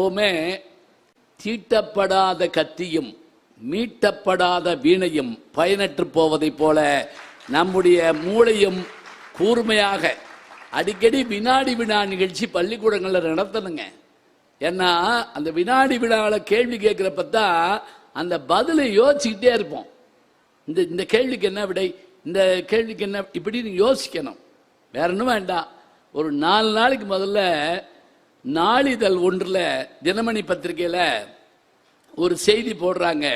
எப்பவுமே தீட்டப்படாத கத்தியும் மீட்டப்படாத வீணையும் பயனற்று போவதை போல நம்முடைய மூளையும் கூர்மையாக அடிக்கடி வினாடி வினா நிகழ்ச்சி பள்ளிக்கூடங்களில் நடத்தணுங்க. ஏன்னா அந்த வினாடி வினாவில் கேள்வி கேட்கிறப்பதான் அந்த பதிலை யோசிச்சுக்கிட்டே இருப்போம். இந்த கேள்விக்கு என்ன விடை, இந்த கேள்விக்கு என்ன, இப்படின்னு யோசிக்கணும். வேற ஒன்றும் வேண்டாம். ஒரு 4 நாளைக்கு முதல்ல நாளிதழ் ஒன்றில் தினமணி பத்திரிகையில் ஒரு செய்தி போடுறாங்க.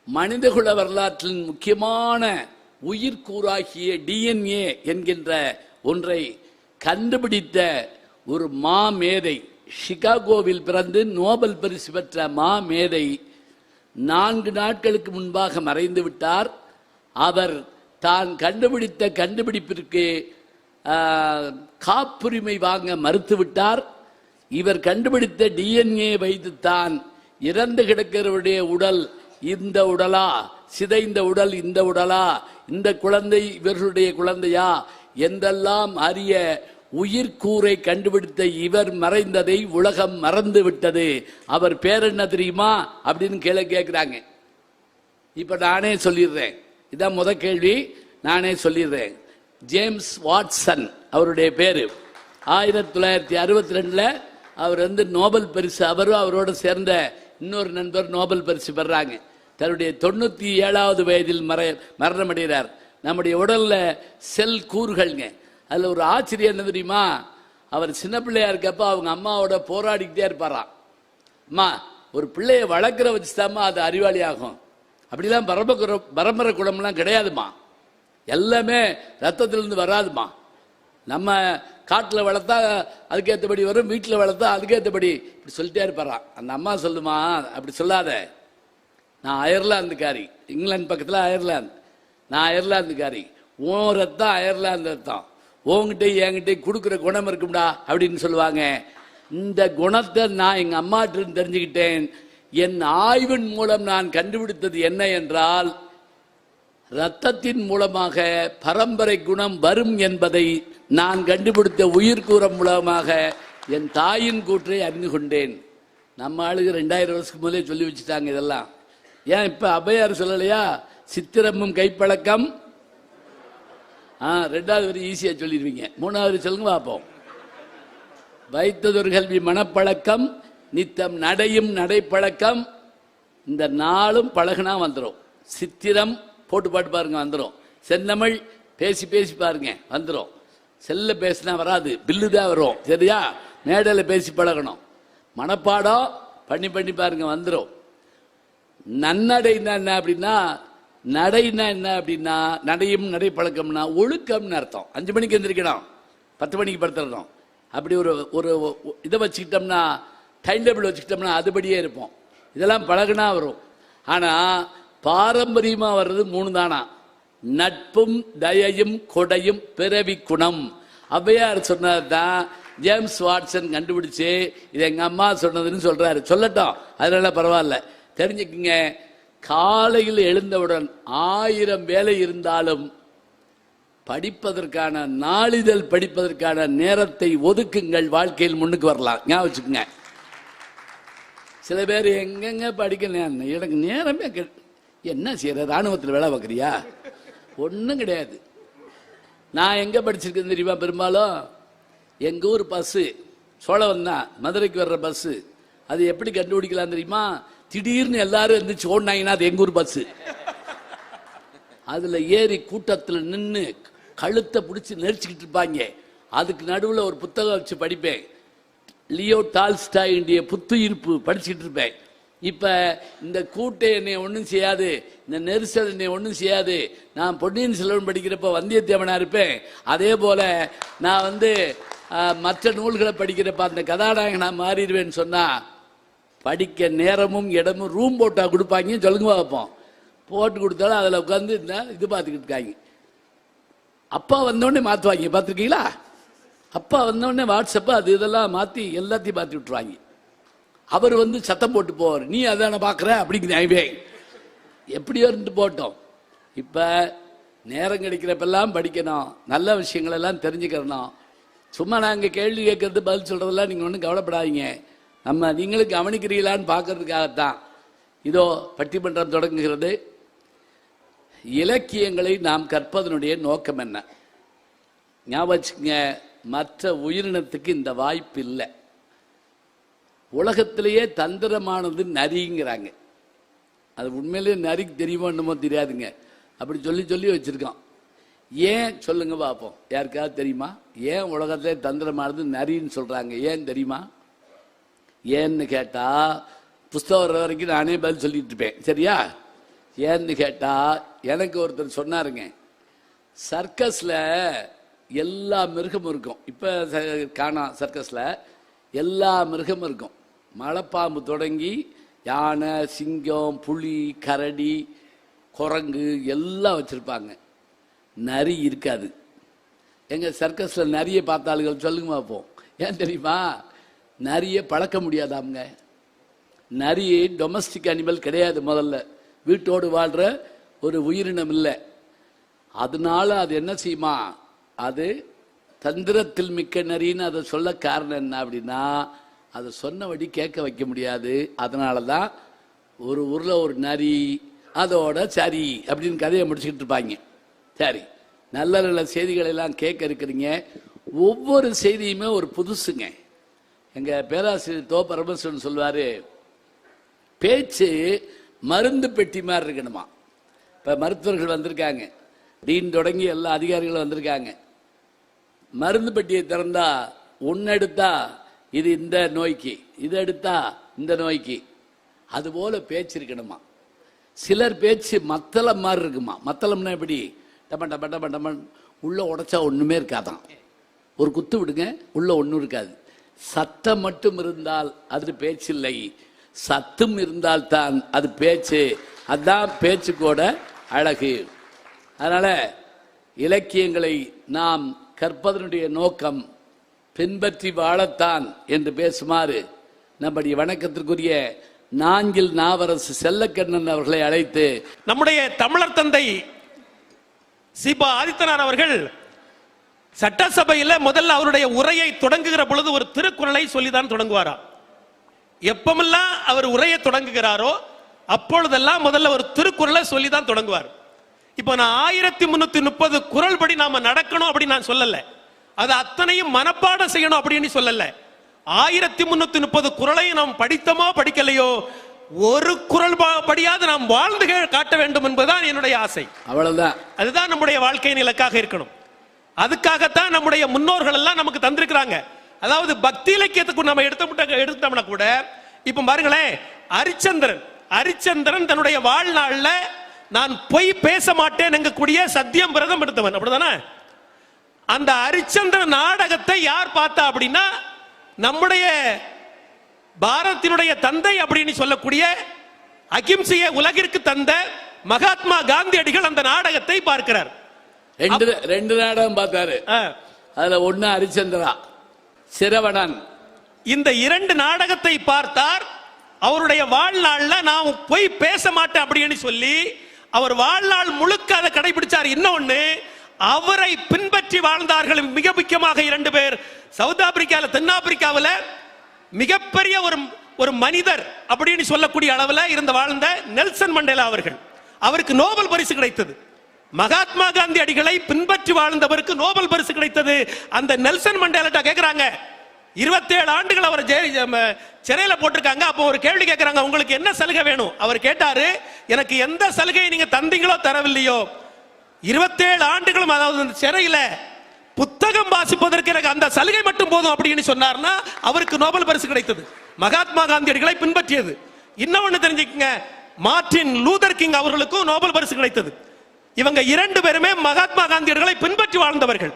மனிதகுல வரலாற்றின் முக்கியமான உயிர்கூறாகிய டிஎன்ஏ என்கின்ற ஒன்றை கண்டுபிடித்த ஒரு மாமேதை, சிகாகோவில் பிறந்து நோபல் பரிசு பெற்ற மாமேதை 4 நாட்களுக்கு முன்பாக மறைந்து விட்டார். அவர் தான் கண்டுபிடித்த கண்டுபிடிப்பிற்கு காப்புரிமை வாங்க மறுத்துவிட்டார். இவர் கண்டுபிடித்த டிஎன்ஏ வைத்துத்தான் இறந்து கிடக்கிறவருடைய உடல் இந்த உடலா, சிதைந்த உடல் இந்த உடலா, இந்த குழந்தை இவர்களுடைய குழந்தையா என்றெல்லாம் அறிய உயிர்கூரை கண்டுபிடித்த இவர் மறைந்ததை உலகம் மறந்து விட்டது. அவர் பேர் என்ன தெரியுமா அப்படின்னு கேட்கிறாங்க. இப்ப நானே சொல்லிடுறேன். இதான் முத கேள்வி, நானே சொல்லிடுறேன். ஜேம்ஸ் வாட்சன் அவருடைய பேரு. 1962 அவர் நோபல் பரிசு, அவரும் அவரோடு சேர்ந்த இன்னொரு நண்பர் நோபல் பரிசு பெறாங்க. தன்னுடைய 97வது வயதில் மரணம் அடைகிறார். நம்முடைய உடல்ல செல் கூறுகள்ங்க. அதுல ஒரு ஆச்சரியம் என்ன தெரியுமா, அவர் சின்ன பிள்ளையா இருக்கப்ப அவங்க அம்மாவோட போராடிக்கிட்டே இருப்பாராம். அம்மா, ஒரு பிள்ளைய வளர்க்குற வச்சுதாம்மா அது அறிவாளி ஆகும். அப்படிலாம் பரம்பரை குணம்லாம் கிடையாதுமா, எல்லாமே ரத்தத்திலிருந்து வராதுமா. நம்ம காட்டில் வளர்த்தா அதுக்கேற்றபடி வரும், வீட்டில் வளர்த்தா அதுக்கேற்றபடி, இப்படி சொல்லிட்டே இருப்பாராம். அந்த அம்மா சொல்லுமா, அப்படி சொல்லாத, நான் அயர்லாந்துக்காரி, இங்கிலாந்து பக்கத்தில் அயர்லாந்து, நான் அயர்லாந்துக்காரி, உன் ரத்தம் அயர்லாந்து ரத்தம், உங்ககிட்ட என்கிட்ட கொடுக்குற குணம் இருக்கும்டா அப்படின்னு சொல்லுவாங்க. இந்த குணத்தை நான் எங்கள் அம்மாட்டிருந்து தெரிஞ்சுக்கிட்டேன். என் ஆய்வின் மூலம் நான் கண்டுபிடித்தது என்ன என்றால், ரத்தத்தின் மூலமாக பரம்பரை குணம் வரும் என்பதை நான் கண்டுபிடித்த உயிர்கூறம் மூலமாக என் தாயின் கூற்றை அறிந்து கொண்டேன். நம்ம ஆளுங்க 2000 வருஷத்துக்கு முதலே சொல்லி வச்சுட்டாங்க இதெல்லாம். ஏன் இப்ப அபையார் சொல்லலையா, சித்திரமும் கைப்பழக்கம். 2வது வரி ஈஸியா சொல்லிடுவீங்க, 3வது சொல்லுங்க பார்ப்போம். வைத்ததொரு கல்வி மனப்பழக்கம், நித்தம் நடையும் நடைப்பழக்கம். இந்த 4ம் பழகுனா வந்துடும். சித்திரம் போட்டு பாட்டு பாருங்க வந்துடும். செந்தமிழ் பேசி பேசி பாருங்க வந்துடும். செல்ல பேசினா வராது, பில்லு தான் வரும். சரியா, மேடையில் பேசி பழகணும். மனப்பாடம் பண்ணி பண்ணி பாருங்க வந்துடும். நன்னடைனா என்ன அப்படின்னா, நடைனா என்ன அப்படின்னா, நடையும் நடை பழக்கம்னா ஒழுக்கம்னு அர்த்தம். 5 மணிக்கு எந்திரிக்கணும், 10 மணிக்கு படுத்துடணும். அப்படி ஒரு இதை வச்சுக்கிட்டோம்னா, டைம் டேபிள் வச்சுக்கிட்டோம்னா அதுபடியே இருப்போம். இதெல்லாம் பழகுனா வரும். ஆனால் பாரம்பரியமா வர்றது 3 தானா, நட்பும் தயையும் கொடையும் பிறவி குணம். ஔவையார் சொன்னதுதான் ஜேம்ஸ் வாட்சன் கண்டுபிடிச்சு இது எங்க அம்மா சொன்னதுன்னு சொல்றாரு. சொல்லட்டும், அதனால பரவாயில்ல, தெரிஞ்சுக்குங்க. காலையில் எழுந்தவுடன் 1000 வேலை இருந்தாலும் படிப்பதற்கான, நாளிதழ் படிப்பதற்கான நேரத்தை ஒதுக்குங்கள். வாழ்க்கையில் முன்னுக்கு வரலாம். ஞாபகம் வச்சுக்கோங்க. சில பேர் எங்கெங்க படிக்கணும், எனக்கு நேரமே என்ன செய்யற, ராணுவத்தில் வேலை பார்க்குறியா, ஒன்றும் கிடையாது. நான் எங்கே படிச்சிருக்கேன் தெரியுமா, பெரும்பாலும் எங்கள் ஊர் பஸ்ஸு சோழவன் தான், மதுரைக்கு வர்ற பஸ்ஸு. அது எப்படி கண்டுபிடிக்கலாம் தெரியுமா, திடீர்னு எல்லாரும் இருந்துச்சு ஓடினாங்கன்னா அது எங்கள் ஊர் பஸ்ஸு. அதில் ஏறி கூட்டத்தில் நின்று கழுத்தை பிடிச்சி நெரிச்சிக்கிட்டு இருப்பாங்க. அதுக்கு நடுவில் ஒரு புத்தகம் வச்சு படிப்பேன். லியோ டால்ஸ்டாயினுடைய புத்துயிர்ப்பு படிச்சுட்டு இருப்பேன். இப்ப இந்த கூட்டை என்னை ஒன்றும் செய்யாது, இந்த நெரிசல் என்னை ஒன்றும் செய்யாது. நான் பொன்னியின் செல்வன் படிக்கிறப்ப வந்தியத்தேவனா இருப்பேன். அதே போல நான் மற்ற நூல்களை படிக்கிறப்ப அந்த கதாநாயகனா மாறிடுவேன்னு சொன்னா, படிக்க நேரமும் இடமும் ரூம் போட்டா கொடுப்பாங்க. சொல்லுங்க பார்ப்போம். போட்டு கொடுத்தாலும் அதில் உட்காந்து இது பார்த்துக்கிட்டு இருக்காங்க. அப்பா வந்தோடனே மாற்றுவாங்க, பார்த்துருக்கீங்களா? அப்பா வந்தோடனே வாட்ஸ்அப் அது இதெல்லாம் மாற்றி எல்லாத்தையும் மாற்றி விட்டுருவாங்க. அவர் சத்தம் போட்டு போவார், நீ அதான பார்க்குற அப்படிங்கிற. எப்படியோ இருந்து போட்டோம். இப்போ நேரம் கிடைக்கிறப்பெல்லாம் படிக்கணும், நல்ல விஷயங்களெல்லாம் தெரிஞ்சுக்கிறணும். சும்மா நாங்கள் கேள்வி கேட்கறது பதில் சொல்கிறதெல்லாம் நீங்கள் ஒன்றும் கவலைப்படாதீங்க. நம்ம நீங்களும் கவனிக்கிறீங்களான்னு பார்க்கறதுக்காகத்தான் இதோ பட்டிமன்றம் தொடங்குகிறது. இலக்கியங்களை நாம் கற்பதனுடைய நோக்கம் என்ன? ஞாபகம், மற்ற உயிரினத்துக்கு இந்த வாய்ப்பு இல்லை. உலகத்திலேயே தந்திரமானது நரிங்கிறாங்க. அது உண்மையிலேயே நரிக்கு தெரியுமோ என்னமோ தெரியாதுங்க, அப்படி சொல்லி சொல்லி வச்சிருக்கோம். ஏன் சொல்லுங்க பார்ப்போம், யாருக்காவது தெரியுமா? ஏன் உலகத்திலே தந்திரமானது நரின்னு சொல்றாங்க? ஏன் தெரியுமா? ஏன்னு கேட்டா புஸ்தகம் வர்ற வரைக்கும் நானே பதில் சொல்லிட்டு இருப்பேன், சரியா? ஏன்னு கேட்டா எனக்கு ஒருத்தர் சொன்னாருங்க, சர்க்கஸ்ல எல்லா மிருகமும் இருக்கும். இப்ப காணா சர்க்கஸ்ல எல்லா மிருகமும் இருக்கும். மலைப்பாம்பு தொடங்கி யானை, சிங்கம், புலி, கரடி, குரங்கு எல்லாம் வச்சிருப்பாங்க. நரி இருக்காது. எங்க சர்க்கஸ்ல நரியை பார்த்தாளுகள் சொல்லுங்க பார்ப்போம். ஏன் தெரியுமா? நரியை பழக்க முடியாதாங்க. நரி டொமஸ்டிக் அனிமல் கிடையாது. முதல்ல வீட்டோடு வாழ்ற ஒரு உயிரினம் இல்லை. அதனால அது என்ன செய்யுமா, அது தந்திரத்தில் மிக்க நரின்னு அதை சொல்ல காரணம் என்ன அப்படின்னா, அதை சொன்னபடி கேட்க வைக்க முடியாது. அதனால தான் ஒரு ஊரில் ஒரு நரி, அதோட சரி அப்படின்னு கதையை முடிச்சுக்கிட்டு இருப்பாங்க. சரி, நல்ல நல்ல செய்திகளை எல்லாம் கேட்க இருக்கிறீங்க. ஒவ்வொரு செய்தியுமே ஒரு புதுசுங்க. எங்கள் பேராசிரியர் தோ பரமேஸ்வரன் சொல்வார், பேச்சு மருந்து பெட்டி மாதிரி இருக்கணுமா. இப்போ மருத்துவர்கள் வந்திருக்காங்க, டீன் தொடங்கி எல்லா அதிகாரிகளும் வந்திருக்காங்க. மருந்து பெட்டியை திறந்தா ஒன்று எடுத்தா இது இந்த நோய்க்கு, இது எடுத்தா இந்த நோய்க்கு, அதுபோல பேச்சு இருக்கணுமா. சிலர் பேச்சு மத்தளம் மாதிரி இருக்குமா. மத்தளம்னா எப்படி? டப்ப டப்ப டப்ப டப்பன் உள்ள உடைச்சா ஒன்றுமே இருக்காதான். ஒரு குத்து விடுங்க, உள்ள ஒன்றும் இருக்காது. சத்தம் மட்டும் இருந்தால் அது பேச்சு இல்லை, சத்தும் இருந்தால்தான் அது பேச்சு. அதுதான் பேச்சுக்கோட அழகு. அதனால இலக்கியங்களை நாம் கற்பதனுடைய நோக்கம் பின்பற்றி வாழத்தான் என்று பேசுமாறு நம்முடைய வணக்கத்திற்குரிய நாஞ்சில் நாவரசு செல்லக்கண்ணன் அவர்களை அழைத்து, நம்முடைய தமிழர் தந்தை சிபா ஆதித்தனார் அவர்கள் சட்டசபையில் முதல்ல அவருடைய உரையை தொடங்குகிற பொழுது ஒரு திருக்குறளை சொல்லிதான் தொடங்குவாரா. எப்பமெல்லாம் அவர் உரையை தொடங்குகிறாரோ அப்பொழுதெல்லாம் முதல்ல ஒரு திருக்குறளை சொல்லிதான் தொடங்குவார். இப்ப நான் 1330 குறள் படி நாம நடக்கணும் அப்படின்னு நான் சொல்லல, அது அத்தனையும் மனப்பாடம் செய்யணும் அப்படின்னு சொல்லல. 1330 குறளையும் நாம் படித்தமோ படிக்கலையோ, ஒரு குறள் படியாவது நாம் வாழ்ந்து காட்ட வேண்டும் என்பதுதான் என்னுடைய ஆசை. அவ்வளவுதான். அதுதான் நம்முடைய வாழ்க்கையின் இலக்காக இருக்கணும். அதுக்காகத்தான் நம்முடைய முன்னோர்கள் எல்லாம் நமக்கு தந்திருக்கிறாங்க. அதாவது பக்தி இலக்கியத்துக்கு நம்ம எடுத்தோம்னா கூட, இப்ப பாருங்களேன், அரிச்சந்திரன் தன்னுடைய வாழ்நாள்ல நான் பொய் பேச மாட்டேன் என்கூடிய சத்தியம் விரதம் எடுத்தவன், அப்படிதானே? அந்த அரிச்சந்திர நாடகத்தை யார் பார்த்தா அப்படின்னா, நம்முடைய பாரதத்தினுடைய தந்தை அப்படின்னு சொல்லக்கூடிய அகிம்சையை உலகிற்கு தந்த மகாத்மா காந்தியடிகள் அந்த நாடகத்தை பார்க்கிறார். ரெண்டு நாடகம் பார்த்தாரு. அதுல ஒண்ணு அரிச்சந்திரா, சிரவணன். இந்த 2 நாடகத்தை பார்த்தார். அவருடைய வாழ்நாள்ல நான் போய் பேச மாட்டேன் அப்படின்னு சொல்லி அவர் வாழ்நாள் முழுக்க அதை கடைபிடிச்சார். இன்னொன்னு, அவரை பின்பற்றி வாழ்ந்தார்கள். மிக முக்கியமாக 2 பேர். சவுத் ஆப்பிரிக்காவில், தென்னாப்பிரிக்காவில் மிகப்பெரிய ஒரு மனிதர் அப்படின்னு சொல்லக்கூடிய அளவில் வாழ்ந்த நெல்சன் மண்டேலா அவர்கள். அவருக்கு நோபல் பரிசு கிடைத்தது. மகாத்மா காந்தி அடிகளை பின்பற்றி வாழ்ந்தவருக்கு நோபல் பரிசு கிடைத்தது. அந்த நெல்சன் மண்டேலா கேட்கிறாங்க, 27 ஆண்டுகள் அவர் சிறையில போட்டிருக்காங்க. அப்போ ஒரு கேள்வி கேட்கிறாங்க, உங்களுக்கு என்ன சலுகை வேணும்? அவர் கேட்டாரு, எனக்கு எந்த சலுகையை நீங்க தந்தீங்களோ தரவில்லையோ, 27 ஆண்டுகளும் அதாவது சிறையில புத்தகம் வாசிப்பதற்கு எனக்கு அந்த சலுகை மட்டும் போதும் அப்படின்னு சொன்னார்னா அவருக்கு நோபல் பரிசு கிடைத்தது. மகாத்மா காந்தியடிகளை பின்பற்றியது. இன்னொன்னு தெரிஞ்சுக்கங்க, மார்ட்டின் லூதர் கிங் அவர்களுக்கும் நோபல் பரிசு கிடைத்தது. இவங்க 2 பேருமே மகாத்மா காந்தியடிகளை பின்பற்றி வாழ்ந்தவர்கள்.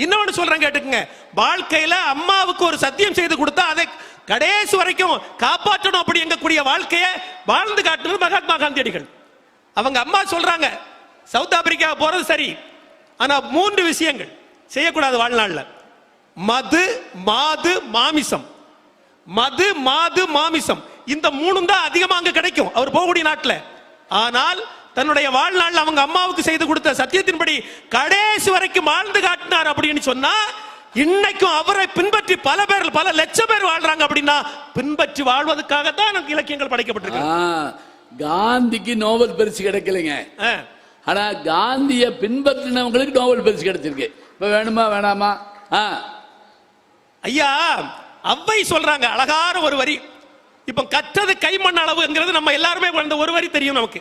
இன்னொன்னு சொல்றேன் கேட்டுக்கங்க, வாழ்க்கையில அம்மாவுக்கு ஒரு சத்தியம் செய்து கொடுத்தா அதை கடைசி வரைக்கும் காப்பாற்றணும் அப்படி எங்கக்கூடிய வாழ்க்கையை வாழ்ந்து காட்டுறது மகாத்மா காந்தியடிகள். அவங்க அம்மா சொல்றாங்க, சவுத் ஆப்பிரிக்கா போறது சரி, ஆனா 3 விஷயங்கள் செய்யக்கூடாது வாழ்நாள்ல: மது, மாது, மாமிசம். மது, மாது, மாமிசம், இந்த 3 தான் அதிகமா அங்க கிடைக்கும் அவர் போகக்கூடிய நாட்டுல. ஆனால் தன்னுடைய வாழ்நாள் அவங்க அம்மாவுக்கு செய்து கொடுத்த சத்தியத்தின்படி கடைசி வரைக்கும் வாழ்ந்து காட்டினார் அப்படின்னு சொன்னா இன்னைக்கும் அவரை பின்பற்றி பல பேர், பல லட்சம் பேர் வாழ்றாங்க. அப்படின்னா பின்பற்றி வாழ்வதற்காகத்தான் நமக்கு இலக்கியங்கள் படைக்கப்பட்டிருக்கு. காந்திக்கு நோபல் பரிசு கிடைக்கலைங்க, ஆனா காந்திய பின்பற்றினவங்களுக்கு நோபல் பரிசு கிடைச்சிருக்கு. இப்ப வேணுமா வேணாமா? ஐயா, அவ்வை சொல்றாங்க அழகான ஒரு வரி. இப்ப கற்றது கைமண் அளவுங்கிறது நம்ம எல்லாருமே அந்த ஒரு வரி தெரியும் நமக்கு.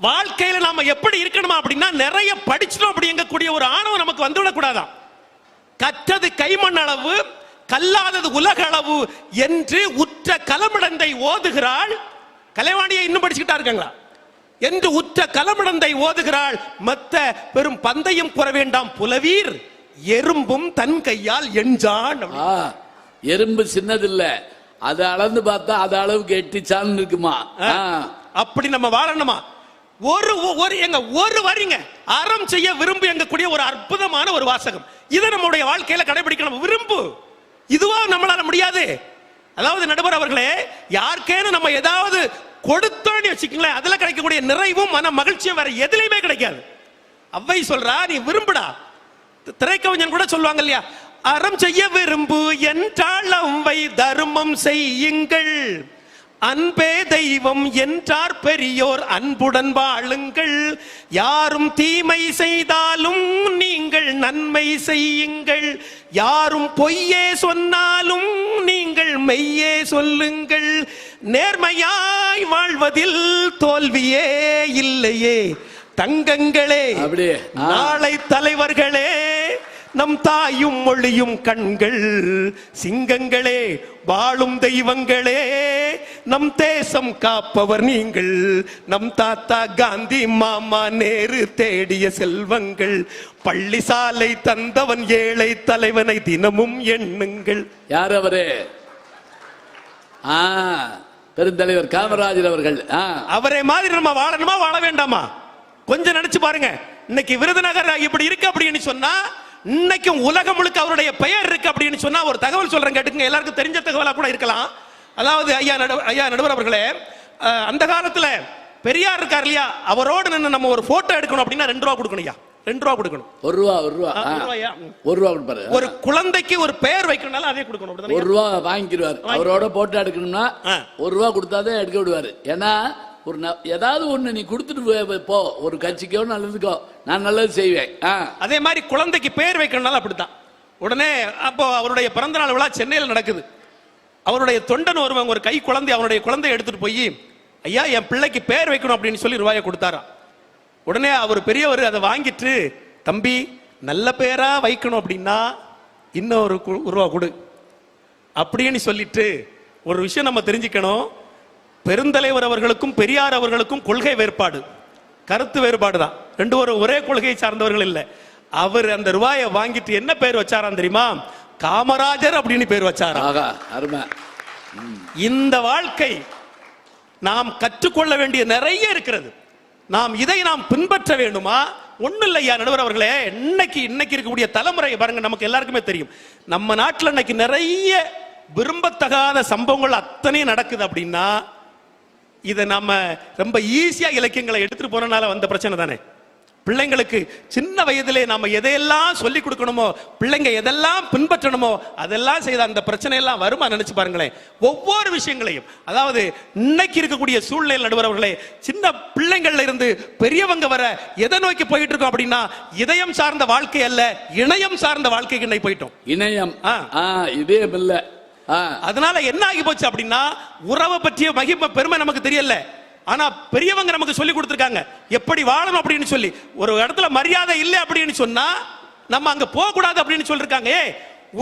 வாழ்க்கையில நாம எப்படி இருக்கணுமா அப்படின்னா, நிறைய படிச்சிட்டோம் அப்படிங்கக்கூடிய ஒரு ஆணவம் நமக்கு வந்துவிடக் கூடாதான். கற்றது கைமண் அளவு, கல்லாதது உலக அளவு என்று உற்ற கலமிடந்தை ஓதுகிறாள். கலைவாணியை இன்னும் படிச்சுக்கிட்டா இருக்காங்களா? என்று உற்ற கலமிடந்தை ஓதுகிறாள். மத்த பெரும் பந்தயம் குற வேண்டாம் புலவீர், எறும்பும் தன் கையால் எஞ்சான். எறும்பு சின்னதில்ல, அதை அளந்து பார்த்தா அது அளவுக்கு 8 சான் இருக்குமா? அப்படி நம்ம வாழணுமா? ஒரு வரிங்க, அறம் செய்ய விரும்பு எங்கக்கூடிய ஒரு அற்புதமான ஒரு வாசகம். இதை நம்முடைய வாழ்க்கையில கடைபிடிக்கணும். விரும்பு, இதுவா நம்மளால முடியாது. அதாவது நடுவர் அவர்களே, யாருக்கேனும் நம்ம ஏதாவது கொடுத்தோன்னு வச்சுக்கங்களேன், அதுல கிடைக்கக்கூடிய நிறைவும் மன மகிழ்ச்சியும் வேற எதுலையுமே கிடைக்காது. அவ்வை சொல்றா, நீ விரும்புடா. திரைக்கவிஞன் கூட சொல்லுவாங்க இல்லையா, அறம் செய்ய விரும்பு என்றால் அவ்வை தர்மம் செய்யுங்கள், அன்பே தெய்வம் என்றார் பெரியோர் அன்புடன் வாழுங்கள், யாரும் தீமை செய்தாலும் நீங்கள் நன்மை செய்யுங்கள், யாரும் பொய்யே சொன்னாலும் நீங்கள் மெய்யே சொல்லுங்கள், நேர்மையாய் வாழ்வதில் தோல்வியே இல்லையே தங்கங்களே, நாளை தலைவர்களே, நம் தாயும் மொழியும் கண்கள், சிங்கங்களே, வாழும் தெய்வங்களே, நம் தேசம் காப்பவர் நீங்கள், நம் தாத்தா காந்தி மாமா நேரு தேடிய செல்வங்கள், பள்ளி சாலை தந்தவன் ஏழை தலைவனை தினமும் எண்ணுங்கள். யார் அவரு? பெருந்தலைவர் காமராஜர் அவர்கள். அவரே மாதிரி நம்ம வாழணுமா வாழ வேண்டாமா? கொஞ்சம் நினைச்சு பாருங்க. இன்னைக்கு விருதுநகர் இப்படி இருக்கு அப்படின்னு சொன்னா, இன்னைக்கும் உலகம் முழுக்க அவருடைய பெயர் இருக்கு அப்படின்னு சொன்னா, ஒரு தகவல் சொல்றேன் கேட்டுங்க, எல்லாருக்கும் தெரிஞ்ச தகவலா கூட இருக்கலாம். அதாவது ஐயா நடுவர் அவர்களே, அந்த காலத்துல பெரியார் இருக்கார் இல்லையா, அவரோடு நின்று நம்ம ஒரு போட்டோ எடுக்கணும் அப்படின்னா 2 ரூபா கொடுக்கணும். ஐயா 2 ரூபா கொடுக்கணும். 1 ரூபா கொடுப்பாரு. ஒரு குழந்தைக்கு ஒரு பெயர் வைக்கணும்னாலும் அதே கொடுக்கணும். 1 ரூபா வாங்கிடுவார். அவரோட போட்டோ எடுக்கணும்னா 1 ரூபா கொடுத்தாதான் எடுக்க விடுவாரு. ஏன்னா ஒரு ஏதாவது ஒண்ணு நீ கொடுத்துட்டு போ, ஒரு கட்சிக்கோ நல்லதுக்கோ, நான் நல்லது செய்வேன். அதே மாதிரி குழந்தைக்கு பேர் வைக்கணும்னாலும் அப்படித்தான். உடனே அப்போ அவருடைய பிறந்த நாள் விழா சென்னையில் நடக்குது. அவருடைய தொண்டன் ஒருவங்க ஒரு கை குழந்தை, அவருடைய குழந்தைய எடுத்துட்டு போய், ஐயா என் பிள்ளைக்கு பேர் வைக்கணும் அப்படின்னு சொல்லி ரூபாயை கொடுத்தாராம். உடனே அவர் பெரியவர் அதை வாங்கிட்டு, தம்பி நல்ல பேரா வைக்கணும் அப்படின்னா இன்னும் 1 ரூபா கொடு அப்படின்னு சொல்லிட்டு, ஒரு விஷயம் நம்ம தெரிஞ்சுக்கணும். பெருந்தலைவர் அவர்களுக்கும் பெரியார் அவர்களுக்கும் கொள்கை வேறுபாடு, கருத்து வேறுபாடு தான். 2 பேரும் ஒரே கொள்கையை சார்ந்தவர்கள் இல்லை. அவர் அந்த ரூபாயை வாங்கிட்டு என்ன பேர் வச்சாராம் தெரியுமா? காமராஜர் அப்படின்னு பேர் வச்சாரா. இந்த வாழ்க்கை நாம் கற்றுக்கொள்ள வேண்டிய நிறைய இருக்கிறது. நாம் இதை நாம் பின்பற்ற வேண்டுமா? ஒண்ணு இல்லையா நடுவர் அவர்களே, இன்னைக்கு இருக்கக்கூடிய தலைமுறை பாருங்க, நமக்கு எல்லாருக்குமே தெரியும், நம்ம நாட்டில் இன்னைக்கு நிறைய விரும்பத்தகாத சம்பவங்கள் அத்தனையும் நடக்குது. அப்படின்னா இதை நம்ம ரொம்ப ஈஸியா இலக்கியங்களை எடுத்துட்டு போறனால வந்த பிரச்சனை தானே. பிள்ளைங்களுக்கு சின்ன வயதிலே நாம எதையெல்லாம் சொல்லி கொடுக்கணுமோ, பிள்ளைங்க எதெல்லாம் பின்பற்றணுமோ அதெல்லாம் செய்த அந்த பிரச்சனை எல்லாம் வருமா நினைச்சு பாருங்களேன். ஒவ்வொரு விஷயங்களையும், அதாவது இன்னைக்கு இருக்கக்கூடிய சூழ்நிலை நடுவர்களே, சின்ன பிள்ளைங்கள்ல இருந்து பெரியவங்க வர எதை நோக்கி போயிட்டு இருக்கோம் அப்படின்னா, இதயம் சார்ந்த வாழ்க்கை அல்ல, இணையம் சார்ந்த வாழ்க்கைக்கு இன்னைக்கு போயிட்டோம். இணையம் இதயம் இல்ல. அதனால என்ன ஆகி போச்சு அப்படின்னா, உறவை பற்றிய மகிமை பெருமை நமக்கு தெரியல, ஆனா பெரியவங்க நமக்கு சொல்லி கொடுத்திருக்காங்க எப்படி வாழணும் அப்படின்னு சொல்லி. ஒரு இடத்துல மரியாதை இல்லை அப்படின்னு சொன்னா நம்ம அங்க போக கூடாது அப்படின்னு சொல்லிருக்காங்க.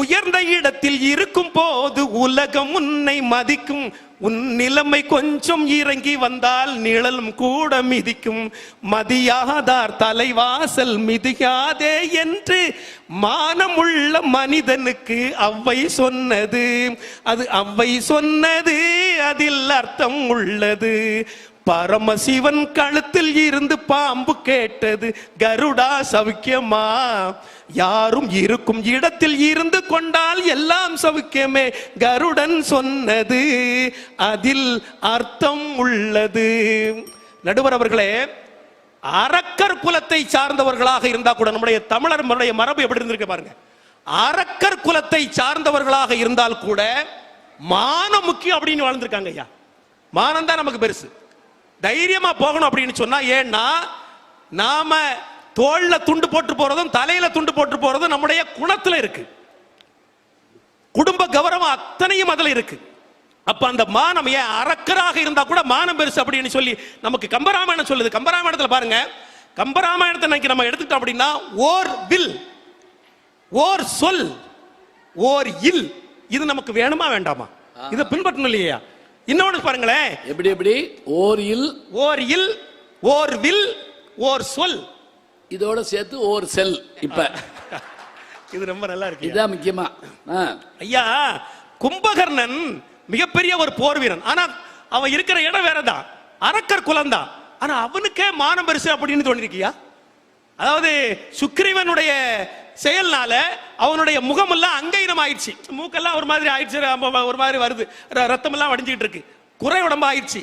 உயர்ந்த இடத்தில் இருக்கும் போது உலகம் உன்னை மதிக்கும், உன் நிலைமை கொஞ்சம் இறங்கி வந்தால் நிழலும் கூட மிதிக்கும், மதியாதார் தலைவாசல் மிதியாதே என்று மானமுள்ள மனிதனுக்கு அவ்வை சொன்னது. அது அவ்வை சொன்னது, அதில் அர்த்தம் உள்ளது. பரமசிவன் கழுத்தில் இருந்து பாம்பு கேட்டது, கருடா சௌக்கியமா, யாரும் இருக்கும் இடத்தில் இருந்து கொண்டால் எல்லாம் சௌக்கியமே, கருடன் சொன்னது, அதில் அர்த்தம் உள்ளது. நடுவர் அவர்களே, அரக்கர் குலத்தை சார்ந்தவர்களாக இருந்தா கூட நம்முடைய தமிழர் மரபு எப்படி இருந்திருக்கு பாருங்க. அரக்கர் குலத்தை சார்ந்தவர்களாக இருந்தால் கூட மானம் முக்கியம் அப்படின்னு வாழ்ந்திருக்காங்க ஐயா. மானம் தான் நமக்கு பெருசு. தைரியமா போகணும் அப்படின்னு சொன்னா, ஏன்னா நாம தோல்ல துண்டு போட்டு போறதும் தலையில துண்டு போட்டு போறதும் நம்முடைய குணத்துல இருக்கு. குடும்ப கௌரவம் அத்தனையும் அதுல இருக்கு. அப்ப அந்த மானம், ஏன் அரக்கராக இருந்தா கூட மானம் பெருசு அப்படின்னு சொல்லி நமக்கு கம்பராமாயணம் சொல்லுது. கம்பராமாயணத்துல பாருங்க, கம்பராமாயணத்தை நம்ம எடுத்துட்டோம் அப்படின்னா, ஓர் வில், ஓர் சொல், ஓர் இல், இது நமக்கு வேணுமா வேண்டாமா? இதை பின்பற்றணும் இல்லையா? இன்னொன்னு பாருங்களேன், எப்படி ஓர் இல், ஓர் இல், ஓர் வில், ஓர் சொல், இதோட சேர்த்து ஓர் செல். இப்ப இது ரொம்ப நல்லா இருக்கு. இதான் முக்கியமா. ஐயா, கும்பகர்ணன் மிகப்பெரிய ஒரு போர் வீரன். ஆனா அவன் இருக்கிற இடம் வேறதான், அரக்கர் குலம்தான். ஆனா அவனுக்கே மானம் பெருசு அப்படின்னு தோணிருக்கியா? அதாவது சுக்ரீவனுடைய செயல்னால அவனுடைய முகமெல்லாம் அங்கீனம் ஆயிடுச்சு, மூக்கெல்லாம் ஒரு மாதிரி ஆயிடுச்சு, ஒரு மாதிரி வருது, ரத்தம் எல்லாம் வடிஞ்சிட்டு இருக்கு, குறை உடம்பு ஆயிடுச்சு.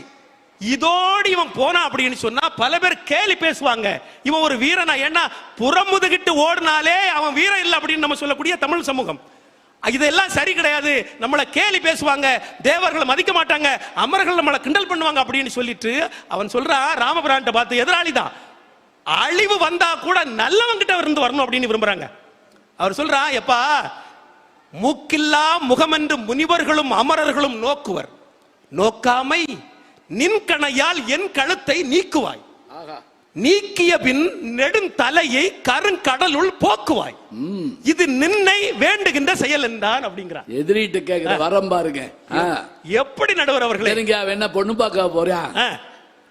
இதோடு இவன் போனா அப்படின்னு சொன்னா பல பேர் கேலி பேசுவாங்க, இவன் ஒரு வீரனா? ஏன்னா புறமுதுகிட்டு ஓடினாலே அவன் வீரன் இல்லை அப்படின்னு நம்ம சொல்லக்கூடிய தமிழ் சமூகம். இதெல்லாம் சரி கிடையாது, நம்மளை கேலி பேசுவாங்க, தேவர்களை மதிக்க மாட்டாங்க, அமரர்கள் நம்மளை கிண்டல் பண்ணுவாங்க அப்படின்னு சொல்லிட்டு அவன் சொல்றான் ராமபிரான்ட்ட பார்த்து, எதிராளி தான், அழிவு வந்தா கூட நல்லவங்கிட்ட இருந்து வரணும் அப்படின்னு விரும்புறாங்க. அவர் சொல்றா, எப்பா, மூக்கில்லா முகமென்று முனிவர்களும் அமரர்களும் நோக்குவர், நோக்காமை நின்கணையால் என் கழுத்தை நீக்குவாய், நீக்கிய பின் நெடுந்தலையை கருங்கடலுள் போக்குவாய், இது நின்னை வேண்டுகின்ற செயல் என்றான் அப்படிங்கிறார். எதிரிட்டு கேக்குற வரம் பாருங்க. எப்படி நடுவர் அவர்களே, என்ன பொண்ணு பார்க்க போறா,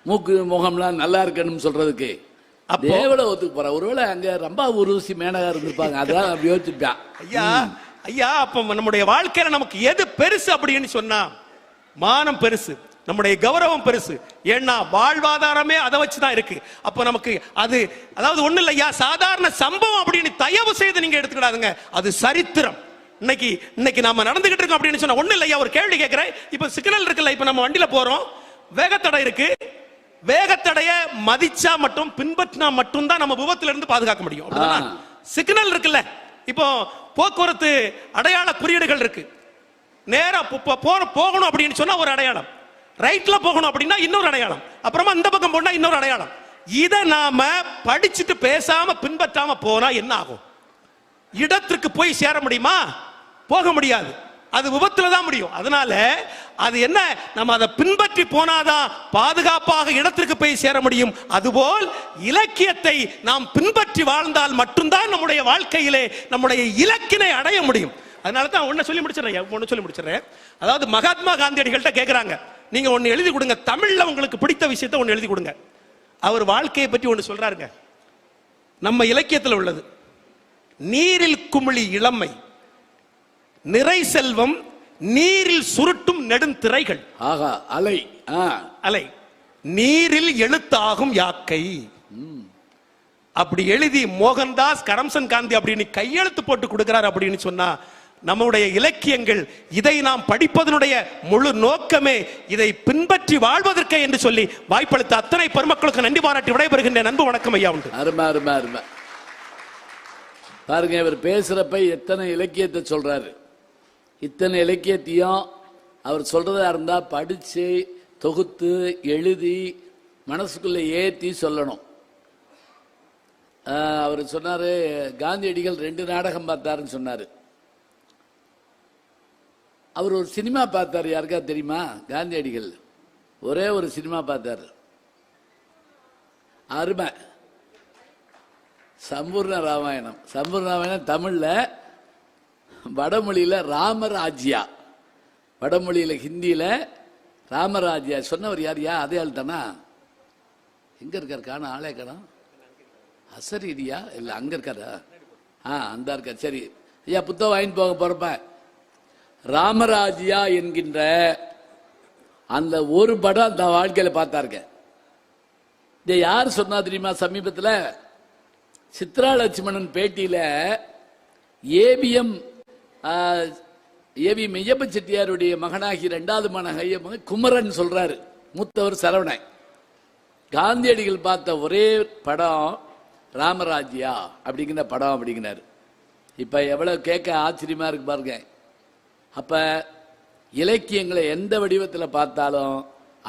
மூக்கு முகம்லாம் நல்லா இருக்கணும் சொல்றதுக்கு தேவல ஒத்துக்கு போற, ஒருவேளை அங்க ரொம்ப உருசி மேனகா இருந்திருப்பாங்க, அதான் அப்படி யோசிச்சுட்டான். ஐயா, அப்ப நம்முடைய வாழ்க்கையில நமக்கு எது பெருசு அப்படின்னு சொன்னா, மானம் பெருசு, நம்முடைய கௌரவம் பெருசு. ஏன்னா வாழ்வாதாரமே அதை வச்சுதான் இருக்கு. அப்ப நமக்கு அது, அதாவது ஒண்ணு இல்லையா, சாதாரண சம்பவம் அப்படின்னு தயவு செய்து நீங்க எடுத்துக்கிடாதுங்க, அது சரித்திரம். இன்னைக்கு நாம நடந்துகிட்டு இருக்கோம் அப்படின்னு சொன்னா ஒண்ணு இல்லையா. ஒரு கேள்வி கேட்கிறேன், இப்ப சிக்னல் இருக்குல்ல, இப்ப நம்ம வண்டியில போறோம், வேகத்தடை இருக்கு, வேகத்தடைய மதிச்சா மட்டும் பின்பற்றினா மட்டும் தான் நம்ம விபத்துல இருந்து பாதுகாக்க முடியும். சிக்னல் இருக்குல்ல, இப்போ போக்குவரத்து அடையாள குறியீடுகள் இருக்கு, நேரா போகணும் அப்படின்னு சொன்னா ஒரு அடையாளம், ரைட்ல போகணும் அப்படின்னா இன்னொரு அடையாளம், அப்புறமா இந்த பக்கம் போனா இன்னொரு அடையாளம். இதை நாம படிச்சுட்டு பேசாம பின்பற்றாம போனா என்ன ஆகும்? இடத்திற்கு போய் சேர முடியுமா? போக முடியாது, அது விபத்துல தான் முடியும். அதனால அது என்ன, நம்ம அதை பின்பற்றி போனாதான் பாதுகாப்பாக இடத்திற்கு போய் சேர முடியும். அதுபோல் இலக்கியத்தை நாம் பின்பற்றி வாழ்ந்தால் மட்டும்தான் நம்முடைய வாழ்க்கையிலே நம்முடைய இலக்கினை அடைய முடியும். அதனால தான் ஒன்னு சொல்லி முடிச்சிடறேன். அதாவது மகாத்மா காந்தியடிகள்கிட்ட கேட்கிறாங்க, நீங்க ஒன்னு எழுதி கொடுங்க, தமிழ்ல உங்களுக்கு பிடித்த விஷயத்தை ஒன்னு எழுதி கொடுங்க. அவர் வாழ்க்கையை பற்றி ஒன்னு சொல்றாருங்க, நம்ம இலக்கியத்தில் உள்ளது, நீரில் குமிழி இளமை, நிறை செல்வம், நீரில் சுருட்டும் நெடுந்திரைகள், அலை அலை, நீரில் எழுத்தாகும் யாக்கை. அப்படி எழுதி மோகன்தாஸ் கரம்சந்த் காந்தி அப்படின்னு கையெழுத்து போட்டு கொடுக்கிறார் அப்படின்னு சொன்னா, நம்முடைய இலக்கியங்கள் இதை நாம் படிப்பதனுடைய முழு நோக்கமே இதை பின்பற்றி வாழ்வதற்கு என்று சொல்லி வாய்ப்பளித்த அத்தனை பெருமக்களுக்கு நன்றி பாராட்டி விடைபெறுகின்ற நண்பு வணக்கம் ஐயா. உண்டு. அருமை அருமை அருமை. பாருங்க, இவர் பேசுறப்ப எத்தனை இலக்கியத்தை சொல்றாரு. இத்தனை இலக்கியத்தையும் அவர் சொல்றதா இருந்தா படிச்சு தொகுத்து எழுதி மனசுக்குள்ள ஏத்தி சொல்லணும். அவர் சொன்னாரு, காந்தியடிகள் 2 நாடகம் பார்த்தாருன்னு சொன்னாரு. அவர் ஒரு சினிமா பார்த்தாரு, யாருக்கா தெரியுமா? காந்தியடிகள் ஒரே ஒரு சினிமா பார்த்தாரு, அருமை, சம்பூர்ண ராமாயணம். சம்பூர்ண ராமாயணம் தமிழ்ல, வடமொழியில ராமராஜ்யா, வடமொழியில ஹிந்தியில ராமராஜ்யா. சொன்னவர் யார்? அதே ஆள் தானா? எங்க இருக்கார்? காணா, ஆளே காணா. அசரீரியா இல்ல, அங்க இருக்காரா? அந்த இருக்கார். சரி ஐயா, புத்தகம் வாங்கிட்டு போக போறப்ப ராமராஜ்யா என்கின்ற அந்த ஒரு படம் அந்த வாழ்க்கையில பார்த்தாருங்க. இதை யார் சொன்னா தெரியுமா? சமீபத்தில் சித்ரா லட்சுமணன் பேட்டியில ஏவிஎம் மெய்யப்ப செட்டியாருடைய மகனாகி 2வது மகன் குமரன் சொல்றாரு, மூத்தவர் சரவணன். காந்தியடிகள் பார்த்த ஒரே படம் ராமராஜ்யா அப்படிங்கிற படம் அப்படிங்கிறாரு. இப்ப எவ்வளவு கேட்க ஆச்சரியமா இருக்கு பாருங்க. அப்ப இலக்கியங்களை எந்த வடிவத்தில் பார்த்தாலும்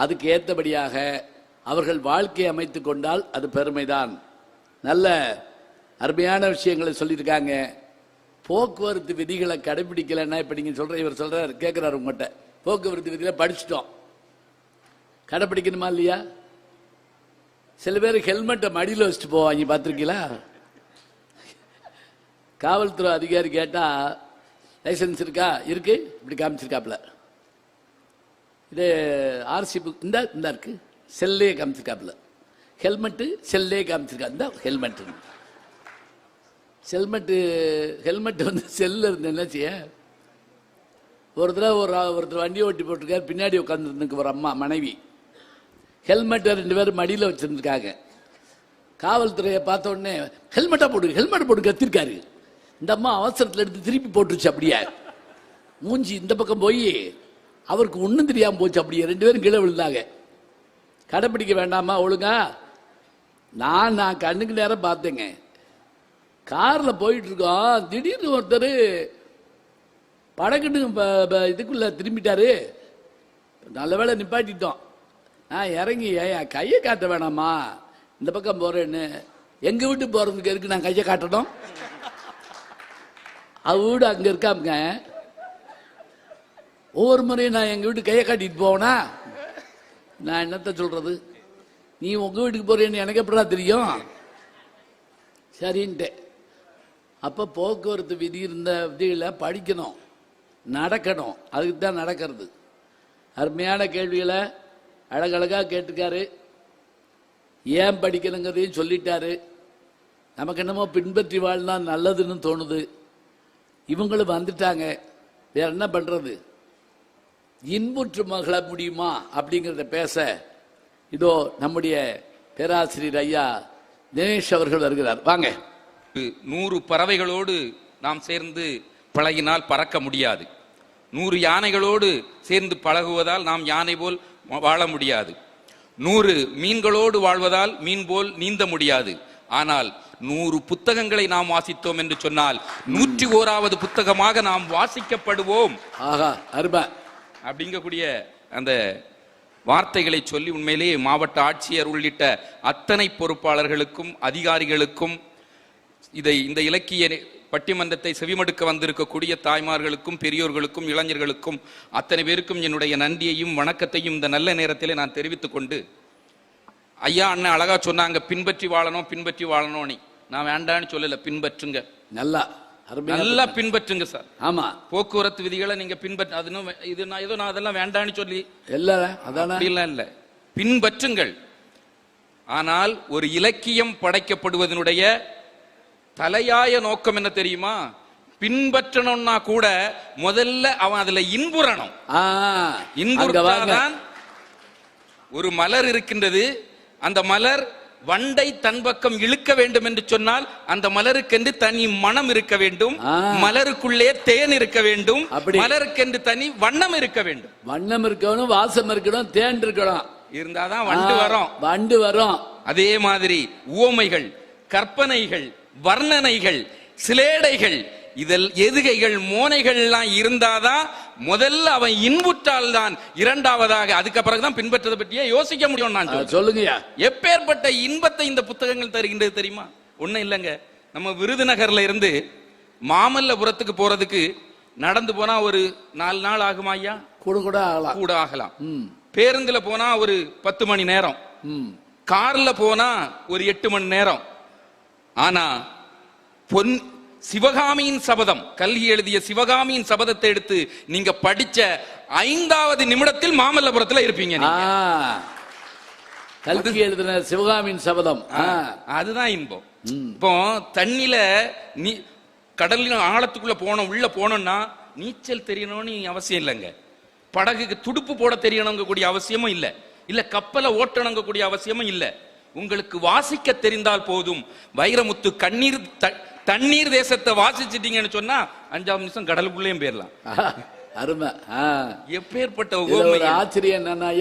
அதுக்கு ஏற்றபடியாக அவர்கள் வாழ்க்கையை அமைத்து கொண்டால் அது பெருமைதான். நல்ல அருமையான விஷயங்களை சொல்லியிருக்காங்க. போக்குவரத்து விதிகளை கடைபிடிக்கலைன்னா இப்ப நீங்க சொல்ற இவர் சொல்றாரு கேட்கிறாரு உங்கள்கிட்ட, போக்குவரத்து விதிகளை படிச்சுட்டோம், கடைபிடிக்கணுமா இல்லையா? சில பேர் ஹெல்மெட்டை மடியில் வச்சுட்டு போவாங்க, பார்த்துருக்கீங்களா? காவல்துறை அதிகாரி கேட்டா லைசன்ஸ் இருக்கா? இருக்கு, இப்படி காமிச்சிருக்காப்ல. இது ஆர்சி புக் இந்த இருக்கு, செல்லே காமிச்சிருக்காப்ல. ஹெல்மெட்டு செல்லே காமிச்சிருக்கா, இந்த ஹெல்மெட் வந்து செல்ல இருந்து என்ன செய்ய. ஒரு தடவை ஒருத்தர் வண்டி ஓட்டி போட்டிருக்காரு, பின்னாடி உட்காந்துருக்கு ஒரு அம்மா மனைவி, ஹெல்மெட்டை 2 பேரும் மடியில் வச்சிருந்துருக்காங்க. காவல்துறையை பார்த்த உடனே ஹெல்மெட்டை போட்டு கத்திருக்காரு. இந்த அம்மா அவசரத்தில் எடுத்து திருப்பி போட்டுருச்சு. அப்படியே மூஞ்சி இந்த பக்கம் போய் அவருக்கு ஒன்றும் தெரியாமல் போச்சு. அப்படியே 2 பேரும் கீழே விழுந்தாங்க. கடைப்பிடிக்க வேண்டாமா ஒழுங்கா? நான் கண்ணுக்கு நேரம் பார்த்தேங்க. காரில் போயிட்டு இருக்கோம், திடீர்னு ஒருத்தர் படக்குன்னு இதுக்குள்ள திரும்பிட்டாரு. நல்ல வேளை நிப்பாட்டிட்டோம். நான் இறங்கி கையை காட்ட வேணாமா, இந்த பக்கம் போறேன்னு. எங்க வீட்டு போறதுக்கு இருக்கு நான் கையை காட்டணும்? அவ வீடு அங்க இருக்காங்க. ஒவ்வொரு முறையும் நான் எங்க வீட்டு கையை காட்டிட்டு போவனா நான் என்னத்த சொல்றது? நீ உங்க வீட்டுக்கு போறேன்னு எனக்கு எப்படா தெரியும்? சரின்ட்டு. அப்ப போக்குவரத்து விதி இருந்த விதிகளை படிக்கணும், நடக்கணும். அதுக்கு தான் நடக்கிறது. அருமையான கேள்விகளை அழகழகா கேட்டுக்காரு. ஏன் படிக்கணுங்கிறதையும் சொல்லிட்டாரு. நமக்கு என்னமோ பின்பற்றி வாழ்னா நல்லதுன்னு தோணுது. இவங்களும் வந்துட்டாங்க, வேற என்ன பண்றது? இன்புற்று மகள முடியுமா அப்படிங்கிறத பேச இதோ நம்முடைய பேராசிரியர் ஐயா தினேஷ் அவர்கள் வருகிறார். வாங்க. 100 பறவைகளோடு நாம் சேர்ந்து பழகினால் பறக்க முடியாது. 100 யானைகளோடு சேர்ந்து பழகுவதால் நாம் யானை போல் வாழ முடியாது. 100 மீன்களோடு வாழ்வதால் மீன் போல் நீந்த முடியாது. ஆனால் 100 புத்தகங்களை நாம் வாசித்தோம் என்று சொன்னால் 101வது புத்தகமாக நாம் வாசிக்கப்படுவோம். ஆஹா, அருமை. அப்படிங்கக்கூடிய அந்த வார்த்தைகளை சொல்லி உண்மையிலேயே மாவட்ட ஆட்சியர் உள்ளிட்ட அத்தனை பொறுப்பாளர்களுக்கும் அதிகாரிகளுக்கும் இந்த இலக்கிய பட்டிமன்றத்தை செவிமடுக்க வந்திருக்கக்கூடிய தாய்மார்களுக்கும் பெரியோர்களுக்கும் இளைஞர்களுக்கும் அத்தனை பேருக்கும் என்னுடைய நன்றியையும் வணக்கத்தையும் இந்த நல்ல நேரத்திலே நான் தெரிவித்துக் கொண்டு, ஐயா அண்ணன் அழகா சொன்னாங்க பின்பற்றி வாழணும். நான் வேண்டான்னு சொல்லல, பின்பற்றுங்க, நல்லா பின்பற்றுங்க சார். ஆமா, போக்குவரத்து விதிகளை நீங்க பின்பற்ற நான் அதெல்லாம் வேண்டான்னு சொல்லி இல்ல, பின்பற்றுங்கள். ஆனால் ஒரு இலக்கியம் படைக்கப்படுவதனுடைய தலையாய நோக்கம் என்ன தெரியுமா? பின்பற்றணும்னா கூட முதல்ல அவன் அதுல இன்புறணும். இன்புறத்தான். ஒரு மலர் இருக்கின்றது, அந்த மலர் வண்டை தன் பக்கம் இழுக்க வேண்டும் என்று சொன்னால் அந்த மலருக்கென்று தனி மனம் இருக்க வேண்டும், மலருக்குள்ளே தேன் இருக்க வேண்டும், மலருக்கென்று தனி வண்ணம் இருக்க வேண்டும். வண்ணம் இருக்கணும், வாசம் இருக்கணும், தேன் இருக்கணும், இருந்தாதான் வண்டு வரும். அதே மாதிரி உவமைகள், கற்பனைகள், வர்ணனைகள், சிலேடைகள், இதில் எதுகைகள், மோனைகள் எல்லாம் இருந்தாதான் முதல்ல அவன் இன்புற்றால் தான் இரண்டாவதாக அதுக்கு பிறகுதான் பின்பற்றதை பற்றியே யோசிக்க முடியும். நான் சொல்லுங்க, எப்பேற்பட்ட இன்பத்தை இந்த புத்தகங்கள் தருகின்றது தெரியுமா? ஒண்ணும் இல்லைங்க, நம்ம விருதுநகர்ல இருந்து மாமல்லபுரத்துக்கு போறதுக்கு நடந்து போனா ஒரு 4 நாள் ஆகுமா ஐயா? கூட ஆகலாம். பேருந்துல போனா ஒரு 10 மணி நேரம், கார்ல போனா ஒரு 8 மணி நேரம். ஆனா சிவகாமியின் சபதம், கல்கி எழுதிய சிவகாமியின் சபதத்தை எடுத்து நீங்க படிச்ச 5வது நிமிடத்தில் மாமல்லபுரத்துல இருப்பீங்க. கல்கி எழுதின சிவகாமியின் சபதம், அதுதான் இன்பம். இப்போ தண்ணில கடலின் ஆழத்துக்குள்ள உள்ள போனோம்னா நீச்சல் தெரியணும்னு அவசியம் இல்லைங்க. படகுக்கு துடுப்பு போட தெரியணுங்க கூடிய அவசியமும் இல்ல கப்பலை ஓட்டணுங்க கூடிய அவசியமும் இல்ல. உங்களுக்கு வாசிக்க தெரிந்தால் போதும். வைரமுத்து தண்ணீர் தேசத்தை வாசிச்சிட்டீங்கன்னு சொன்னா 5ஆம் நிமிஷம் கடலுக்குள்ளேயும் போயிடலாம். அருமை. எப்பேற்பட்ட ஆச்சரியம் என்னன்னா,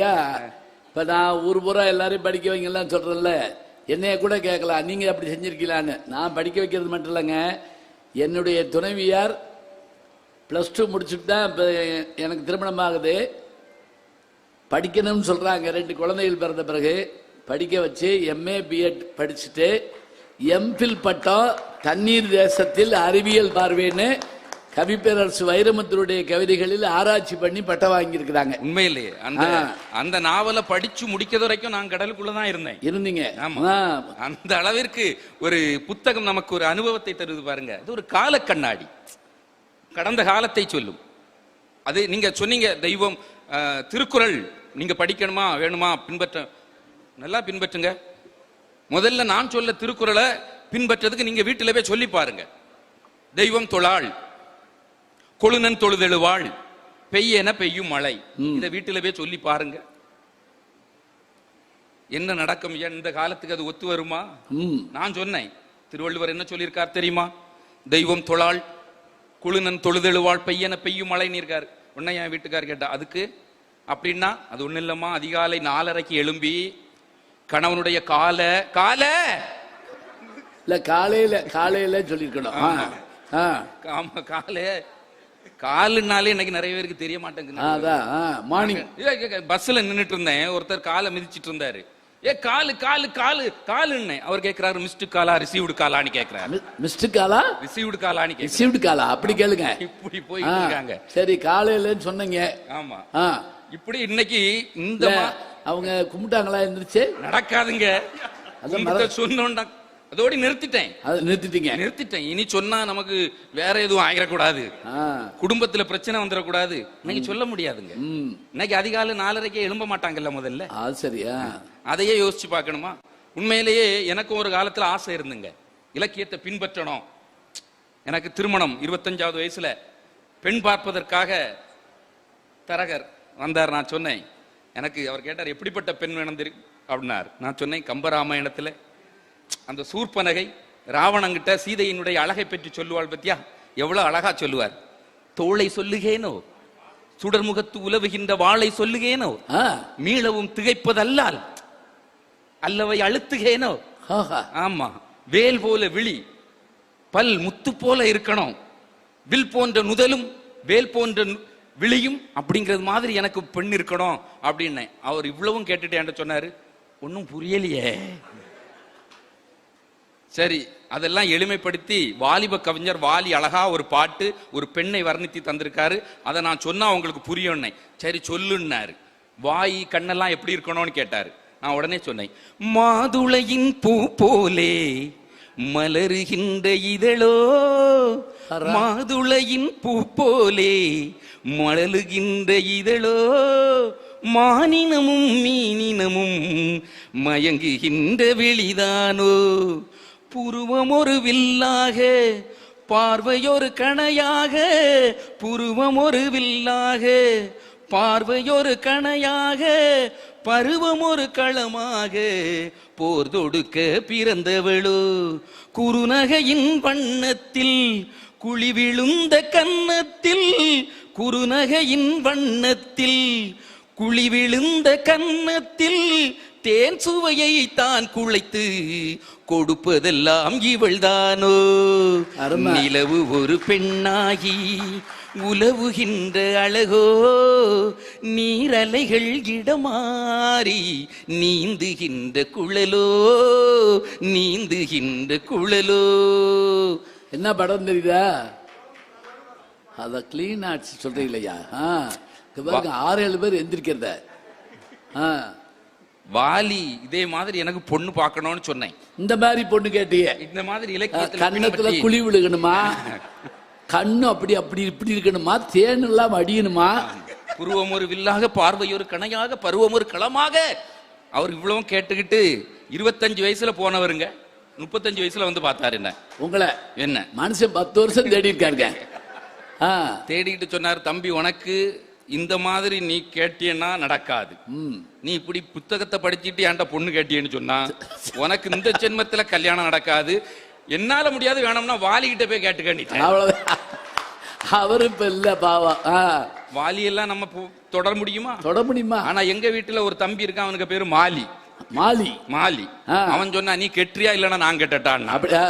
இப்ப நான் ஊர் பூரா எல்லாரையும் படிக்க வைங்கலாம் சொல்றேன்ல, என்னைய கூட கேட்கலாம் நீங்க அப்படி செஞ்சிருக்கீங்களான்னு. நான் படிக்க வைக்கிறது மட்டும் இல்லைங்க, என்னுடைய துணைவியார் +2 முடிச்சுட்டு தான் இப்போ எனக்கு திருமணம் ஆகுது. படிக்கணும்னு சொல்கிறாங்க. 2 குழந்தைகள் பிறந்த பிறகு படிக்க வச்சு MA BEd படிச்சுட்டு எம்ஃபில் பட்டம் தண்ணீர் தேசத்தில் அறிவியல் பார்வைன்னு கவிப்பேரரசு வைரமுத்துடைய கவிதைகளில் ஆராய்ச்சி பண்ணி பட்டம் வாங்கியிருக்கிறாங்க. உண்மையிலேயே அந்த நாவலை படிச்சு முடிக்கிறது வரைக்கும் நான் கடலுக்குள்ளதான் இருந்தீங்க. அந்த அளவிற்கு ஒரு புத்தகம் நமக்கு ஒரு அனுபவத்தை தருது பாருங்க. அது ஒரு கால கண்ணாடி, கடந்த காலத்தை சொல்லும். அது நீங்க சொன்னீங்க தெய்வம் திருக்குறள் நீங்க படிக்கணுமா வேணுமா பின்பற்ற, நல்லா பின்பற்றுங்க. முதல்ல நான் சொல்ல திருக்குறளை பின்பற்றதுக்கு நீங்க வீட்டில போய் சொல்லி பாருங்க. தெய்வம் தொழாள், கொழுநன் தொழுதெழுவாள், பெய்யென பெய்யும் மழை. இந்த வீட்டில போய் சொல்லி பாருங்க, என்ன நடக்கும். இந்த காலத்துக்கு அது ஒத்து வருமா? நான் சொன்னேன், திருவள்ளுவர் என்ன சொல்லியிருக்கார் தெரியுமா? தெய்வம் தொழாள், கொழுநன் தொழுதெழுவாள், பெய்யென பெய்யும் மழைன்னு இருக்காரு. உன்னை என் வீட்டுக்கார் கேட்டா அதுக்கு அப்படின்னா அது ஒண்ணு இல்லம்மா, அதிகாலை 4:30க்கு எழும்பி கணவனுடைய காலையில சொல்லிருக்கணும். காலுனாலே இன்னைக்கு நிறைய பேருக்கு தெரிய மாட்டேங்குது. பஸ்ல நின்னுட்டு இருந்தேன், ஒருத்தர் காலை மிதிச்சிட்டு இருந்தாரு. காலு காலு காலு காலுன்னு அவர் கேக்குறாரு, மிஸ்டு காலா ரிசீவ்டு காலான்னு கேக்குறாரு. மிஸ்டு காலா ரிசீவ்டு காலான்னு ரிசீவ்டு காலா அப்படி கேளுங்க. இப்படி போயிட்டு இருக்காங்க. சரி காலையிலன்னு சொன்னீங்க. ஆமா, இப்படி இன்னைக்கு இந்த அவங்க கும்பிட்டாங்களா? எந்திரிச்சு நடக்காதுங்க. சொன்னோம்டா அதோட நிறுத்திட்டேன். இனி சொன்னா நமக்கு வேற எதுவும் ஆயிடக்கூடாது, குடும்பத்துல பிரச்சனை வந்துடக்கூடாது. இன்னைக்கு சொல்ல முடியாதுங்க. இன்னைக்கு அதிகாலை 4:30க்கே எழும்ப மாட்டாங்கல்ல முதல்ல. சரியா, அதையே யோசிச்சு பார்க்கணுமா? உண்மையிலேயே எனக்கும் ஒரு காலத்துல ஆசை இருந்துங்க, இலக்கியத்தை பின்பற்றணும். எனக்கு திருமணம் 25வது வயசுல பெண் பார்ப்பதற்காக தரகர் வந்தார். நான் சொன்னேன், எனக்கு அவர் கேட்டார் எப்படிப்பட்ட பெண் வேணும் அப்படின்னார். நான் சொன்னேன், கம்பராமாயணத்துல அந்த சூர்பனகை ராவணங்கிட்ட சீதையினுடைய அழகை பற்றி சொல்லுவாள் பத்தியா, எவ்வளவு அழகா சொல்லுவார். தோளை சொல்லுகேனோ, சுடர்முகத்து உலவுகின்ற வாளை சொல்லுகேனோ, மீளவும் திகைப்பதல்லால் அல்லவை அழுத்துகேனோ. ஆமா, வேல் போல விழி, பல் முத்து போல இருக்கணும், வில் போன்ற நுதலும் வேல் போன்ற விழியும் அப்படிங்கிறது மாதிரி எனக்கு பெண் இருக்கணும் அப்படின்னு. அவர் இவ்வளவும் கேட்டுட்டு என்கிட்ட சொன்னாரு, ஒன்னும் புரியலையே. சரி, அதெல்லாம் எளிமைப்படுத்தி வாலிப கவிஞர் வாலி அழகா ஒரு பாட்டு ஒரு பெண்ணை வர்ணித்து தந்திருக்காரு. அதை நான் சொன்னா உங்களுக்கு புரியும். சரி சொல்லுன்னாரு. வாய் கண்ணெல்லாம் எப்படி இருக்கணும்னு கேட்டாரு. நான் உடனே சொன்னேன், மாதுளையின் பூ போலே மலருகின்ற இதழோ, மாதுளையின் பூ போலே மலருகின்ற இதழோ, மானினமும் மீனினமும் மயங்குகின்ற வெளிதானோ, புருவம் ஒரு வில்லாக பார்வையொரு கணையாக, புருவம் ஒரு வில்லாக பார்வையொரு கணையாக, பருவம் ஒரு களமாக போர் தொடுக்க பிறந்தவளோ, குறுநகையின் வண்ணத்தில் குழி விழுந்த கன்னத்தில், குறுநகையின் வண்ணத்தில் குழி விழுந்த கன்னத்தில் தேன் சுவையை தான் குழைத்து கொடுப்பதெல்லாம் இவள்தானோ, நிலவு ஒரு பெண்ணாகி உலவுகின்ற அழகோ, நீரலைகள் இடமாறி நீந்துகின்ற குழலோ, நீந்துகின்ற குழலோ. என்ன படம் தெரியுதா? அத கிளீன் ஆர்ட்ஸ் சொல்றீங்க இல்லையா? 6-7 பேர் எந்திரிக்கிறத. வாலி இதே மாதிரி எனக்கு பொண்ணு பார்க்கணும்னு சொன்னேன். இந்த மாதிரி பொண்ணு கேட்டிய, இந்த மாதிரி இலக்கியத்துல கண்ணத்துல குழி விழுகணுமா, கண்ணு அப்படி அப்படி இப்படி இருக்கணுமா, தேன் எல்லாம் அடியணுமா, புருவம் ஒரு வில்லாக பார்வை ஒரு கணையாக பருவம் ஒரு களமாக. அவர் இவ்வளவும் கேட்டுக்கிட்டு 25 வயசுல போனவருங்க 35 வயசுல வந்து பார்த்தாரு. என்ன உங்களை என்ன மனுஷன் 10 வருஷம் தேடி இருக்காருங்க. தேடிக்கிட்டு சொன்னார், தம்பி உனக்கு இந்த மாதிரி நீ கேட்டியன்னா நடக்காது, நீ இப்படி புத்தகத்தை படிச்சுட்டு என்கிட்ட பொண்ணு கேட்டியன்னு சொன்னா உனக்கு இந்த ஜென்மத்துல கல்யாணம் நடக்காது, என்னால முடியாது, வேணும்னா வாலிகிட்ட போய் கேட்டுக்க. அவ்வளவுதான். அவரு இப்ப இல்ல பாவம். வாலி எல்லாம் நம்ம தொட முடியுமா? தொட முடியுமா? ஆனா எங்க வீட்டுல ஒரு தம்பி இருக்கான், அவனுக்கு பேரு மாலி. மாலி மாலி அவன் சொன்னா, நீ கெட்டுறியா இல்லன்னா நான் கெட்டட்டான். அப்படியா?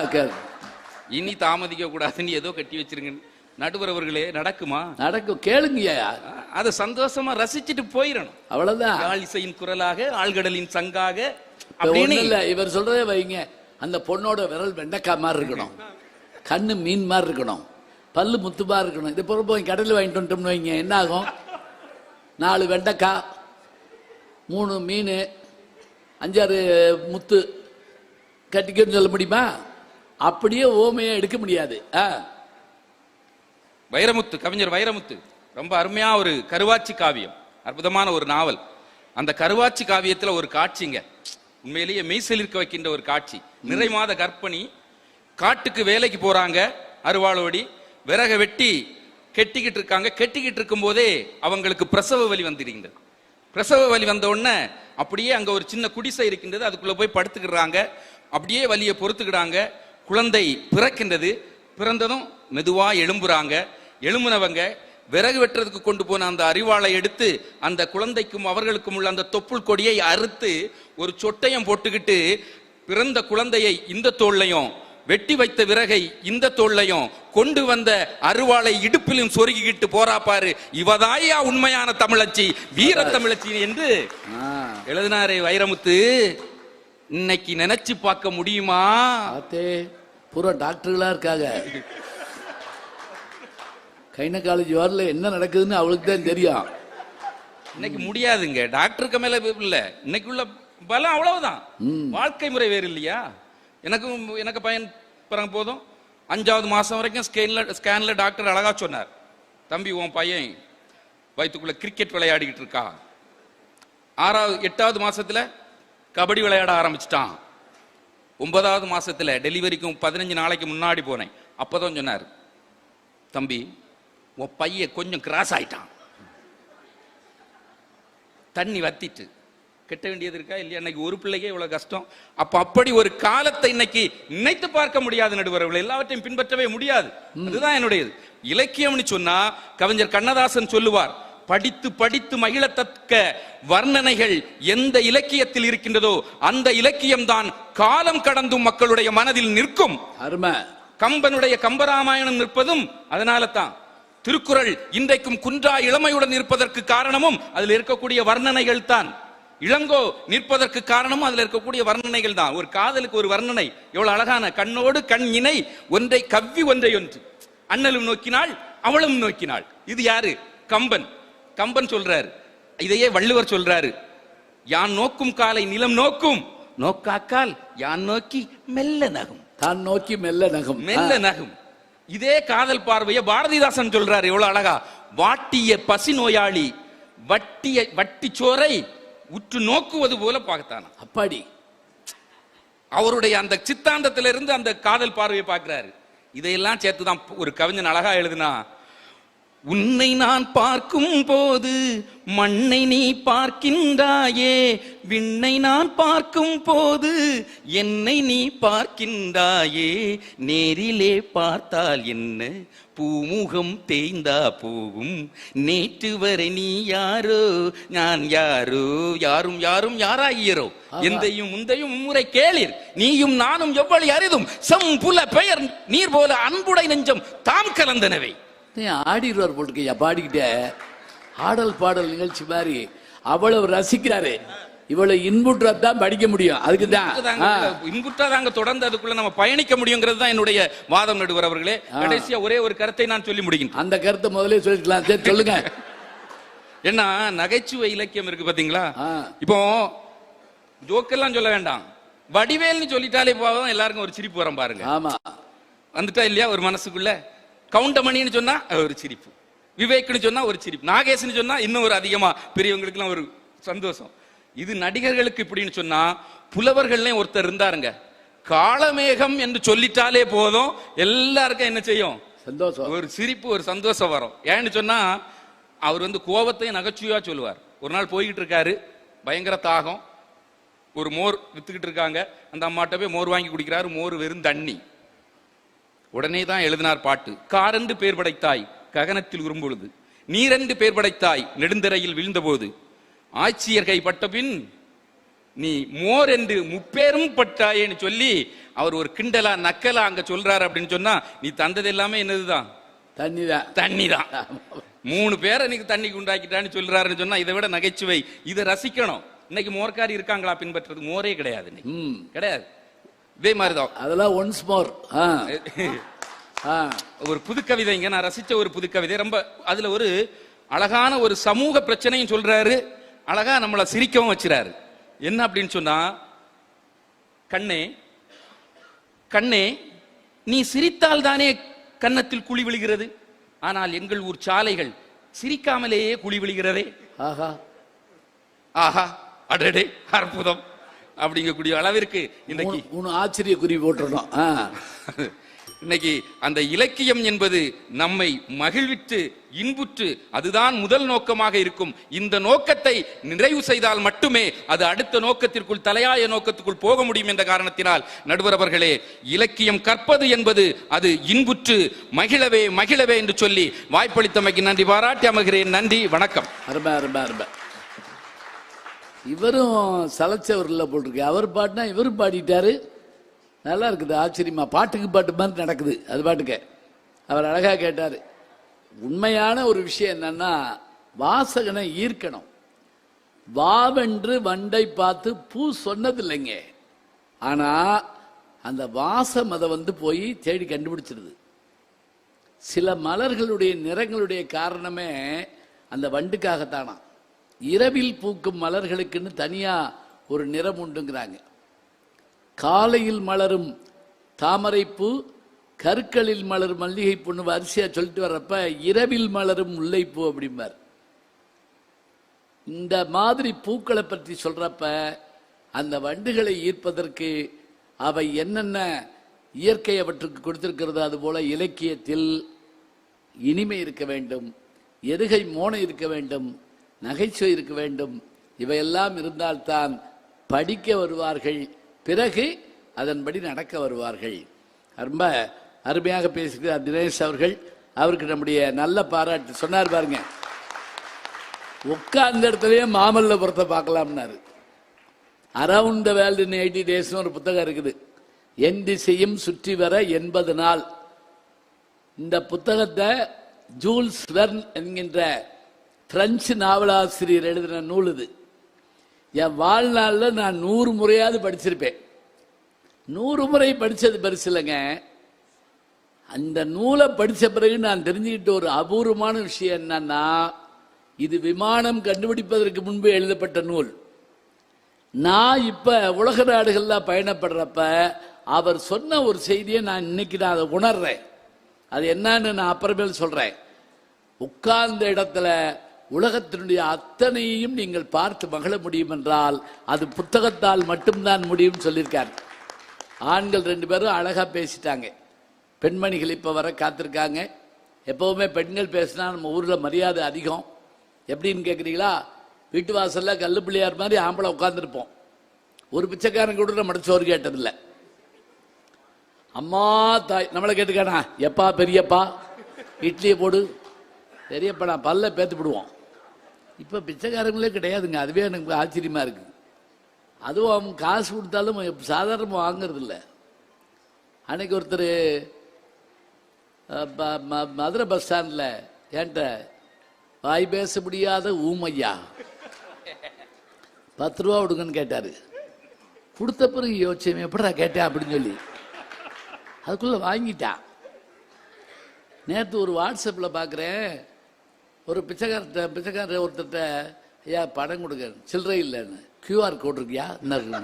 இனி தாமதிக்க கூடாதுன்னு ஏதோ கட்டி வச்சிருங்க. நடுவர் அவர்களே, நடக்குமா? நடக்கும், கேளுங்கய்யா. அதை சந்தோஷமா ரசிச்சுட்டு போயிடணும், அவ்வளவுதான். ஆழிசையின் குரலாக, ஆழ்கடலின் சங்காக அப்படின்னு இல்ல. இவர் சொல்றதே வைங்க, அந்த பொண்ணோட விரல் வெண்டைக்காய் மாதிரி இருக்கணும், கண்ணு மீன் மாதிரி இருக்கணும், பல்லு முத்துமா இருக்கணும். இது பொருள் போய் கடையில் வாங்கிட்டு வந்துட்டோம்னு வைங்க, என்ன ஆகும்? 4 வெண்டைக்காய், 3 மீன், 5-6 முத்து கட்டிக்கன்னு சொல்ல முடியுமா? அப்படியே ஓமையை எடுக்க முடியாது. வைரமுத்து, கவிஞர் வைரமுத்து ரொம்ப அருமையா ஒரு கருவாச்சி காவியம், அற்புதமான ஒரு நாவல். அந்த கருவாச்சி காவியத்துல ஒரு காட்சிங்க, உண்மையிலேயே மெய்சிலிர்க்க வைக்கின்ற ஒரு காட்சி. நிறை மாத கர்ப்பிணி காட்டுக்கு வேலைக்கு போறாங்க, அருவாளோடி விறக வெட்டி கெட்டிக்கிட்டு இருக்காங்க. கெட்டிக்கிட்டு இருக்கும் போதே அவங்களுக்கு பிரசவ வலி வந்துடுகின்றது. பிரசவ வலி வந்த உடனே அப்படியே அங்க ஒரு சின்ன குடிசை இருக்கின்றது, அதுக்குள்ள போய் படுத்துக்கிறாங்க. அப்படியே வலியை பொறுத்துக்கிறாங்க. குழந்தை பிறக்கின்றது. பிறந்ததும் மெதுவா எழும்புறாங்க. எழும்புனவங்க விறகு வெட்டுறதுக்கு கொண்டு போன அந்த அரிவாளை எடுத்து அந்த குழந்தைக்கும் அவர்களுக்கும் உள்ள அந்த தொப்புள் கொடியை அறுத்து ஒரு சொட்டையம் போட்டுக்கிட்டு, பிறந்த குழந்தையை இந்த தோள்லையும், வெட்டி வைத்த விறகை இந்த தோள்லையும், கொண்டு வந்த அருவாளை இடுப்பிலும் சொருகிக்கிட்டு போறா பாரு, இவதாயா உண்மையான தமிழச்சி, வீர தமிழச்சி என்று எழுதினாரே வைரமுத்து. இன்னைக்கு நினைச்சு பார்க்க முடியுமா? பூரா டாக்டர்களா இருக்காங்க. கைன காலேஜ் வார்ல என்ன நடக்குதுன்னு அவளுக்கு தான் தெரியும். இன்னைக்கு முடியாதுங்க, டாக்டருக்கு மேல இல்ல, இன்னைக்கு உள்ள பலம் அவ்வளவுதான். வாழ்க்கை முறை வேறு இல்லையா? எனக்கு பையன் பிறகு போதும் 5வது மாசம் வரைக்கும் ஸ்கேன்ல டாக்டர் அழகா சொன்னார், தம்பி உன் பையன் வயிற்றுக்குள்ள கிரிக்கெட் விளையாடிக்கிட்டு இருக்கா. 8வது மாசத்துல கபடி விளையாட ஆரம்பிச்சிட்டான். 9வது மாசத்துல டெலிவரிக்கும் 15 நாளைக்கு முன்னாடி போனேன். அப்பதான் சொன்னார், தம்பி உன் பையன் கொஞ்சம் கிராஸ் ஆயிட்டான், தண்ணி வத்திட்டு. கெட்ட வேண்டியது இருக்கா இல்லையா? இன்னைக்கு ஒரு பிள்ளைக்கே இவ்வளவு கஷ்டம். அப்படி ஒரு காலத்தை இன்னைக்கு நினைத்து பார்க்க முடியாது நடுவர்கள், எல்லாவற்றையும் பின்பற்றவே முடியாது. அதுதான் என்னுடையது. இலக்கியம்னு சொன்னா கவிஞர் கண்ணதாசன் சொல்லுவார், படித்து படித்து மகிழத்தக்க வர்ணனைகள் எந்த இலக்கியத்தில் இருக்கின்றதோ அந்த இலக்கியம் தான் காலம் கடந்தும் மக்களுடைய மனதில் நிற்கும். அருமை. கம்பனுடைய கம்பராமாயணம் நிற்பதும் அதனால தான். திருக்குறள் இன்றைக்கும் குன்றா இளமையுடன் இருப்பதற்கு காரணமும் அதில் இருக்கக்கூடிய வர்ணனைகள் தான். இளங்கோ நிற்பதற்கு காரணமும் அதுல இருக்கக்கூடிய வர்ணனைகள் தான். ஒரு காதலுக்கு ஒரு வர்ணனை எவ்வளவு அழகான, கண்ணோடு கண் இணை ஒன்றை கவ்வி ஒன்றை ஒன்று, அண்ணலும் நோக்கினாள் அவளும் நோக்கினாள். இது யாரு? கம்பன். கம்பன் சொல்றாரு, இதையே வள்ளுவர் சொல்றாரு, யான் நோக்கும் காலை நிலம் நோக்கும், நோக்காக்கால் யான் நோக்கி மெல்ல நகும், தான் நோக்கி மெல்ல நகும், மெல்ல நகும். இதே காதல் பார்வைய பாரதிதாசன் சொல்றாரு எவ்வளவு அழகா, வாட்டிய பசி நோயாளி வட்டி சோரை உற்று நோக்குவது போல பார்த்தானா. அப்பாடி அவருடைய அந்த சித்தாந்தத்திலிருந்து அந்த காதல் பார்வையை பார்க்கிறாரு. இதையெல்லாம் சேர்த்துதான் ஒரு கவிஞன் அழகா எழுதுனா, உன்னை நான் பார்க்கும் போது மண்ணை நீ பார்க்கின்றாயே, விண்ணை நான் பார்க்கும் போது என்னை நீ பார்க்கின்றாயே, நேரிலே பார்த்தால் என்ன பூமுகம் தேய்ந்தா போகும், நேற்று வரை நீ யாரோ நான் யாரோ, யாரும் யாரும் யாராகியரோ, எந்தையும் முந்தையும் மும்முறை கேளீர், நீயும் நானும் எவ்வளவு அரிதும் சம்புல பெயர் நீர் போல அன்புடை நெஞ்சம் தாம் கலந்தனவை. ஆடிடுவார் போட்டுக்கையா, பாடிக்கிட்டே ஆடல் பாடல் நிகழ்ச்சி மாதிரி அவ்வளவு ரசிக்கிறாரு. இவ்வளவு இன்புற்றத்தான் படிக்க முடியும். அதுக்கு தான் இன்புற்றாதாங்க தொடர்ந்து அதுக்குள்ள நம்ம பயணிக்க முடியுங்கிறது தான் என்னுடைய வாதம் நடுவர் அவர்களே. கடைசியா ஒரே ஒரு கருத்தை நான் சொல்லி முடிக்கிறேன். அந்த கருத்தை முதலே சொல்லிக்கலாம், சொல்லுங்க. என்ன நகைச்சுவை இலக்கியம் இருக்கு பாத்தீங்களா? இப்போ ஜோக்கெல்லாம் சொல்ல வேண்டாம், வடிவேல்னு சொல்லிட்டாலே போதும் எல்லாருக்கும் ஒரு சிரிப்பு வரும் பாருங்க. ஆமா, வந்துட்டா இல்லையா ஒரு மனசுக்குள்ள. கவுண்டமணின்னு சொன்னா ஒரு சிரிப்பு, விவேக்னு சொன்னா ஒரு சிரிப்பு, நாகேஷ்னு சொன்னா இன்னும் ஒரு அதிகமா பெரியவங்களுக்கு எல்லாம் ஒரு சந்தோஷம். இது நடிகர்களுக்கு இப்படின்னு சொன்னா, புலவர்கள்லயும் ஒருத்தர் இருந்தாருங்க, காளமேகம் என்று சொல்லிட்டாலே போதும் எல்லாருக்கும் என்ன செய்யும்? சந்தோஷம், ஒரு சிரிப்பு, ஒரு சந்தோஷம் வரும். ஏன்னு சொன்னா அவர் கோபத்தையும் நகைச்சுவையா சொல்லுவார். ஒரு நாள் போய்கிட்டு இருக்காரு, பயங்கர தாகம், ஒரு மோர் வித்துக்கிட்டு இருக்காங்க. அந்த அம்மாட்ட போய் மோர் வாங்கி குடிக்கிறாரு. மோர் வெறும் தண்ணி. உடனே தான் எழுதினார் பாட்டு, காரென்று பேர் படைத்தாய் ககனத்தில் உரும்பொழுது, நீரென்று பேர் படைத்தாய் நெடுந்தரையில் வீழ்ந்தபோது, ஆட்சியர் கைப்பட்ட பின் நீ மோர் என்று முப்பேரும் பட்டாயேன்னு சொல்லி அவர் ஒரு கிண்டலா நக்கலா அங்க சொல்றாரு அப்படின்னு சொன்னா, நீ தந்தது எல்லாமே என்னதுதான்? தண்ணி தான். 3 பேரை இன்னைக்கு தண்ணிக்கு உண்டாக்கிட்டான்னு சொல்றாருன்னு சொன்னா இதை விட நகைச்சுவை. இதை ரசிக்கணும். இன்னைக்கு மோர்காரி இருக்காங்களா பின்பற்றுறது? மோரே கிடையாது, கிடையாது. இதே மாதிரிதான் அதெல்லாம் ஒன்ஸ் மோர். ஒரு புது கவிதைங்க, நான் ரசிச்ச ஒரு புது கவிதை. ரொம்ப அதுல ஒரு அழகான ஒரு சமூக பிரச்சனையும் சொல்றாரு, அழகா நம்மளை சிரிக்கவும் வச்சுறாரு. என்ன அப்படின்னு சொன்னா, கண்ணே கண்ணே நீ சிரித்தால் தானே கன்னத்தில் குழி விழுகிறது, ஆனால் எங்கள் ஊர் சாலைகள் சிரிக்காமலேயே குழி விழுகிறதே. ஆஹா ஆஹா அடடே அற்புதம் அப்படிங்கக்கூடிய அளவிற்கு இன்னைக்கு ஆச்சரிய குறி போட்டுறோம். இன்னைக்கு அந்த இலக்கியம் என்பது நம்மை மகிழ்வித்து இன்புற்று அதுதான் முதல் நோக்கமாக இருக்கும். இந்த நோக்கத்தை நிறைவு செய்தால் மட்டுமே அது அடுத்த நோக்கத்திற்குள், தலையாய நோக்கத்திற்குள் போக முடியும் என்ற காரணத்தினால் நடுவர் அவர்களே, இலக்கியம் கற்பது என்பது அது இன்புற்று மகிழவே மகிழவே என்று சொல்லி வாய்ப்பளித்தமைக்கு நன்றி பாராட்டி அமர்கிறேன். நன்றி, வணக்கம். இவரும் சலைச்சவர்ல போட்டிருக்கு. அவர் பாட்டுனா இவரும் பாடிட்டாரு. நல்லா இருக்குது, ஆச்சரியமா. பாட்டுக்கு பாட்டு மாதிரி நடக்குது அது பாட்டுக்க. அவர் அழகா கேட்டாரு. உண்மையான ஒரு விஷயம் என்னன்னா, வாசகனை ஈர்க்கணும். வாவென்று வண்டை பார்த்து பூ சொன்னது இல்லைங்க. ஆனா அந்த வாசம் அதை போய் தேடி கண்டுபிடிச்சிருது. சில மலர்களுடைய நிறங்களுடைய காரணமே அந்த வண்டுக்காகத்தானா. இரவில் பூக்கும் மலர்களுக்குன்னு தனியா ஒரு நிறம் உண்டுங்கிறாங்க. காலையில் மலரும் தாமரைப்பூ, கற்களில் மலரும் மல்லிகை பூன்னு வரிசையா சொல்லிட்டு வர்றப்ப இரவில் மலரும் முல்லைப்பூ அப்படிம்பார். இந்த மாதிரி பூக்களை பற்றி சொல்றப்ப அந்த வண்டுகளை ஈர்ப்பதற்கு அவை என்னென்ன இயற்கை அவற்றுக்கு கொடுத்திருக்கிறது, அதுபோல இலக்கியத்தில் இனிமை இருக்க வேண்டும், எதுகை மோனை இருக்க வேண்டும், நகைச்சுவை இருக்க வேண்டும். இவையெல்லாம் இருந்தால்தான் படிக்க வருவார்கள், பிறகு அதன்படி நடக்க வருவார்கள். ரொம்ப அருமையாக பேசுகிறார் தினேஷ் அவர்கள். அவருக்கு நம்முடைய நல்ல பாராட்டு. சொன்னார் பாருங்க, உட்கார்ந்த இடத்துலயே மாமல்லபுரத்தை பார்க்கலாம்னாரு. Around the world in 80 days ஒரு புத்தகம் இருக்குது. என் திசையும் சுற்றி வர 80 நாள். இந்த புத்தகத்தை ஜூல்ஸ் வெர்ன் என்கின்ற பிரெஞ்சு நாவலாசிரியர் எழுதின நூல் இது. என் வாழ்நாளில் நான் 100 முறையாவது படிச்சிருப்பேன். 100 முறை படித்தது பெருசு இல்லைங்க. அந்த நூலை படித்த பிறகு நான் தெரிஞ்சுக்கிட்ட ஒரு அபூர்வமான விஷயம் என்னன்னா, இது விமானம் கண்டுபிடிப்பதற்கு முன்பு எழுதப்பட்ட நூல். நான் இப்ப உலக நாடுகள்ல பயணப்படுறப்ப அவர் சொன்ன ஒரு செய்தியை நான் இன்னைக்கு அதை உணர்றேன். அது என்னன்னு நான் அப்புறமேல் சொல்றேன். உட்கார்ந்த இடத்துல உலகத்தினுடைய அத்தனையும் நீங்கள் பார்த்து மகிழ முடியும் என்றால் அது புத்தகத்தால் மட்டும்தான் முடியும் சொல்லியிருக்காரு. ஆண்கள் 2 பேரும் அழகா பேசிட்டாங்க. பெண்மணிகள் இப்ப வர காத்திருக்காங்க. எப்பவுமே பெண்கள் பேசினா நம்ம ஊர்ல மரியாதை அதிகம். எப்படின்னு கேட்குறீங்களா, வீட்டு வாசல்ல கல்லு பிள்ளையார் மாதிரி ஆம்பளை உட்காந்துருப்போம். ஒரு பிச்சைக்காரன் கூட நம்ம சோறு கேட்டதில்லை. அம்மா தாய் நம்மளை கேட்டுக்கானா, எப்பா பெரியப்பா இட்லியை போடு, பெரியப்பா நான் பல்ல பேத்து விடுவோம். இப்போ பிச்சைக்காரங்களே கிடையாதுங்க. அதுவே எனக்கு ஆச்சரியமா இருக்கு. அதுவும் அவங்க காசு கொடுத்தாலும் சாதாரணமாக வாங்கிறது இல்லை. அன்னைக்கு ஒருத்தர் மதுரை பஸ் ஸ்டாண்டில் ஏன்ட்ட வாய் பேச முடியாத ஊமையா 10 ரூபா கொடுங்கன்னு கேட்டாரு. கொடுத்த பிறகு யோசிச்சேன், எப்படா கேட்டேன் அப்படின்னு சொல்லி அதுக்குள்ள வாங்கிட்டான். நேற்று ஒரு வாட்ஸ்அப்பில் பார்க்குறேன், ஒரு பிச்சைக்கார ஒருத்தர்கிட்ட, ஐயா பணம் கொடுங்க, சில்லறை இல்லைன்னு, கியூஆர் கோட் இருக்கியா என்ன.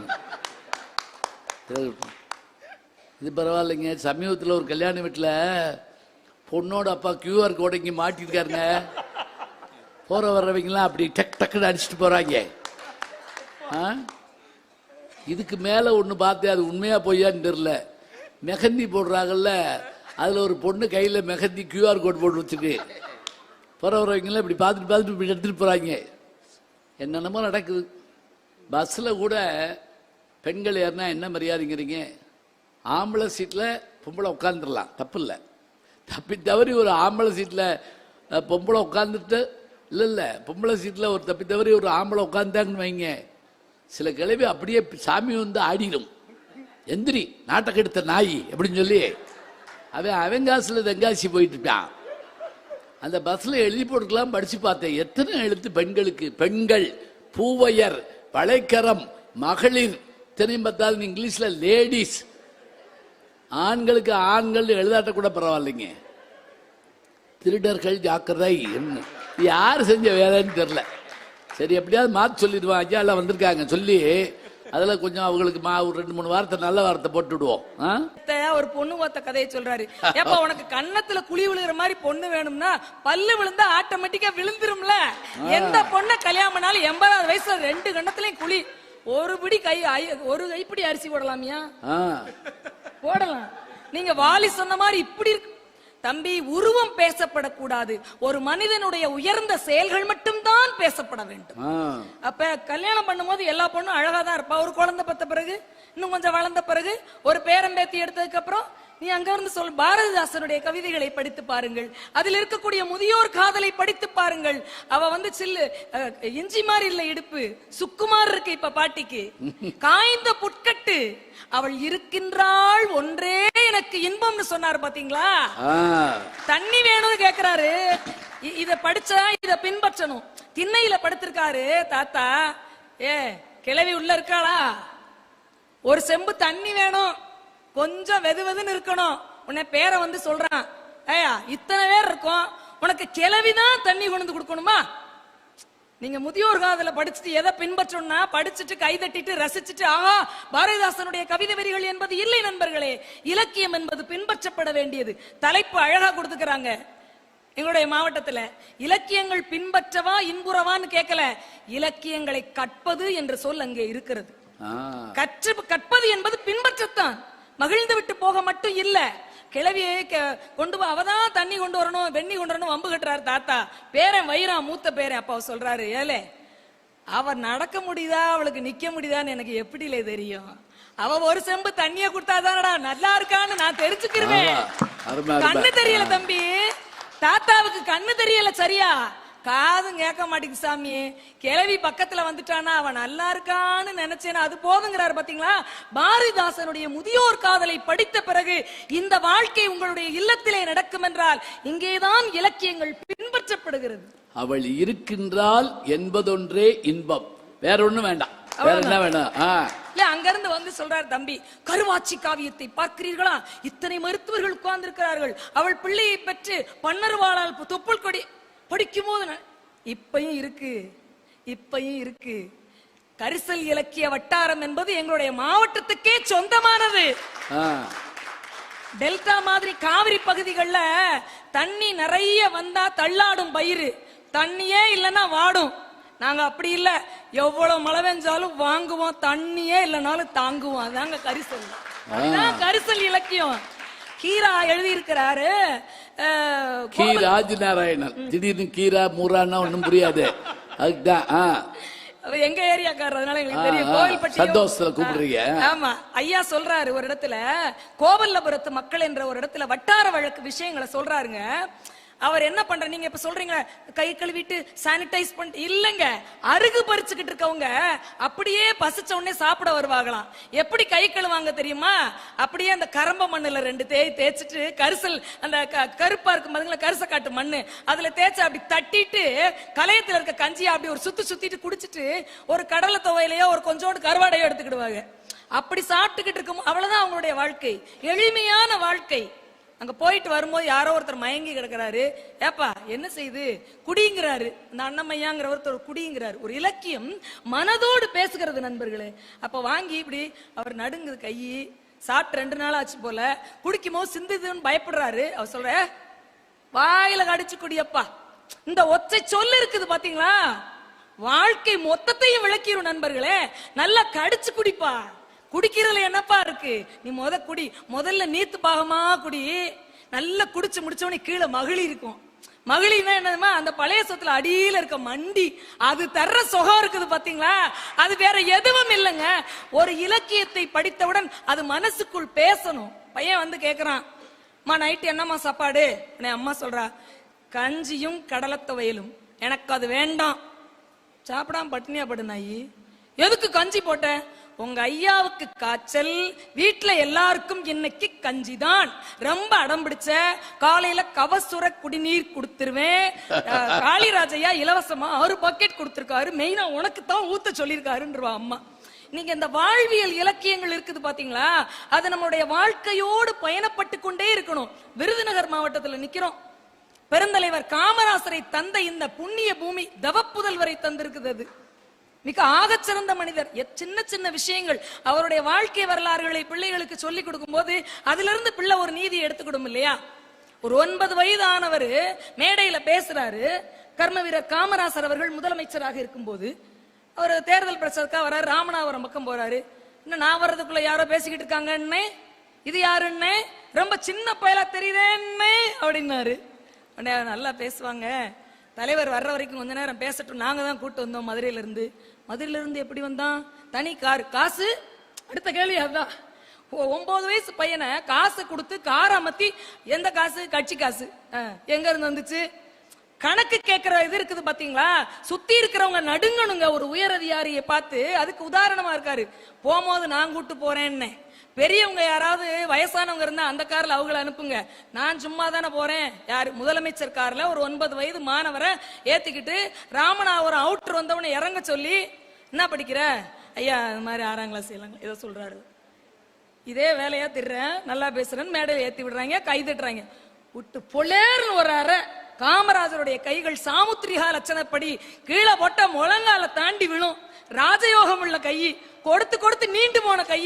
இது பரவாயில்லைங்க. சமீபத்தில் ஒரு கல்யாண வீட்டில் பொண்ணோட அப்பா கியூஆர் கோடை இங்கே மாட்டிருக்காருங்க. போற வர்றவங்களாம் அப்படி டக் டக்குன்னு அடிச்சுட்டு போறாங்க. இதுக்கு மேல ஒண்ணு பார்த்தேன், அது உண்மையா பொய்யான்னு தெரியல. மெஹந்தி போடுறாங்கல்ல, அதுல ஒரு பொண்ணு கையில மெஹந்தி கியூஆர் கோட் போட்டு வச்சுட்டு போற வர்றவங்களாம் இப்படி பார்த்துட்டு இப்படி எடுத்துட்டு போறாங்க. என்னென்னமோ நடக்குது. பஸ்ல கூட பெண்கள் ஏறினா என்ன மரியாதைங்கிறீங்க? ஆம்பளை சீட்ல பொம்பளை உட்காந்துடலாம், தப்பு இல்லை. தப்பி தவறி ஒரு ஆம்பளை சீட்ல பொம்பளை உட்காந்துட்டு இல்லை பொம்பளை சீட்டில் ஒரு தப்பி தவறி ஒரு ஆம்பளை உட்காந்துட்டாங்கன்னு வைங்க, சில கிளவி அப்படியே சாமி ஆடிடும். எந்திரி நாட்டை கெடுத்த நாய் அப்படின்னு சொல்லி அவன் காசுல தென்காசி போயிட்டு இருப்பான். அந்த பஸ்ல எழுதி போட்டுக்கலாம், படிச்சு பார்த்தேன். எத்தனை எழுத்து பெண்களுக்கு, பெண்கள், பூவையர், வளைக்கரம், மகளிர், தெரியும் பார்த்தாலும் இங்கிலீஷ்ல லேடிஸ். ஆண்களுக்கு ஆண்கள் எழுதாட்ட கூட பரவாயில்லைங்க. திருடர்கள் ஜாக்கிரதை. என்ன யார் செஞ்ச வேலைன்னு தெரியல. சரி எப்படியாவது மாற்றி சொல்லிடுவான். ஐயா எல்லாம் வந்திருக்காங்க சொல்லி அதுல கொஞ்சம் அவங்களுக்கு ஒரு 2-3 வார்த்தை நல்ல வார்த்தை போட்டு விடுவோம். ஒரு பொண்ணு ஒத்த கதையை சொல்றாரு. எப்ப உனக்கு கன்னத்துல குழி விழுகிற மாதிரி பொண்ணு வேணும்னா பல்லு விழுந்தா ஆட்டோமேட்டிக்கா விழுந்துரும்ல. எந்த பொண்ணை கல்யாணம் பண்ணாலும் 80வது வயசுல 2 கன்னத்திலயும் குழி. ஒரு கைப்பிடி அரிசி போடலாமியா? போடலாம். நீங்க வாலி சொன்ன மாதிரி இப்படி இருக்கு தம்பி. உருவம் பேசப்படக்கூடாது. ஒரு மனிதனுடைய உயர்ந்த செயல்கள் மட்டும்தான் பேசப்பட வேண்டும். அப்ப கல்யாணம் பண்ணும் போது எல்லா பொண்ணும் அழகாதான் இருப்பா. ஒரு குழந்தை பத்த பிறகு, இன்னும் கொஞ்சம் வளர்ந்த பிறகு, ஒரு பேரம்பேத்தி எடுத்ததுக்கு அப்புறம் நீ அங்க இருந்து சொல். பாரதிதாசனுடைய கவிதைகளை படித்து பாருங்கள். அதில் இருக்கக்கூடிய முதியோர் காதலை படித்து பாருங்கள். அவ சில்லு இஞ்சி மாதிரி இல்ல, இடுப்பு சுக்குமார் இருக்கு. இப்ப பாட்டிக்கு காய்ந்த புட்கட்டு. அவள் இருக்கின்றாள் ஒன்றே எனக்கு இன்பம்னு சொன்னார் பாத்தீங்களா? தண்ணி வேணும்னு கேக்குறாரு. இத படிச்சா இத பின்பற்றணும். திண்ணையில படுத்திருக்காரு தாத்தா. கிழவி உள்ள இருக்காளா? ஒரு செம்பு தண்ணி வேணும், கொஞ்சம் வெதுன்னு இருக்கணும். உன்னை பேரை சொல்றான். ஏயா இத்தனை பேர் இருக்கும், உனக்கு கிளவிதான் தண்ணி கொண்டு கொடுக்கணுமா? நீங்க முதியோர் காதல படிச்சுட்டு எதை பின்பற்றணும்னா படிச்சுட்டு கை தட்டிட்டு ரசிச்சுட்டு ஆஹா பாரதிதாசனுடைய கவிதை வரிகள் என்பது இல்லை நண்பர்களே. இலக்கியம் என்பது பின்பற்றப்பட வேண்டியது. தலைப்பு அழகா கொடுத்துக்கிறாங்க எங்களுடைய மாவட்டத்துல. இலக்கியங்கள் பின்பற்றவா இன்புறவான்னு கேட்கல, இலக்கியங்களை கற்பது என்ற சொல் அங்கே இருக்கிறது. கற்பது என்பது பின்பற்றத்தான். மகிழ்ந்து விட்டு போக மட்டும் இல்ல. கிளவியை கொண்டு அவதான் தண்ணி கொண்டு வரணும், வெண்ணி கொண்டு வரணும் வம்பு கட்டுறாரு தாத்தா. பேரன் வயிறா, மூத்த பேரன். அப்ப சொல்றாரு, ஏலே அவ நடக்க முடியுதா அவளுக்கு நிக்க முடியுதான்னு எனக்கு எப்படிலே தெரியும்? அவ ஒரு செம்பு தண்ணிய கொடுத்தாதானடா நல்லா இருக்கான்னு நான் தெரிஞ்சுக்கிறேன். கண்ணு தெரியல தம்பி, தாத்தாவுக்கு கண்ணு தெரியல சரியா, காதும் கேட்க மாட்டேங்குது சாமி. கிளவி பக்கத்துல வந்துட்டானா அவன் நல்லா இருக்கான்னு நினைச்சேன்னா அது போதுங்கிறாரு பாத்தீங்களா? பாரதிதாசனுடைய முதியோர் காதலை படித்த பிறகு இந்த வாழ்க்கை உங்களுடைய இல்லத்திலே நடக்கும் என்றால் இங்கேதான் இலக்கியங்கள் பின்பற்றப்படுகிறது. அவள் இருக்கின்றாள் என்பதொன்றே இன்பம், வேற ஒண்ணும் வேண்டாம். வேற என்ன வேணும்? அங்க இருந்து சொல்றாரு தம்பி, கருவாச்சி காவியத்தை பார்க்கிறீர்களா? இத்தனை மருத்துவர்கள் உட்கார்ந்து இருக்கிறார்கள். அவள் பிள்ளையை பெற்று பன்னருவாளால் தொப்புள் கொடி படிக்கும் போது இப்பயும் இருக்கு. கரிசல் இலக்கிய வட்டாரம் என்பது எங்களுடைய மாவட்டத்துக்கே சொந்தமானது. டெல்டா மாதிரி காவிரி பகுதிகள்ல தண்ணி நிறைய வந்தா தள்ளாடும் பயிர், தண்ணியே இல்லைன்னா வாடும். நாங்க அப்படி இல்ல, எவ்வளவு மழை பெஞ்சாலும் வாங்குவோம், தண்ணியே இல்லைனாலும் தாங்குவோம். அதாங்க கரிசல். அதுதான் கரிசல் இலக்கியம். கீரா எழுதி இருக்கிறாரு. ராஜ நாராயணன். திடீர்னு கீரா மூரான்னா ஒண்ணும் புரியாது. அதுதான் எங்க ஏரியாக்காரதுனால எங்களுக்கு தெரியும். கோவில்பட்டி சந்தோஷத்துல கூப்பிடுறீங்க. ஆமா, ஐயா சொல்றாரு ஒரு இடத்துல, கோவல்லபுரத்து மக்கள் என்ற ஒரு இடத்துல வட்டார வழக்கு விஷயங்களை சொல்றாருங்க. அவர் என்ன பண்ற, நீங்க இப்ப சொல்றீங்க கை கழுவிட்டு சானிடைஸ் பண்ணி இல்லங்க, அருகு பறிச்சுக்கிட்டு இருக்கவங்க அப்படியே பசிச்ச உடனே சாப்பிட வருவாங்களாம். எப்படி கை கழுவாங்க தெரியுமா? அப்படியே அந்த கரம்ப மண்ணுல 2 தேய்ச்சிட்டு, கரிசல் அந்த கருப்பா இருக்கும் பாத்தீங்களா, கரிச காட்டு மண்ணு, அதுல தேய்ச்சி அப்படி தட்டிட்டு கலையத்துல இருக்க கஞ்சியை அப்படி ஒரு சுத்திட்டு குடிச்சிட்டு ஒரு கடலை துவையிலையோ ஒரு கொஞ்சோண்டு கருவாடையோ எடுத்துக்கிடுவாங்க. அப்படி சாப்பிட்டுக்கிட்டு இருக்கும். அவ்வளவுதான் அவங்களுடைய வாழ்க்கை, எளிமையான வாழ்க்கை. அங்க போயிட்டு வரும்போது யாரோ ஒருத்தர் மயங்கி கிடக்கிறாரு. ஏப்பா என்ன செய்யுது? குடிங்கிறாரு. இந்த அண்ணமையாங்கிற ஒருத்தர் குடிங்கிறாரு. ஒரு இலக்கியம் மனதோடு பேசுகிறது நண்பர்களே. அப்ப வாங்கி இப்படி அவர் நடுங்குது கை, சாப்பிட்டு 2 நாள் ஆச்சு போல, குடிக்கும் போது சிந்துதுன்னு பயப்படுறாரு. அவர் சொல்ற, வாயில கடிச்சு குடியப்பா. இந்த ஒற்றை சொல்லு இருக்குது பாத்தீங்களா, வாழ்க்கை மொத்தத்தையும் விளக்கிடும் நண்பர்களே. நல்லா கடிச்சு குடிப்பா. குடிக்கிறதுல என்னப்பா இருக்கு? நீ குடி, முதல்ல நீத்து பாகமா குடி. நல்லா குடிச்சு முடிச்சவனே கீழே மகிழி இருக்கும். மகிழின்னா என்னதுமா, அந்த பழைய சொத்துல அடியில இருக்க மண்டி, அது தர்ற சுகம் இருக்குது பாத்தீங்களா, அது வேற எதுவும் இல்லைங்க. ஒரு இலக்கியத்தை படித்தவுடன் அது மனசுக்குள் பேசணும். பையன் கேக்குறான், அம்மா நைட்டு என்னம்மா சாப்பாடு? அம்மா சொல்றா, கஞ்சியும் கடலை துவையலும். எனக்கு அது வேண்டாம். சாப்பிடாம பட்டினியா படு நாயி. எதுக்கு கஞ்சி போட்ட? உங்க ஐயாவுக்கு காய்ச்சல், வீட்டுல எல்லாருக்கும் இன்னைக்கு கஞ்சிதான், ரொம்ப அடம் பிடிச்ச, காலையில கவசுர குடிநீர் கொடுத்துருவேன், காளிராஜையா இலவசமா 6 பக்கெட் கொடுத்திருக்காரு, மெயினா உனக்கு தான் ஊத்த சொல்லியிருக்காருன்றவா அம்மா. நீங்க இந்த வாழ்வியல் இலக்கியங்கள் இருக்குது பாத்தீங்களா, அது நம்மளுடைய வாழ்க்கையோடு பயணப்பட்டு கொண்டே இருக்கணும். விருதுநகர் மாவட்டத்துல நிக்கிறோம். பெருந்தலைவர் காமராசரை தந்த இந்த புண்ணிய பூமி தவப்புதல்வரை தந்திருக்குது. அது மிக ஆகச்சிறந்த மனிதர். சின்ன சின்ன விஷயங்கள் அவருடைய வாழ்க்கை வரலாறுகளை பிள்ளைகளுக்கு சொல்லிக் கொடுக்கும் போது அதிலிருந்து பிள்ளை ஒரு நீதியை எடுத்துக்கிடும் இல்லையா. ஒரு 9 வயதானவர் மேடையில பேசுறாரு. கர்ம வீரர் காமராசர் அவர்கள் முதலமைச்சராக இருக்கும் போது அவர் தேர்தல் பிரச்சாரத்துக்காக வர்றாரு. ராமநாதபுரம் பக்கம் போறாரு. இன்னும் நான் வர்றதுக்குள்ள யாரோ பேசிக்கிட்டு இருக்காங்கன்னு, இது யாருன்னு, ரொம்ப சின்ன பயலா தெரியுதேன்னு அப்படின்னாரு. நல்லா பேசுவாங்க, தலைவர் வர்ற வரைக்கும் கொஞ்ச நேரம் பேசட்டும், நாங்க தான் கூட்டு வந்தோம் மதுரையில இருந்து. மதுரையில இருந்து எப்படி வந்தான்? தனி கார், காசு. அடுத்த கேள்வி அதுதான். 9 வயசு பையனை காசு கொடுத்து கார் அமர்த்தி, எந்த காசு? கட்சி காசு. எங்க இருந்து வந்துச்சு? கணக்கு கேட்கிற இது இருக்குது பாத்தீங்களா. சுத்தி இருக்கிறவங்க நடுங்கணுங்க ஒரு உயர் அதிகாரியை பார்த்து. அதுக்கு உதாரணமா இருக்காரு. போகும்போது நான் கூட்டு போறேன்னு. பெரியவங்க யாராவது வயசானவங்க இருந்தா அந்த கார்ல அவங்கள அனுப்புங்க, நான் சும்மா தானே போறேன். யாரு? முதலமைச்சர் கார்ல ஒரு 9 வயது மாணவரை ஏத்திக்கிட்டு ராமநாதபுரம் அவுட்டர் வந்தவனை இறங்க சொல்லி, என்ன படிக்கிற? ஐயா இந்த மாதிரி 6ஆம் கிளாஸ் ஏதோ சொல்றாரு. இதே வேலையா திடுறேன், நல்லா பேசுறேன்னு மேடையில் ஏத்தி விடுறாங்க, கை தட்டுறாங்க. விட்டு பொலேர்னு ஒரு அறை. காமராஜருடைய கைகள் சாமுத்திரிகா லட்சணப்படி கீழே போட்ட முழங்கால தாண்டி விழும். ராஜயோகம் உள்ள கை, கொடுத்து கொடுத்து நீண்டு போன கை,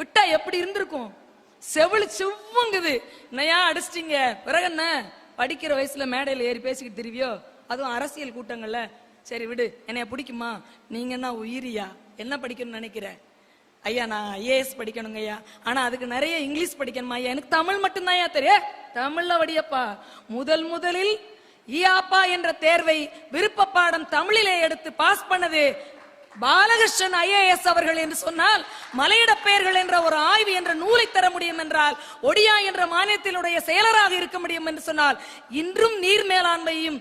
விட்டா எப்படி இருந்திருக்கும்? செவிழு செவ்வங்குது. நையா அடிச்சிட்டீங்க. பிறகு என்ன? படிக்கிற வயசுல மேடையில ஏறி பேசிக்கிட்டு தெரிவியோ, அதுவும் அரசியல் கூட்டங்கள்ல. சரி விடு, என்னைய பிடிக்குமா? நீங்க என்ன உயிரியா? என்ன படிக்கணும்னு நினைக்கிற? ஐயா நான் IAS படிக்கணுங்க ஐயா, ஆனா அதுக்கு நிறைய இங்கிலீஷ் படிக்கணுமா ஐயா? எனக்கு தமிழ் மட்டும்தான் ஐயா தெரியும். தமிழ்ல வடியப்பா. முதலில் ஈயாப்பா என்ற தேர்வை விருப்ப பாடம் தமிழிலே எடுத்து பாஸ் பண்ணது பாலகிருஷ்ணன் IAS அவர்கள் என்று சொன்னால், மலையிட பெயர்கள் என்ற ஒரு ஆய்வு என்ற நூலை தர முடியும் என்றால், ஒடியா என்ற மாநிலத்தினுடைய செயலராக இருக்க முடியும் என்று சொன்னால், இன்றும் நீர் மேலாண்மையும்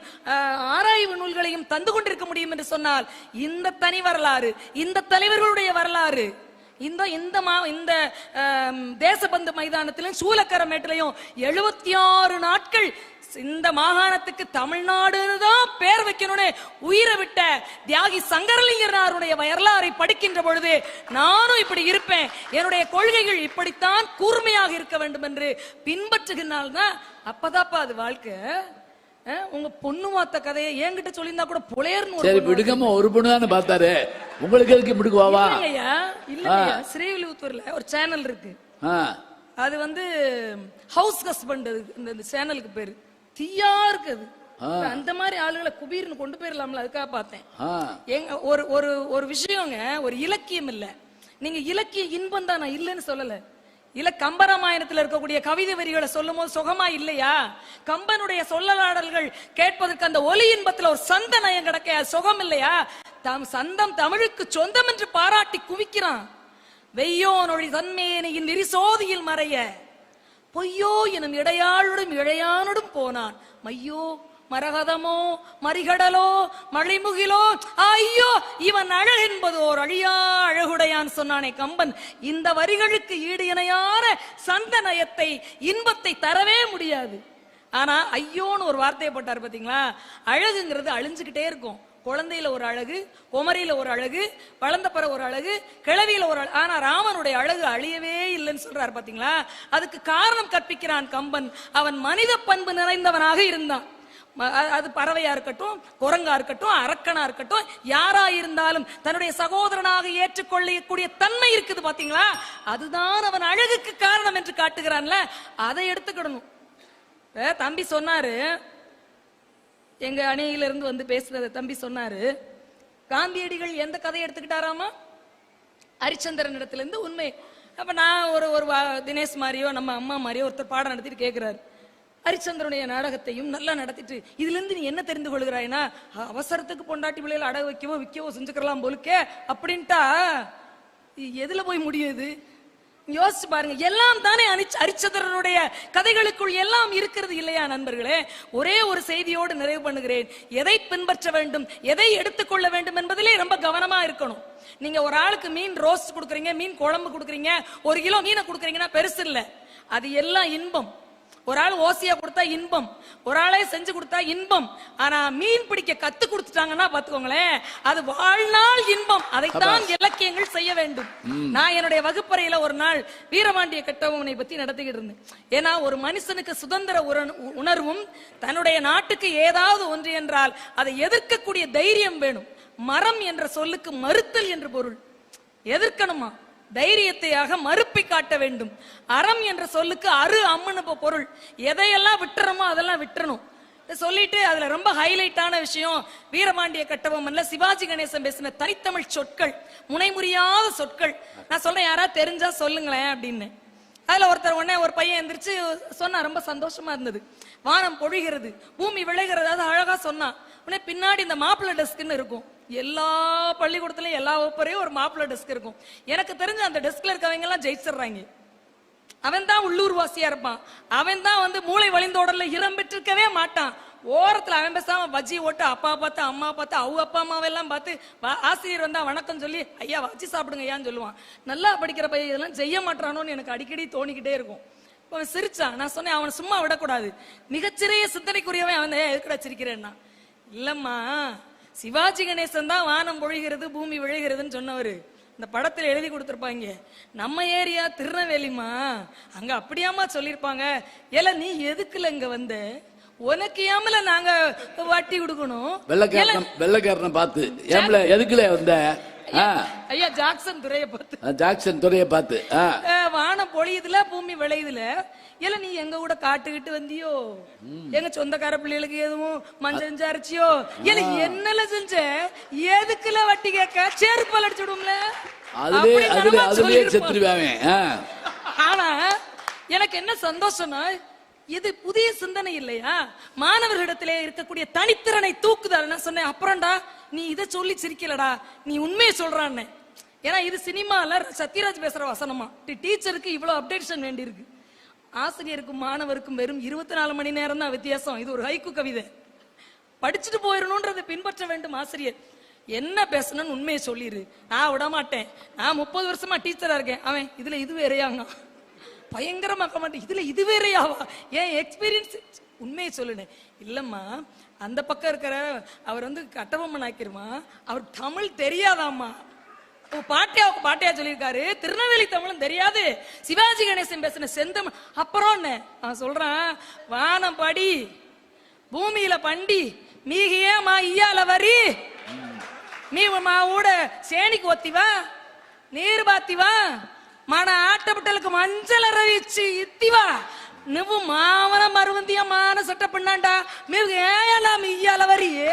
ஆராய்வு நூல்களையும் தந்து கொண்டிருக்க முடியும் என்று சொன்னால், இந்த தனி வரலாறு, இந்த தலைவர்களுடைய வரலாறு, இந்த தேசபந்து மைதானத்திலும் சூலக்கரமேட்டிலையும் 76 நாட்கள் இந்த மாகாணத்துக்கு தமிழ்நாடு தான் பேர் வைக்கணும்னு உயிரை விட்ட தியாகி சங்கரலிங்கனாருடைய வரலாறை படிக்கின்ற பொழுது நானும் இப்படி இருப்பேன், என்னுடைய கொள்கைகள் இப்படித்தான் கூர்மையாக இருக்க வேண்டும் என்று பின்பற்றுகின்றால்தான். அப்பதாப்பா அது வாழ்க்கை. உங்க பொண்ணு மாத்த கதையை என்கிட்ட சொல்லியிருந்தா கூட புலையர்னு. சரி விடுங்கம்மா, ஒரு பொண்ணு தானே பார்த்தாரு, உங்களுக்கு எதுக்கு விடுக்குவாவா? இல்லையா, ஸ்ரீவில்லிபுத்தூர்ல ஒரு சேனல் இருக்கு. அது ஹவுஸ் ஹஸ்பண்ட், இந்த சேனலுக்கு பேரு தீயா இருக்குது. அந்த மாதிரி ஆளுகளை குபீர்னு கொண்டு போயிடலாம்ல, அதுக்காக பார்த்தேன். ஒரு விஷயங்க, ஒரு இலக்கியம் இல்ல. நீங்க இலக்கிய இன்பம் தான், நான் இல்லைன்னு சொல்லல. இல்ல கம்பராமாயணத்தில் இருக்கக்கூடிய கவிதை வரிகளை சொல்லும் போது சுகமா இல்லையா? கம்பனுடைய சொல்லலாடல்கள் கேட்பதற்கு அந்த ஒலி இன்பத்துல ஒரு சந்த நயம் கிடக்க சுகம் இல்லையா? சந்தம் தமிழுக்கு சொந்தம் என்று பாராட்டி குவிக்கிறான். வெய்யோ நொழி தன்மேனியின் விரிசோதியில் மறைய பொய்யோ எனும் இடையாளுடும் இழையானுடும் போனான். மையோ மரகதமோ மறிகடலோ மழைமுகிலோ, ஐயோ இவன் அழகு என்பது ஓர் அழியா அழகுடையான் சொன்னானே கம்பன். இந்த வரிகளுக்கு ஈடு இணையான சந்தனயத்தை இன்பத்தை தரவே முடியாது. ஆனா ஐயோன்னு ஒரு வார்த்தையை போட்டார் பாத்தீங்களா? அழகுங்கிறது அழிஞ்சுக்கிட்டே இருக்கும். குழந்தையில ஒரு அழகு, குமரியில ஒரு அழகு, வளர்ந்த பிற ஒரு அழகு, கிழவியில ஒரு அழகு. ஆனா ராமனுடைய அழகு அழியவே இல்லைன்னு சொல்றாரு பாத்தீங்களா? அதுக்கு காரணம் கற்பிக்கிறான் கம்பன். அவன் மனித பண்பு நிறைந்தவனாக இருந்தான். அது பறவையா இருக்கட்டும், குரங்கா இருக்கட்டும், அரக்கனா இருக்கட்டும், யாரா இருந்தாலும் தன்னுடைய சகோதரனாக ஏற்றுக்கொள்ளக்கூடிய தன்மை இருக்குது பாத்தீங்களா? அதுதான் அவன் அழகுக்கு காரணம் என்று காட்டுகிறான்ல, அதை எடுத்துக்கிடணும். தம்பி சொன்னாரு, எங்க அணியிலிருந்து பேசுறத தம்பி சொன்னாரு, காந்தியடிகள் எந்த கதையை எடுத்துக்கிட்டாராமா? ஹரிச்சந்திரன் இடத்துல இருந்து உண்மை. அப்ப நான் ஒரு தினேஷ் மாதிரியோ நம்ம அம்மா மாதிரியோ ஒருத்தர் பாடம் நடத்திட்டு கேட்கிறாரு, ஹரிச்சந்திரனுடைய நாடகத்தையும் நல்லா நடத்திட்டு இதுல இருந்து நீ என்ன தெரிந்து கொள்கிறாய்னா, அவசரத்துக்கு பொண்டாட்டி பிள்ளைகளை அடகு வைக்கவோ விற்கவோ செஞ்சுக்கலாம் போலுக்கே அப்படின்ட்டா எதுல போய் முடியுது? யோசிச்சு பாருங்க. எல்லாம் தானே அரிச்சந்திரனுடைய கதைகளுக்குள் எல்லாம் இருக்கிறது இல்லையா நண்பர்களே? ஒரே ஒரு செய்தியோடு நிறைவு பண்ணுகிறேன். எதை பின்பற்ற வேண்டும், எதை எடுத்துக்கொள்ள வேண்டும் என்பதிலே ரொம்ப கவனமா இருக்கணும். நீங்க ஒரு ஆளுக்கு மீன் ரோஸ்ட் கொடுக்குறீங்க, மீன் குழம்பு கொடுக்குறீங்க, 1 கிலோ மீனை கொடுக்குறீங்கன்னா பெருசு இல்ல, அது எல்லாம் இன்பம். ஒரு ஆள் ஓசியா கொடுத்தா இன்பம், ஒரு ஆளே செஞ்சு கொடுத்தா இன்பம். ஆனா மீன் பிடிக்க கத்து கொடுத்துட்டாங்கன்னா பாத்துக்கோங்களேன், அது வாழ்நாள் இன்பம். அதைத்தான் இலக்கியங்கள் செய்ய வேண்டும். நான் என்னுடைய வகுப்பறையில ஒரு நாள் வீரபாண்டிய கட்டபொம்மனை பத்தி நடத்திக்கிட்டு இருந்தேன். ஏன்னா ஒரு மனுஷனுக்கு சுதந்திர உணர்வும் தன்னுடைய நாட்டுக்கு ஏதாவது ஒன்று என்றால் அதை எதிர்க்கக்கூடிய தைரியம் வேணும். மரம் என்ற சொல்லுக்கு மறுத்தல் என்று பொருள். எதிர்க்கணுமா? தைரியத்தையாக மறுப்பை காட்ட வேண்டும். அறம் என்ற சொல்லுக்கு அம்முன்னு பொருள். எதையெல்லாம் விட்டுறமோ அதெல்லாம் விட்டுறணும் சொல்லிட்டு, அதுல ரொம்ப ஹைலைட்டான விஷயம் வீரபாண்டிய கட்டபொம்மன்ல சிவாஜி கணேசன் பேசின தனித்தமிழ் சொற்கள், முனைமுறியாத சொற்கள். நான் சொல்றேன், யாராவது தெரிஞ்சா சொல்லுங்களேன் அப்படின்னு. அதுல ஒருத்தர் உடனே ஒரு பையன் எந்திரிச்சு சொன்னா, ரொம்ப சந்தோஷமா இருந்தது. வானம் பொழிகிறது, பூமி விளைகிறது, அது அழகா சொன்னா. உடனே பின்னாடி இந்த மாப்பிள்ளை டெஸ்க்னு இருக்கும். எல்லா பள்ளிக்கூடத்துலயும் எல்லா வகுப்பறையும் ஒரு மாப்பிள்ளை டெஸ்க் இருக்கும். எனக்கு தெரிஞ்ச அந்த டெஸ்க்ல இருக்கவங்க எல்லாம் ஜெயிச்சிடுறாங்க. அவன் தான் உள்ளூர் வாசியா இருப்பான். அவன் தான் மூளை வழிந்தோடல இடம் பெற்றிருக்கவே மாட்டான். ஓரத்துல அவன் பேசாம பஜ்ஜி ஓட்டு அப்பா பார்த்து அம்மா பார்த்து அவங்க அப்பா அம்மாவெல்லாம் பார்த்து ஆசிரியர் வந்தா வணக்கம் சொல்லி ஐயா வச்சு சாப்பிடுங்க ஐயான்னு சொல்லுவான். நல்லா படிக்கிற பையன் இதெல்லாம் செய்ய மாட்டானோன்னு எனக்கு அடிக்கடி தோணிக்கிட்டே இருக்கும். அவன் சிரிச்சான். நான் சொன்னேன், அவனை சும்மா விடக்கூடாது, மிகச்சிறிய சிந்தனைக்குரியவன் அவன். எதுக்கடா சிரிக்கிறேன்னா, இல்லம்மா சிவாஜி கணேசன் தான் வானம் பொழிகிறது பூமி விளைகிறதுன்னு சொன்னவரு. இந்த படத்துல எழுதி கொடுத்திருப்பாங்க. நம்ம ஏரியா திருநெல்வேலிமா, அங்க அப்படியாமா சொல்லிருப்பாங்க. ஏல நீ எதுக்குல இங்க வந்த, உனக்கு ஏமல நாங்க வட்டி கொடுக்கணும். வெள்ளக்காரனை பார்த்து ஏமல எதுக்குல வந்த? ஐயா ஜாக்சன் துறைய பார்த்து, ஜாக்சன் துறைய பார்த்து வானம் பொழியுதுல பூமி விளையுதுல, இல்ல நீ எங்க கூட காட்டுக்கிட்டு வந்தியோ, எங்க சொந்தக்கார பிள்ளைகளுக்கு எதுவும் மஞ்சள் அரைச்சியோ, இல்ல என்னல செஞ்ச, எதுக்குல வட்டி கேட்க, செருப்பால் அடிச்சுடும்ல. ஆனா எனக்கு என்ன சந்தோஷம்னா, இது புதிய சிந்தனை இல்லையா, மாணவர்களிடத்திலே இருக்கக்கூடிய தனித்திறனை தூக்குதால். நான் சொன்னேன், அப்புறம்டா நீ இதை சொல்லி சிரிக்கலடா, நீ உண்மையை சொல்றான்னு. ஏன்னா இது சினிமால சத்யராஜ் பேசுற வசனமா, டீச்சருக்கு இவ்வளவு அப்டேஷன் வேண்டி இருக்கு. ஆசிரியருக்கும் மாணவருக்கும் வெறும் 24 மணி நேரம் தான் வித்தியாசம். இது ஒரு ஹைக்கு கவிதை. படிச்சுட்டு போயிடணும்ன்றதை பின்பற்ற வேண்டும் ஆசிரியர். என்ன பேசணும்னு உண்மையை சொல்லிரு. நான் விட மாட்டேன், நான் 30 வருஷமா டீச்சரா இருக்கேன். அவன் இதுல இது வேறையாங்க பயங்கரமா கமாட்டேன், இதுல இது வேறையாவா, ஏன் எக்ஸ்பீரியன்ஸ், உண்மையை சொல்லுனேன். இல்லம்மா அந்த பக்கம் இருக்கிற அவர் கட்டபொம்மன் ஆக்கிருமா, அவர் தமிழ் தெரியாதாம்மா, பாட்டியாவுக்கு பாட்டியா சொல்லியிருக்காரு, திருநெல்வேலி தமிழும் தெரியாது, சிவாஜி கணேசன் பேசின செந்தமிழ். அப்புறம் அவன் சொல்றான், வானம் படி பூமியில பண்டி மீகியே மா ஐயால வரி, மீ மா ஊட சேனிக்கு ஒத்திவா நீர் பாத்திவா மன ஆட்டப்பட்டலுக்கு மஞ்சள் அரவிச்சு இத்திவா నువ్వు మావన మరువందియ మాన சட்ட பண்ணாண்டா மீவு ஏயலாம் ஐயால வரியே.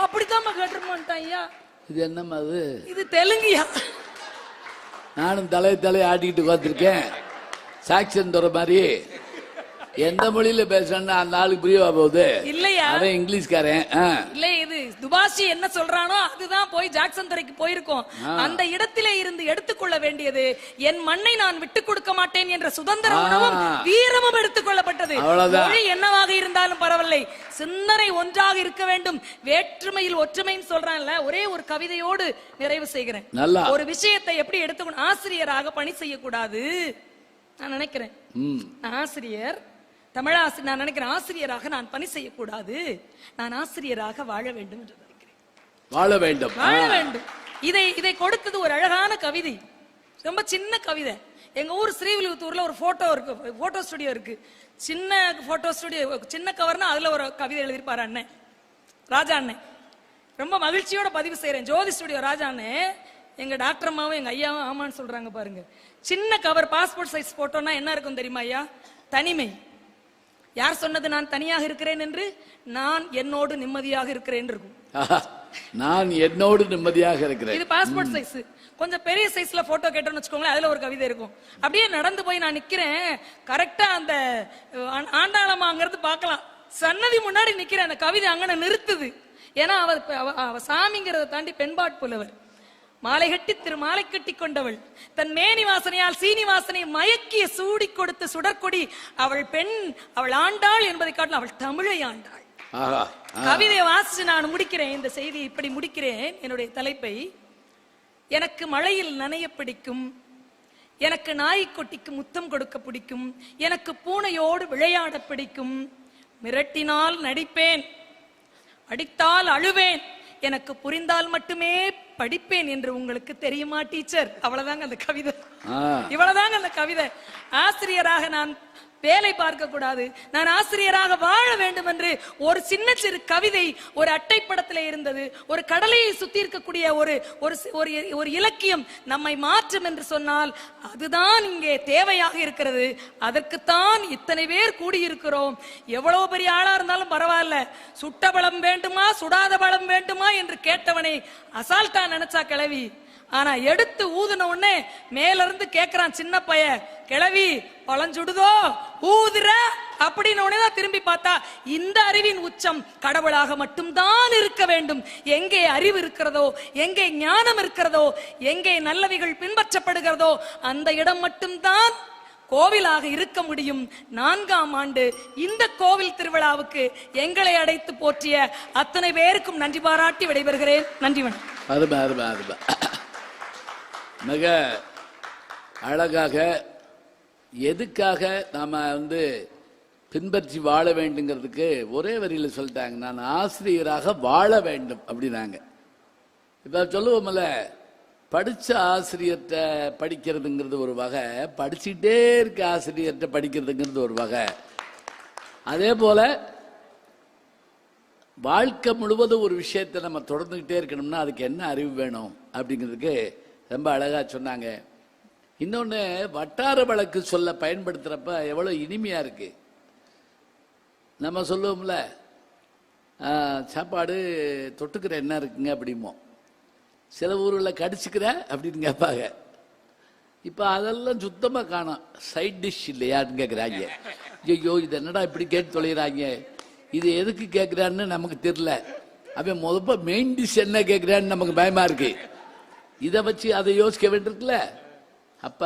அப்படித்தான் கேட்டுருமான்ட்டான் ஐயா. இது என்னம்மா அது? இது தெலுங்கியா? நானும் தலை ஆட்டிக்கிட்டு பார்த்திருக்கேன். சாக்சன் தர மாதிரி எந்த மொழியில பேசுறேன்னா அந்த ஆளுக்கு புரியவா போகுது இல்லையா? அவன் இங்கிலீஷ்காரன். இல்ல இது துபாஷி என்ன சொல்றானோ அதுதான் போய் ஜாக்சன் துறைக்கு போயிருக்கோம். அந்த இடத்திலே இருந்து எடுத்துக்கொள்ள வேண்டியது, என் மண்ணை நான் விட்டுக் கொடுக்க மாட்டேன் என்ற சுதந்திர உணவும் வீரமும் எடுத்துக்கொள்ளப்பட்டது. மொழி என்னவாக இருந்தாலும் பரவாயில்லை, சிந்தனை ஒன்றாக இருக்க வேண்டும், வேற்றுமையில் ஒற்றுமைன்னு சொல்றான்ல. ஒரே ஒரு கவிதையோடு நிறைவு செய்கிறேன். ஒரு விஷயத்தை எப்படி எடுத்துக்கணும், ஆசிரியராக பணி செய்யக்கூடாது நான் நினைக்கிறேன். ஆசிரியர் தமிழாசிரியர், நான் நினைக்கிறேன் ஆசிரியராக நான் பணி செய்யக்கூடாது, நான் ஆசிரியராக வாழ வேண்டும் என்று நினைக்கிறேன். வாழ வேண்டும், வாழ வேண்டும். இதை கொடுத்தது ஒரு அழகான கவிதை, ரொம்ப சின்ன கவிதை. எங்க ஊர் ஸ்ரீவில்லிபுத்தூர்ல ஒரு போட்டோ இருக்கு, போட்டோ ஸ்டுடியோ இருக்கு. சின்ன போட்டோ ஸ்டுடியோ, சின்ன கவர்னா அதுல ஒரு கவிதை எழுதியிருப்பாரு அண்ணன் ராஜா அண்ணன். ரொம்ப மகிழ்ச்சியோட பதிவு செய்யறேன். ஜோதி ஸ்டுடியோ ராஜா அண்ணன், எங்க டாக்டர் அம்மாவும் எங்க ஐயாவும் ஆமான்னு சொல்றாங்க பாருங்க. சின்ன கவர் பாஸ்போர்ட் சைஸ் போட்டோன்னா என்ன இருக்கும் தெரியுமா ஐயா? தனிமை. யார் சொன்னது நான் தனியாக இருக்கிறேன் என்று? நான் என்னோடு நிம்மதியாக இருக்கிறேன் இருக்கும். நான் என்னோடு நிம்மதியாக இருக்கிறேன். இது பாஸ்போர்ட் சைஸ். கொஞ்சம் பெரிய சைஸ்ல போட்டோ கேட்டோம்னு வச்சுக்கோங்களேன், அதுல ஒரு கவிதை இருக்கும். அப்படியே நடந்து போய் நான் நிக்கிறேன், கரெக்டா அந்த ஆண்டாளமாங்கிறது பார்க்கலாம், சன்னதி முன்னாடி நிக்கிறேன், அந்த கவிதை அங்கன நிறுத்துது. ஏன்னா அவ சாமிங்கிறத தாண்டி பெண்பாட் புலவர். மாலை கட்டி திருமாலை கட்டி கொண்டவள், தன் மேனி வாசனையால் சீனிவாசனை மயக்கிய சூடி கொடுத்த சுடற்கொடி. அவள் பெண், அவள் ஆண்டாள் என்பதை காட்டிலும் அவள் தமிழை ஆண்டாள். கவிதையை வாசிச்சு நான் முடிக்கிறேன். இந்த செய்தி இப்படி முடிக்கிறேன். என்னுடைய தலைப்பை, எனக்கு மழையில் நனைய பிடிக்கும், எனக்கு நாய்க்குட்டிக்கு முத்தம் கொடுக்க பிடிக்கும், எனக்கு பூனையோடு விளையாட பிடிக்கும், மிரட்டினால் நடிப்பேன், அடித்தால் அழுவேன், எனக்கு புரிந்தால் மட்டுமே படிப்பேன் என்று உங்களுக்கு தெரியுமா டீச்சர்? அவ்வளவுதாங்க அந்த கவிதை. இவ்வளவுதாங்க அந்த கவிதை. ஆசிரியராக நான் வேலை பார்க்க கூடாது, நான் ஆசிரியராக வாழ வேண்டும் என்று ஒரு சின்ன சிறு கவிதை ஒரு அட்டைப்படத்தில் இருந்தது. ஒரு கடலையை சுத்தி இருக்கக்கூடிய ஒரு இலக்கியம் நம்மை மாற்றும் என்று சொன்னால் அதுதான் இங்கே தேவையாக இருக்கிறது. அதற்குத்தான் இத்தனை பேர் கூடியிருக்கிறோம். எவ்வளவு பெரிய ஆளா இருந்தாலும் பரவாயில்ல, சுட்ட பழம் வேண்டுமா சுடாத பழம் வேண்டுமா என்று கேட்டவனை அசால்ட்டா நினைச்சா கிளவி. ஆனா எடுத்து ஊதுன உடனே மேல இருந்து கேக்குறான் சின்ன பைய, கிளவி பழஞ்சுடுதோ ஊதுற அப்படின்னு உடனேதான் திரும்பி பார்த்தா இந்த அறிவின் உச்சம் கடவுளாக மட்டும்தான் இருக்க வேண்டும். எங்கே அறிவு இருக்கிறதோ, எங்கே ஞானம் இருக்கிறதோ, எங்கே நல்லவைகள் பின்பற்றப்படுகிறதோ அந்த இடம் மட்டும்தான் கோவிலாக இருக்க முடியும். 4ஆம் ஆண்டு இந்த கோவில் திருவிழாவுக்கு எங்களை அடைத்து போற்றிய அத்தனை பேருக்கும் நன்றி பாராட்டி விடைபெறுகிறேன். நன்றி வணக்கம். மிக அழகாக எதுக்காக நாம பின்பற்றி வாழ வேண்டுங்கிறதுக்கு ஒரே வரியில சொல்லிட்டாங்க. நான் ஆசிரியராக வாழ வேண்டும் அப்படின்னாங்க. இப்ப சொல்லுவோம்ல, படிச்ச ஆசிரியர்கிட்ட படிக்கிறதுங்கிறது ஒரு வகை, படிச்சுட்டே இருக்க ஆசிரியர்கிட்ட படிக்கிறதுங்கிறது ஒரு வகை. அதே போல வாழ்க்கை முழுவதும் ஒரு விஷயத்தை நம்ம தொடர்ந்துகிட்டே இருக்கணும்னா அதுக்கு என்ன அறிவு வேணும் அப்படிங்கிறதுக்கு ரொம்ப அழகா சொன்னாங்க. இன்னொன்னு, வட்டார வழக்கு சொல்ல பயன்படுத்துறப்ப எவ்வளவு இனிமையா இருக்கு. நம்ம சொல்லுவோம்ல, சாப்பாடு தொட்டுக்கிற என்ன இருக்குங்க அப்படிமோ, சில ஊரில் கடிச்சுக்கிற அப்படின்னு கேட்பாங்க. இப்போ அதெல்லாம் சுத்தமாக காணும். சைட் டிஷ் இல்லையான்னு கேட்குறாங்க. ஐயோ இது என்னடா இப்படி கேட்டு தொலைகிறாங்க, இது எதுக்கு கேட்குறான்னு நமக்கு தெரியல. அவன் முதல்ல மெயின் டிஷ் என்ன கேட்குறான்னு நமக்கு பயமா இருக்கு. இதை வச்சு அதை யோசிக்க வேண்டியிருக்குல்ல. அப்ப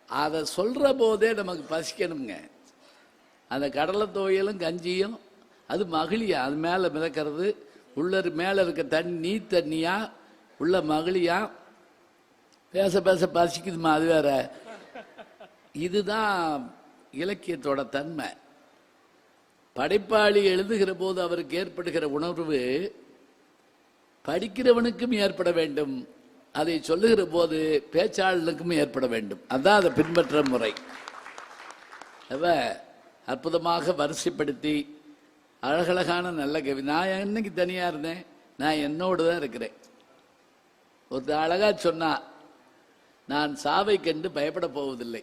அதை சொல்ற போதே நமக்கு பசிக்கணுங்க. அந்த கடலை துவையலும் கஞ்சியும் அது மகிழியா, அது மேல மிதக்கிறது, உள்ள மேல இருக்க தண்ணி தண்ணியா, உள்ள மகிழியா, பேச பேச பசிக்குதுமா, அது வேற. இதுதான் இலக்கியத்தோட தன்மை. படைப்பாளி எழுதுகிற போது அவருக்கு ஏற்படுகிற உணர்வு படிக்கிறவனுக்கும் ஏற்பட வேண்டும், அதை சொல்லுகிற போது பேச்சாளனுக்கும் ஏற்பட வேண்டும். அதான் அதை பின்பற்ற முறை. அற்புதமாக வரிசைப்படுத்தி அழகழகான நல்ல கவி. நான் என்னைக்கு தனியா இருந்தேன், நான் என்னோடு தான் இருக்கிறேன். ஒரு அழகா சொன்னா, நான் சாவை கண்டு பயப்பட போவதில்லை,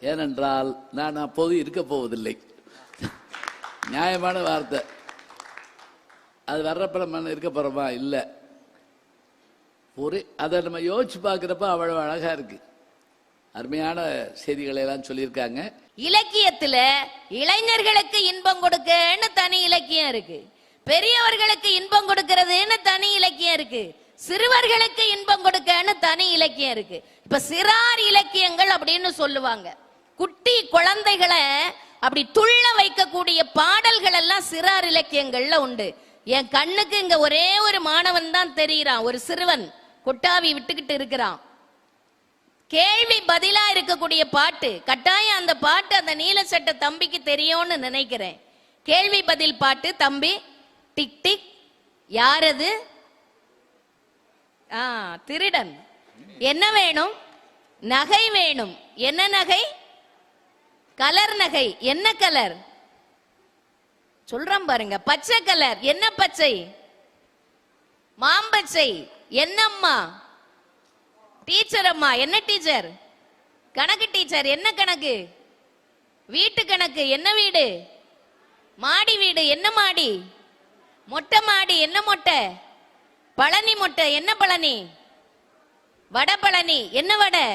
ஏனென்றால் நான் அப்போது இருக்க போவதில்லை. நியாயமான வார்த்தை. அது வர்றப்ப நம்ம இருக்க போறோமா? இல்லை. ஒரு அதை நம்ம யோசிச்சு பார்க்கிறப்ப அவ்வளவு அழகா இருக்கு. அருமையான செய்திகளை எல்லாம் சொல்லியிருக்காங்க. இலக்கியத்துல இளைஞர்களுக்கு இன்பம் கொடுக்கன்னு தனி இலக்கியம் இருக்கு, பெரியவர்களுக்கு இன்பம் கொடுக்கறதுன்னு தனி இலக்கியம் இருக்கு, சிறுவர்களுக்கு இன்பம் கொடுக்கன்னு தனி இலக்கியம் இருக்கு. இப்ப சிறார் இலக்கியங்கள் அப்படின்னு சொல்லுவாங்க. குட்டி குழந்தைகளை அப்படி துள்ள வைக்கக்கூடிய பாடல்கள் எல்லாம் சிறார் இலக்கியங்கள்ல உண்டு. என் கண்ணுக்கு இங்க ஒரே ஒரு மாணவன் தான் தெரிகிறான், ஒரு சிறுவன் கொட்டாவி விட்டுக்கிட்டு இருக்கிறான். கேள்வி பதிலா இருக்கக்கூடிய பாட்டு, கட்டாயம் அந்த பாட்டு அந்த நீல சட்டை தம்பிக்கு தெரியும்னு நினைக்கிறேன். கேள்வி பதில் பாட்டு. தம்பி டிக் டிக், யாரது? திருடன். என்ன வேணும்? நகை வேணும். என்ன நகை? கலர் நகை. என்ன கலர்? சொல்றான் பாருங்க, பச்சை கலர். என்ன பச்சை? மாம்பச்சை. என்னம்மா? டீச்சர் அம்மா. என்ன டீச்சர்? கணக்கு டீச்சர். என்ன கணக்கு? வீட்டு கணக்கு. என்ன வீடு? மாடி வீடு. என்ன மாடி? மொட்டை மாடி. என்ன மொட்டை? பழனி மொட்டை. என்ன பழனி? வட பழனி. என்ன வடை?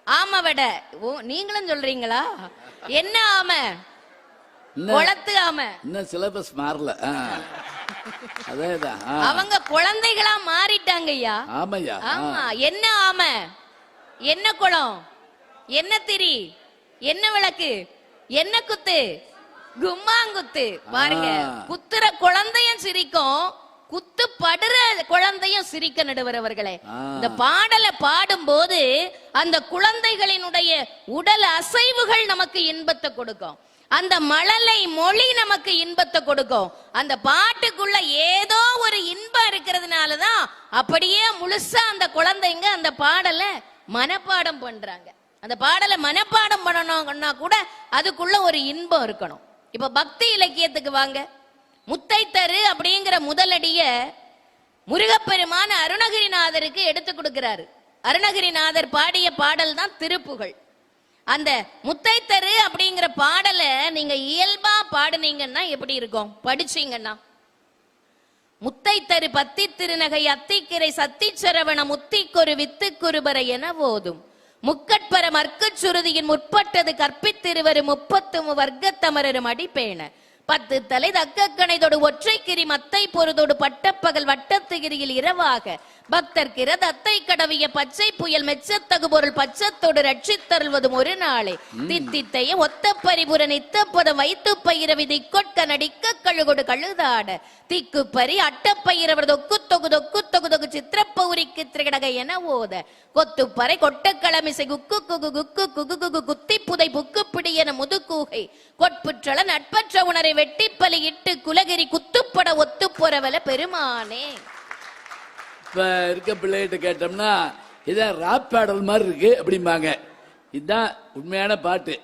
ஆம வடை. ஓ, நீங்களும் சொல்றீங்களா? என்ன ஆம? குளத்து ஆம. இன்னும் சிலபஸ் மாறல. அதேதான். அவங்க குழந்தைகளா மாறிட்டாங்க ஐயா. ஆமையா. ஆமா. என்ன ஆமை, என்ன குளம், என்ன திரி, என்ன விளக்கு, என்ன குத்து, கும்மாங்குத்து. பாருங்க, குத்துற குழந்தையும் சிரிக்கும், குத்து படுற குழந்தையும் சிரிக்க. நடுவர் அவர்களே, இந்த பாடலை பாடும் போது அந்த குழந்தைகளினுடைய உடல் அசைவுகள் நமக்கு இன்பத்தை கொடுக்கும், அந்த மழலை மொழி நமக்கு இன்பத்தை கொடுக்கும். அந்த பாட்டுக்குள்ள ஏதோ ஒரு இன்பம் இருக்கிறதுனாலதான் அப்படியே முழுசா அந்த குழந்தைங்க அந்த பாடலை மனப்பாடம் பண்றாங்க. அந்த பாடலை மனப்பாடம் பண்ணணும்னா கூட அதுக்குள்ள ஒரு இன்பம் இருக்கணும். இப்ப பக்தி இலக்கியத்துக்கு வாங்க. முத்தைத்தரு அப்படிங்கிற முதலடிய முருகப்பெருமான அருணகிரிநாதருக்கு எடுத்து கொடுக்கிறாரு. அருணகிரிநாதர் பாடிய பாடல் தான் திருப்புகழ். அந்த முத்தைத்தரு அப்படிங்கிற பாடலை நீங்க இயல்பா பாடுனீங்கன்னா எப்படி இருக்கும், படிச்சீங்கன்னா? முத்தைத்தரு பத்தி திருநகை அத்திக்கிரை சத்திச்சரவண முத்திக்கொரு வித்துக்குருபரை என ஓதும் முக்கட்பர மர்க்கச் சுருதியின் முற்பட்டது கற்பித்திருவரு 30 வர்க்கத்தமரரும் அடிப்பேண 10 தலை தக்கக்கணைதொடு ஒற்றைக்கிரி மத்தை பொருதோடு பட்டப்பகல் வட்டத்துகிரியில் இரவாக பக்தர்கிற தத்தை கடவிய பச்சை புயல் மெச்சத்தகு பொருள் பச்சத்தோடு ரட்சித்தருள்வதும் ஒரு நாளே தித்தித்தைய ஒத்த பரிபுர நித்தப்பதம் வைத்து பயிரவி திக்கொட்க நடிக்க கழுகொடு கழுதாட திக்குப்பரி அட்டப்பயிரவர் தொக்கு தொகு தொக்கு தொகு தொகு சித்திரப்பௌரிக்கு திரகடக என ஓத கொத்துப்பறை கொட்டக்களமிசை குக்கு குகு குக்கு குகு குகு குத்தி புதை புக்கு பிடி என முதுகூகை கொட்புற்றள நட்பற்ற உணரை வெட்டிப்பலி இட்டு குலகிரி குத்துப்பட ஒத்து பொறவல பெருமானே. இப்ப இருக்க பிள்ளைகிட்ட கேட்டோம்னா இதான் ராப் பாடல் மாதிரி இருக்கு அப்படிம்பாங்க. இதுதான் உண்மையான பாட்டு.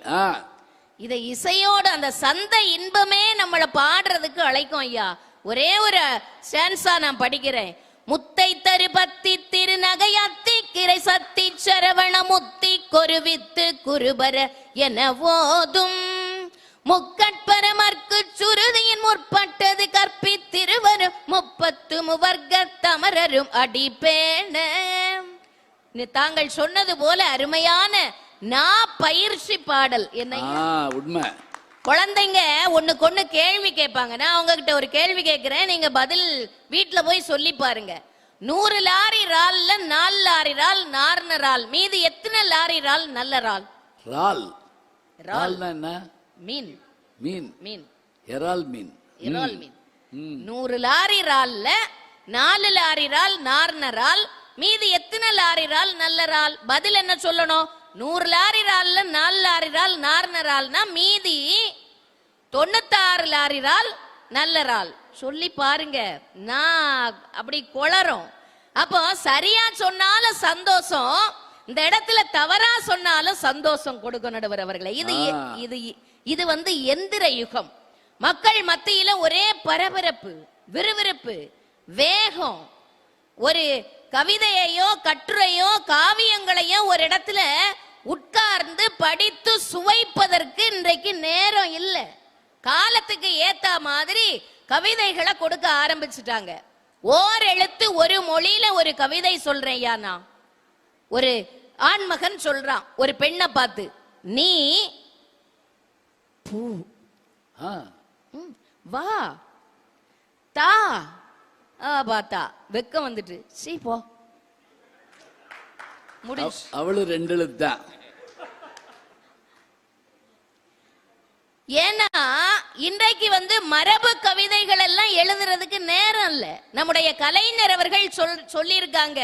இத இசையோடு அந்த சந்த இன்பமே நம்மளை பாடுறதுக்கு அழைக்கும் ஐயா. ஒரே ஒரு ஸ்டான்ஸா நான் படிக்கிறேன். முத்தை தரு பத்தி திருநகை அத்திக்கிரை சத்தி சரவண முத்தி கொருவித்து குருபர என ஓதும் முக்கட்பரமர்க்கு சுருதியின் முற்பட்டது கற்பித்திருவரும் 30 வர்க்கத்தமரரும் அடிப்பேண. தாங்கள் சொன்னது போல அருமையான பயிற்சி பாடல். என்ன உண்மை. குழந்தைங்க ஒண்ணுக்கு ஒண்ணு கேள்வி கேட்பாங்க. நான் உங்ககிட்ட ஒரு கேள்வி கேட்கிறேன், நீங்க பதில் வீட்டுல போய் சொல்லி பாருங்க. 100 லாரி ரால்ல 4 லாரி ரால் நார்ன ரால் மீது எத்தனை லாரி ரால் நல்ல ரால்? ரால் ரால் என்ன? மீன். மீன். மீன். இறால் மீன். இறால் மீன். 100 லாரி ரால்ல 4 லாரி ரால் நார்ன ரால் மீது எத்தனை லாரி ரால் நல்ல ரால்? பதில் என்ன சொல்லணும்? 100 லாரி ரால்ல 4 லாரி ரால் நார்ன ரால்னா மீதி 96 லாரி ரால் நல்ல ரால். சொல்லி பாருங்க. நான் அப்படி குளறும். அப்போ சரியா சொன்னாலும் சந்தோஷம், இந்த இடத்துல தவறா சொன்னாலும் சந்தோஷம் கொடுக்க நடுவர் அவர்களை. இது வந்து எந்திர யுகம். மக்கள் மத்தியில ஒரே பரபரப்பு, விறுவிறுப்பு, வேகம். ஒரு கவிதையோ கட்டுரையோ காவியங்களையோ ஒரு இடத்துல உட்கார்ந்து படித்து சுவைப்பதற்கு இன்றைக்கு நேரம் இல்லை. காலத்துக்கு ஏத்த மாதிரி கவிதைகளை கொடுக்க ஆரம்பிச்சுட்டாங்க. ஓர் எழுத்து ஒரு மொழியில ஒரு கவிதை சொல்றேன். யானா ஒரு ஆண்மகன் சொல்றான் ஒரு பெண்ணை பார்த்து, நீ பூ வா தா பார்த்தா வெக்கம் வந்துட்டு சீ போ முடிச்சு. அவளு 2 எழுத்துதான். ஏன்னா இன்றைக்கு வந்து மரபு கவிதைகள் எல்லாம் எழுதுறதுக்கு நேரம் இல்ல. நம்முடைய கலைஞர் அவர்கள் சொல்லியிருக்காங்க,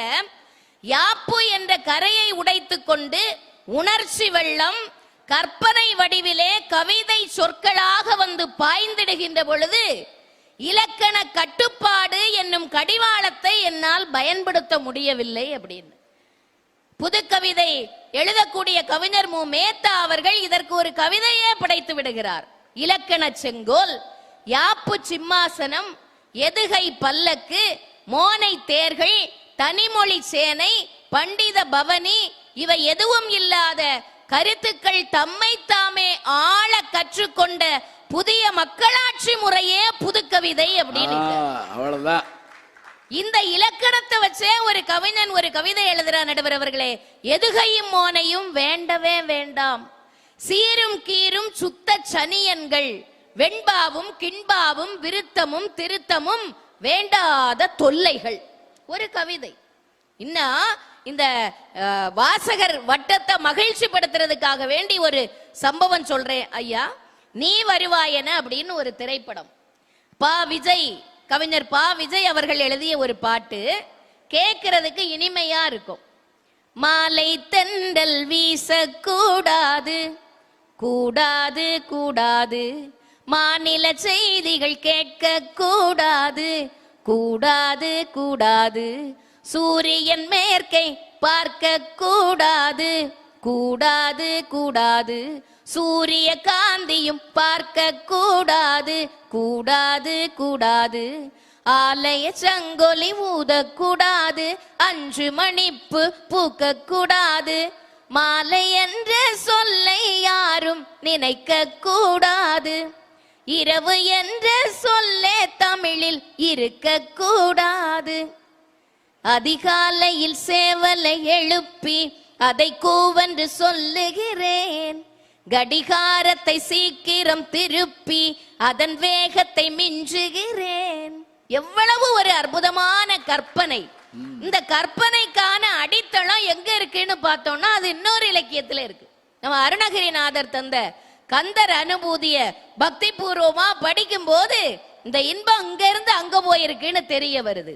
யாப்பு என்ற கரையை உடைத்து கொண்டு உணர்ச்சி வெள்ளம் கற்பனை வடிவிலே கவிதை சொற்களாக வந்து பாய்ந்திடுகின்ற பொழுது இலக்கண கட்டுப்பாடு என்னும் கடிவாளத்தை என்னால் பயன்படுத்த முடியவில்லை அப்படின்னு புது கவிதை எழுதக்கூடிய கவிஞர் மு. மேத்தா அவர்கள் இதற்கு ஒரு கவிதையே படைத்து விடுகிறார். இலக்கண செங்கோல், யாப்பு சிம்மாசனம், எதுகை பல்லக்கு, மோனை தேர்கள், தனிமொழி சேனை, பண்டித பவனி இவை எதுவும் இல்லாத கருத்துக்கள் தம்மை தாமே ஆழ கற்றுக்கொண்ட புதிய மக்களாட்சி முறையே புது கவிதை அப்படின்னு. அவ்வளவுதான். இந்த இலக்கணத்தை வச்சே ஒரு கவிஞன் ஒரு கவிதை எழுதுறார் நடுவர் அவர்களே. எதுகையும் மோனையும் வேண்டவே வேண்டாம், சீரும் கீரும் சுத்த சனியன்கள், வெண்பாவும் கிண்பாவும் விருத்தமும் திருத்தமும் வேண்டாத தொல்லைகள், ஒரு கவிதை. இன்னும் இந்த வாசகர் வட்டத்தை மகிழ்ச்சி படுத்துறதுக்காக வேண்டி ஒரு சம்பவம் சொல்றேன் ஐயா. நீ வருவாயன அப்படின்னு ஒரு திரைப்படம், கவிஞர் பா விஜய் அவர்கள் எழுதிய ஒரு பாட்டு, கேட்கறதுக்கு இனிமையா இருக்கும். மாலை தென்றல் வீசக்கூடாது, கூடாது கூடாது, மாநில செய்திகள் கேட்க கூடாது, கூடாது கூடாது, சூரியன் மேற்கை பார்க்க கூடாது, கூடாது கூடாது, சூரிய காந்தியும் பார்க்க கூடாது, கூடாது கூடாது, ஆலய சங்கொலி ஊதக்கூடாது, 5 மணிப்பு பூக்க கூடாது, மாலை என்ற சொல்லை யாரும் நினைக்க கூடாது, இரவு என்ற சொல்லே தமிழில் இருக்க கூடாது, அதிகாலையில் சேவலை எழுப்பி அதை கூவென்று சொல்லுகிறேன், கடிகாரத்தை சீக்கிரம் திருப்பி அதன் வேகத்தை மிஞ்சுகிறேன். எவ்வளவு ஒரு அற்புதமான கற்பனை. இந்த கற்பனைக்கான அடித்தளம் எங்க இருக்குன்னு பார்த்தோம்னா அது இன்னொரு இலக்கியத்துல இருக்கு. நம்ம அருணகிரிநாதர் தந்த கந்தர் அனுபூதிய பக்தி பூர்வமா படிக்கும் போது இந்த இன்பம் அங்க இருந்து அங்க போயிருக்குன்னு தெரிய வருது.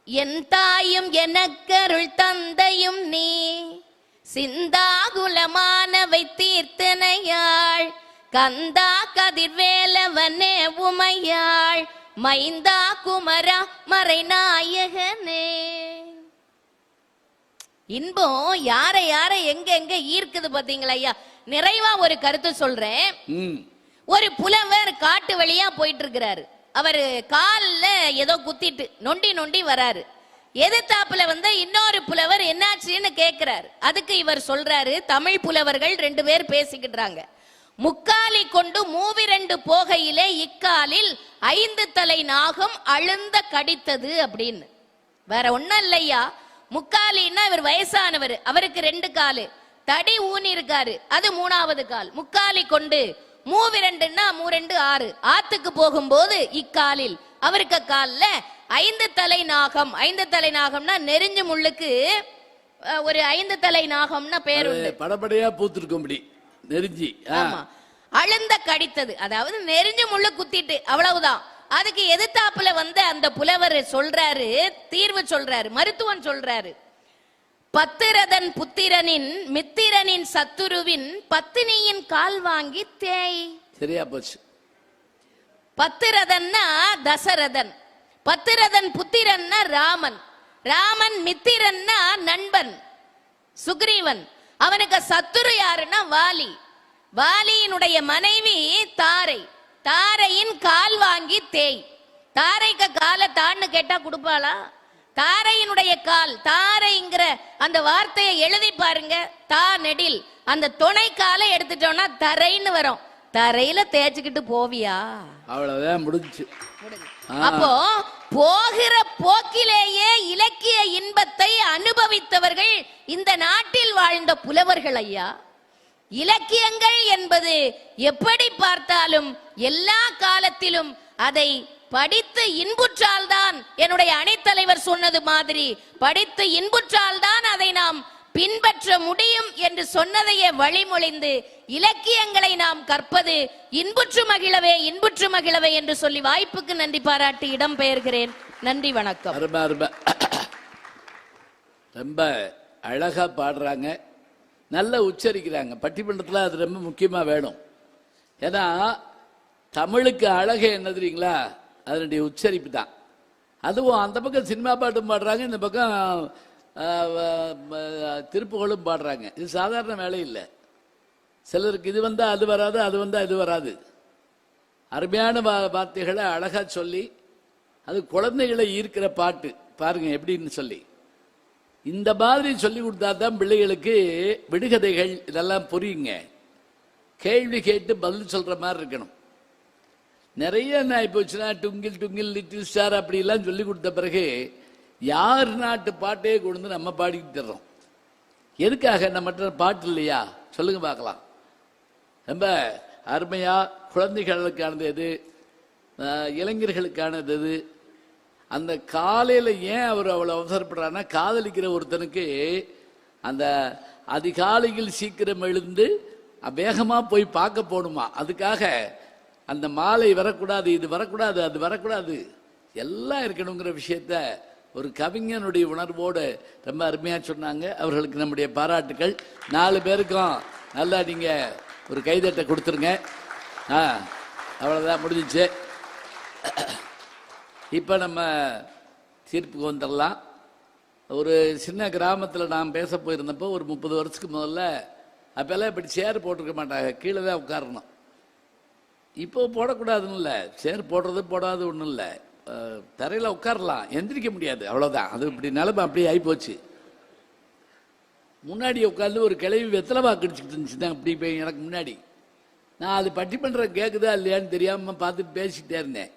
என் தாயும் எனக்கருள் தந்தையும் நீ, சிந்தாகுலமானவை தீர்த்தனையாள், கந்தா கதிர்வேலவனே உமையாள், மைந்தா குமரா மறைநாயகனே. இன்பம் யாரை யாரை எங்க எங்க ஈர்க்குது பாத்தீங்களா ஐயா. நிறைவா ஒரு கருத்து சொல்றேன். ஒரு புலவர் காட்டு வழியா போயிட்டு இருக்கிறாரு. அவரு கால்ல ஏதோ குத்திட்டு நொண்டி நொண்டி வராரு. எதிர்த்தாப்புல வந்து இன்னொரு புலவர் என்னாச்சுன்னு கேக்குறாரு. அதுக்கு இவர் சொல்றாரு, தமிழ் புலவர்கள் 2 பேர் பேசிக்கிட்டாங்க. முக்காலி கொண்டு மூவிரண்டு போகையிலே இக்காலில் 5 தலை நாகம் அழுந்த கடித்தது அப்படின்னு. வேற ஒண்ணும் இல்லையா. முக்காலின்னா இவர் வயசானவர், அவருக்கு 2 காலு, தடி ஊனி இருக்காரு, அது 3வது கால். முக்காலி கொண்டு மூவிரண்டுன்னா 3 6, ஆத்துக்கு போகும்போது இக்காலில் அவருக்கு கால்ல 5 தலை நாகம். 5 தலை நாகம்னா நெறிஞ்சு முள்ளுக்கு ஒரு 5 தலை நாகம்னா பேர் உண்டு. படபடையா பூத்திருக்கும்படி நெறிஞ்சி. ஆமா, அழுந்த கடித்தது, அதாவது நெறிஞ்சு முள்ளு குத்திட்டு, அவ்வளவுதான். அதுக்கு எதிர்த்தாப்புல வந்து அந்த புலவர் சொல்றாரு, தீர்வு சொல்றாரு, மருத்துவம் சொல்றாரு. பத்திரதன் புத்திரனின் மித்திரனின் சத்துருவின் பத்தினியின் கால் வாங்கி தேய். சரியா போச்சு. பத்திரதன்னா தசரதன், பத்திரதன் புத்திரன்னா ராமன், ராமன் மித்திரன்னா நண்பன் சுக்ரீவன், அவனுக்கு சத்துரு யாருன்னா வாலி, வாலியினுடைய மனைவி தாரை, தாரையின் கால் வாங்கி தேய். தாரைக்கு காலை தான்னு கேட்டா கொடுப்பாளா? தாரையினுடைய கால், தாரைங்கிற அந்த வார்த்தையை எழுதி பாருங்க, தா நெடில், அந்த துணை காலை எடுத்துட்டோம்னா தரைன்னு வரும். தரையில தேய்ச்சிக்கிட்டு போவியா? அவ்வளவுதான், முடிஞ்சு. அப்போ போகிற போக்கிலேயே இலக்கிய இன்பத்தை அனுபவித்தவர்கள் இந்த நாட்டில் வாழ்ந்த புலவர்கள் ஐயா. இலக்கியங்கள் என்பது எப்படி பார்த்தாலும் எல்லா காலத்திலும் அதை படித்து இன்புற்றால்தான், என்னுடைய அணித்தலைவர் சொன்னது மாதிரி, படித்து இன்புற்றால்தான் அதை நாம் பின்பற்ற முடியும் என்று சொன்னதையே வழிமொழிந்து இலக்கியங்களை நாம் கற்பது இன்புற்று மகிழவே, இன்புற்று மகிழவே என்று சொல்லி வாய்ப்புக்கு நன்றி பாராட்டி இடம் பெயர்கிறேன். நன்றி, வணக்கம். ரொம்ப அழகா பாடுறாங்க, நல்லா உச்சரிக்கிறாங்க. பட்டிமன்றத்தில் அது ரொம்ப முக்கியமா வேணும். ஏன்னா தமிழுக்கு அழகே என்ன தெரியுங்களா? அதனுடைய உச்சரிப்பு தான். அதுவும் அந்த பக்கம் சினிமா பாட்டும் பாடுறாங்க, இந்த பக்கம் திருப்புகளும் பாடுறாங்க. இது சாதாரண வேலை இல்லை. சிலருக்கு இது வந்தா அது வராது, அது வந்தா இது வராது. அருமையான வார்த்தைகளை அழகா சொல்லி, அது குழந்தைகளை ஈர்க்கிற பாட்டு பாருங்க எப்படின்னு சொல்லி. இந்த மாதிரி சொல்லி கொடுத்தா தான் பிள்ளைகளுக்கு விடுகதைகள் இதெல்லாம் புரியுங்க. கேள்வி கேட்டு பதில் சொல்ற மாதிரி இருக்கணும். நிறைய என்ன ஆயிப்போச்சுன்னா, டுங்கில் டுங்கில் லிட்டில் ஸ்டார் அப்படிலாம் சொல்லி கொடுத்த பிறகு யார் நாட்டு பாட்டையே கொண்டு நம்ம பாடிக்கிட்டு தர்றோம். எதுக்காக? நம்ம பாட்டு இல்லையா? சொல்லுங்க பார்க்கலாம். ரொம்ப அருமையா குழந்தைகளுக்கானது எது, இளைஞர்களுக்கானது இது. அந்த காலையில் ஏன் அவர் அவ்வளோ அவசரப்படுறாருன்னா, காதலிக்கிற ஒருத்தனுக்கு அந்த அதிகாலையில் சீக்கிரம் எழுந்து வேகமாக போய் பார்க்க போகணுமா, அதுக்காக அந்த மாலை வரக்கூடாது, இது வரக்கூடாது, அது வரக்கூடாது, எல்லாம் இருக்கணுங்கிற விஷயத்த ஒரு கவிஞனுடைய உணர்வோடு ரொம்ப அருமையாக சொன்னாங்க. அவர்களுக்கு நம்முடைய பாராட்டுக்கள். 4 பேருக்கும் நல்லா நீங்கள் ஒரு கைதட்டை கொடுத்துருங்க. அவ்வளோதான், முடிஞ்சிச்சு. இப்போ நம்ம தீர்ப்புக்கு வந்துடலாம். ஒரு சின்ன கிராமத்தில் நான் பேச போயிருந்தப்போ ஒரு 30 வருஷத்துக்கு முதல்ல அப்போல்லாம் இப்படி சேர் போட்டிருக்க மாட்டாங்க, கீழே தான் உட்காரணும். இப்போ போடக்கூடாதுன்னு இல்லை, சேர் போடுறது போடாது ஒன்றும் இல்லை, தரையில் உட்காரலாம், எந்திரிக்க முடியாது, அவ்வளோதான். அது இப்படி நிலைமை அப்படியே ஆகிப்போச்சு. முன்னாடி உட்காந்து ஒரு கிளவி வெத்தலை வாக்கு அடிச்சுக்கிட்டு இருந்துச்சு தான் அப்படி போய் எனக்கு முன்னாடி. நான் அது பட்டிமன்றம் கேட்குதா இல்லையான்னு தெரியாமல் பார்த்துட்டு பேசிக்கிட்டே இருந்தேன்.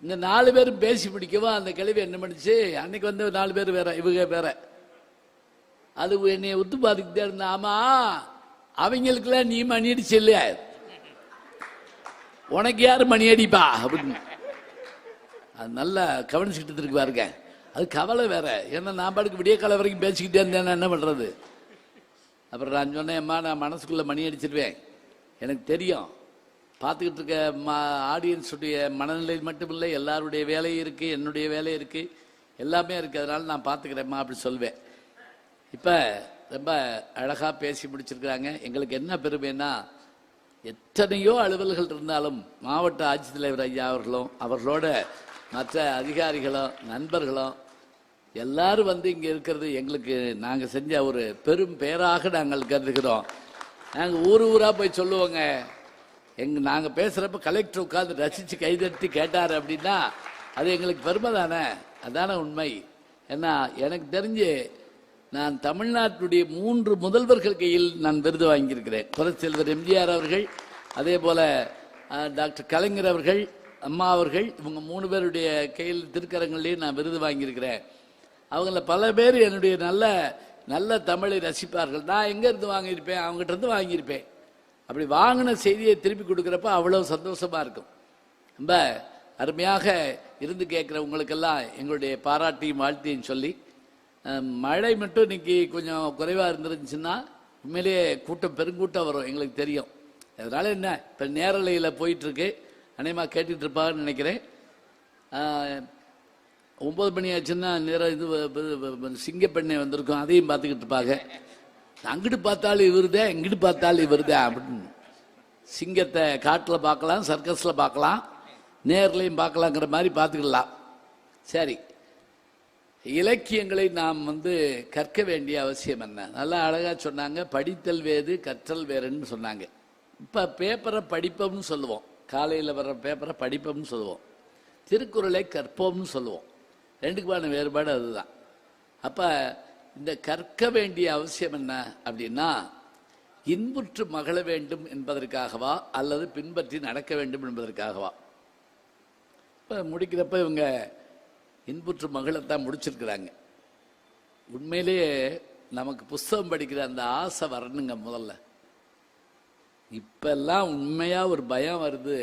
இந்த 4 பேரும் பேசி பிடிக்கவோ அந்த கிளவி என்ன பண்ணிச்சு, அன்னைக்கு வந்து 4 பேர் வேற, இவங்க வேற. அது என்னை ஒத்து பார்த்துக்கிட்டே இருந்தேன். ஆமா, அவங்களுக்குலாம் நீ மணி அடிச்சு இல்லையா, உனக்கு யாரு மணி அடிப்பா அப்படின்னு. அது நல்லா கவனிச்சுக்கிட்டு இருக்கு பாருங்க. அது கவலை வேற. ஏன்னா நான் பாட்டுக்கு விடிய காலை வரைக்கும் பேசிக்கிட்டே இருந்தேன், என்ன பண்றது. அப்புறம் நான் சொன்னேன், அம்மா நான் மனசுக்குள்ள மணி அடிச்சிருவேன், எனக்கு தெரியும். பார்த்துக்கிட்டு இருக்க ஆடியன்ஸுடைய மனநிலை மட்டும் இல்லை, எல்லாருடைய வேலையும் இருக்கு, என்னுடைய வேலையும் இருக்கு, எல்லாமே இருக்கு, அதனால நான் பார்த்துக்கிறேம்மா அப்படி சொல்வேன். இப்போ ரொம்ப அழகாக பேசி முடிச்சிருக்கிறாங்க. எங்களுக்கு என்ன பெருமைன்னா, எத்தனையோ அலுவல்கள் இருந்தாலும் மாவட்ட ஆட்சித்தலைவர் ஐயா அவர்களும் அவர்களோட மற்ற அதிகாரிகளும் நண்பர்களும் எல்லாரும் வந்து இங்கே இருக்கிறது எங்களுக்கு நாங்கள் செஞ்ச ஒரு பெரும் பேராக நாங்கள் கருதுகிறோம். நாங்கள் ஊராக போய் சொல்லுவோங்க, நாங்கள் பேசுகிறப்ப கலெக்டர் உட்காந்து ரசித்து கைதட்டி கேட்டார் அப்படின்னா அது எங்களுக்கு பெருமை தானே, அதான உண்மை. ஏன்னா எனக்கு தெரிஞ்சு நான் தமிழ்நாட்டுடைய 3 முதல்வர்கள் கையில் நான் விருது வாங்கியிருக்கிறேன். புரட்சித்தலைவர் எம்ஜிஆர் அவர்கள், அதே போல டாக்டர் கலைஞர் அவர்கள், அம்மா அவர்கள், இவங்க 3 பேருடைய கையில் திருக்கரங்கள்லேயும் நான் விருது வாங்கியிருக்கிறேன். அவங்கள பல பேர் என்னுடைய நல்ல நல்ல தமிழை ரசிப்பார்கள். நான் எங்கேருந்து வாங்கியிருப்பேன், அவங்ககிட்ட இருந்து வாங்கியிருப்பேன். அப்படி வாங்கின செய்தியை திருப்பி கொடுக்குறப்ப அவ்வளோ சந்தோஷமாக இருக்கும். ரொம்ப அருமையாக இருந்து கேட்குற உங்களுக்கெல்லாம் எங்களுடைய பாராட்டியும் வாழ்த்தையும் சொல்லி, மழை மட்டும் இன்னைக்கு கொஞ்சம் குறைவாக இருந்துருந்துச்சுன்னா உண்மையிலேயே கூட்டம் பெருங்கூட்டம் வரும், எங்களுக்கு தெரியும். அதனால என்ன, இப்போ நேரலையில் போயிட்டுருக்கு, அநேகமாக கேட்டுட்டு இருப்பாங்கன்னு நினைக்கிறேன். 9 மணி ஆச்சுன்னா நேரம் இது சிங்கப்பெண்ணை வந்திருக்கும், அதையும் பார்த்துக்கிட்டு இருப்பாங்க. அங்கிட்டு பார்த்தாலும் இவருதே, இங்கிட்டு பார்த்தாலும் இவருதே அப்படின்னு. சிங்கத்தை காட்டில் பார்க்கலாம், சர்க்கஸில் பார்க்கலாம், நேர்லையும் பார்க்கலாங்கிற மாதிரி பார்த்துக்கலாம். சரி, இலக்கியங்களை நாம் கற்க வேண்டிய அவசியம் என்ன? நல்லா அழகாக சொன்னாங்க, படித்தல் வேறு கற்றல் வேறுன்னு சொன்னாங்க. இப்போ பேப்பரை படிப்போம்னு சொல்லுவோம், காலையில் வர்ற பேப்பரை படிப்போம்னு சொல்லுவோம், திருக்குறளை கற்போம்னு சொல்லுவோம். ரெண்டுக்குமான வேறுபாடு அதுதான். அப்போ இந்த கற்க வேண்டிய அவசியம் என்ன அப்படின்னா, இன்புற்று மகள வேண்டும் என்பதற்காகவா அல்லது பின்பற்றி நடக்க வேண்டும் என்பதற்காகவா? இப்போ முடிக்கிறப்ப இவங்க இன்புற்று மகளத்தான் முடிச்சிருக்கிறாங்க. உண்மையிலேயே நமக்கு புஸ்தகம் படிக்கிற அந்த ஆசை வரணுங்க முதல்ல. இப்பெல்லாம் உண்மையா ஒரு பயம் வருது,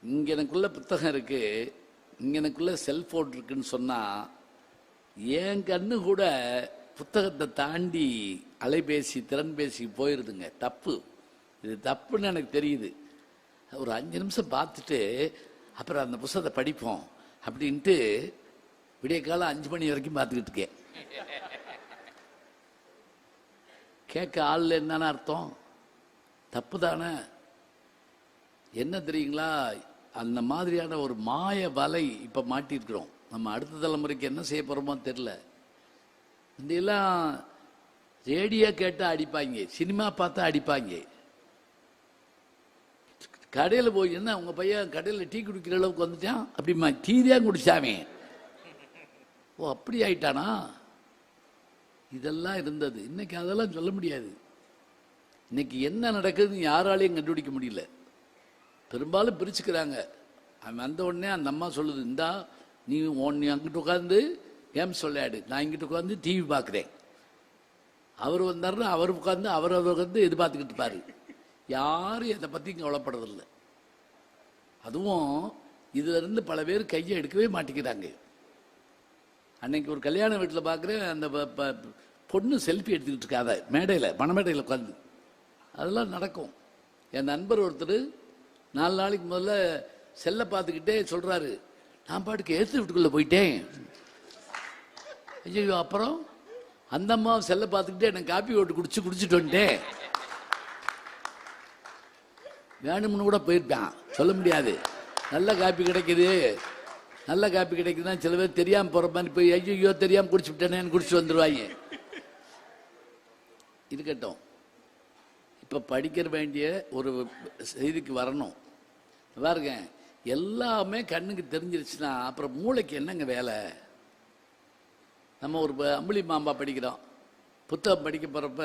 இங்க எனக்குள்ள புத்தகம் இருக்கு, இங்க எனக்குள்ள செல்போன் இருக்குன்னு சொன்னா என் கண்ணு கூட புத்தகத்தை தாண்டி அலைபேசி திறன்பேசி போயிருதுங்க. தப்பு, இது தப்புன்னு எனக்கு தெரியுது. ஒரு 5 நிமிஷம் பார்த்துட்டு அப்புறம் அந்த புத்தகத்தை படிப்போம் அப்படின்ட்டு விடிய காலம் 5 மணி வரைக்கும் பார்த்துக்கிட்டு இருக்கேன். கேட்க ஆள் என்னன்னு அர்த்தம்? தப்பு தானே. என்ன தெரியுங்களா, அந்த மாதிரியான ஒரு மாய வலை இப்ப மாட்டிருக்கிறோம். நம்ம அடுத்த தலைமுறைக்கு என்ன செய்ய போறோமோ தெரியல. இதெல்லாம் ரேடியோ கேட்டா அடிப்பாங்க, சினிமா பார்த்தா அடிப்பாங்க. கடையில் போய் என்ன உங்க பையன் கடையில் டீ குடிக்கிற அளவுக்கு வந்துட்டான் அப்படிமா, டீ தான் குடிச்சாமே, ஓ அப்படி ஆயிட்டானா? இதெல்லாம் இருந்தது. இன்னைக்கு அதெல்லாம் சொல்ல முடியாது. இன்னைக்கு என்ன நடக்குதுன்னு யாராலையும் கண்டுபிடிக்க முடியல. பெரும்பாலும் பிரிச்சுக்கிறாங்க. அவன் வந்த உடனே அந்த அம்மா சொல்லுது, இந்தா நீ அங்கிட்டு உட்காந்து கேம்ஸ் விளையாடு, நான் இங்கிட்டு உட்காந்து டிவி பார்க்குறேன். அவர் வந்தாருன்னா அவர் உட்காந்து இது பார்த்துக்கிட்டு பாரு. யாரும் இதை பற்றி கவலைப்படுறதில்லை. அதுவும் இதுல இருந்து பல பேர் கையை எடுக்கவே மாட்டேங்கிறாங்க. அன்னைக்கு ஒரு கல்யாண வீட்டில் பார்க்குறேன், அந்த பொண்ணு செல்ஃபி எடுத்துக்கிட்டு இருக்காத மேடையில், மணமேடையில் உட்காந்து. அதெல்லாம் நடக்கும். என் நண்பர் ஒருத்தர் 4 நாளைக்கு முதல்ல செல்லை பார்த்துக்கிட்டே சொல்கிறாரு, நான் பாட்டுக்கு ஏற்று வீட்டுக்குள்ளே போயிட்டேன். ஐயோ, அப்புறம் அந்த அம்மா செல்லை பார்த்துக்கிட்டே எனக்கு காப்பி ஓட்டு குடிச்சிட்டு வந்துட்டேன். வேணும்னு கூட போயிருப்பான், சொல்ல முடியாது. நல்ல காப்பி கிடைக்குது, நல்ல காப்பி கிடைக்குதுன்னா சில பேர் தெரியாமல் போகிற மாதிரி போய் ஐயோ தெரியாமல் குடிச்சு விட்டேனேன்னு குடிச்சு வந்துடுவாங்க. இருக்கட்டும், இப்போ படிக்கிற வேண்டிய ஒரு செய்திக்கு வரணும். பாருங்க, எல்லாமே கண்ணுக்கு தெரிஞ்சிருச்சுன்னா அப்புறம் மூளைக்கு என்னங்க வேலை? நம்ம ஒரு அம்புலி மாம்பா படிக்கிறோம், புத்தகம் படிக்க போகிறப்ப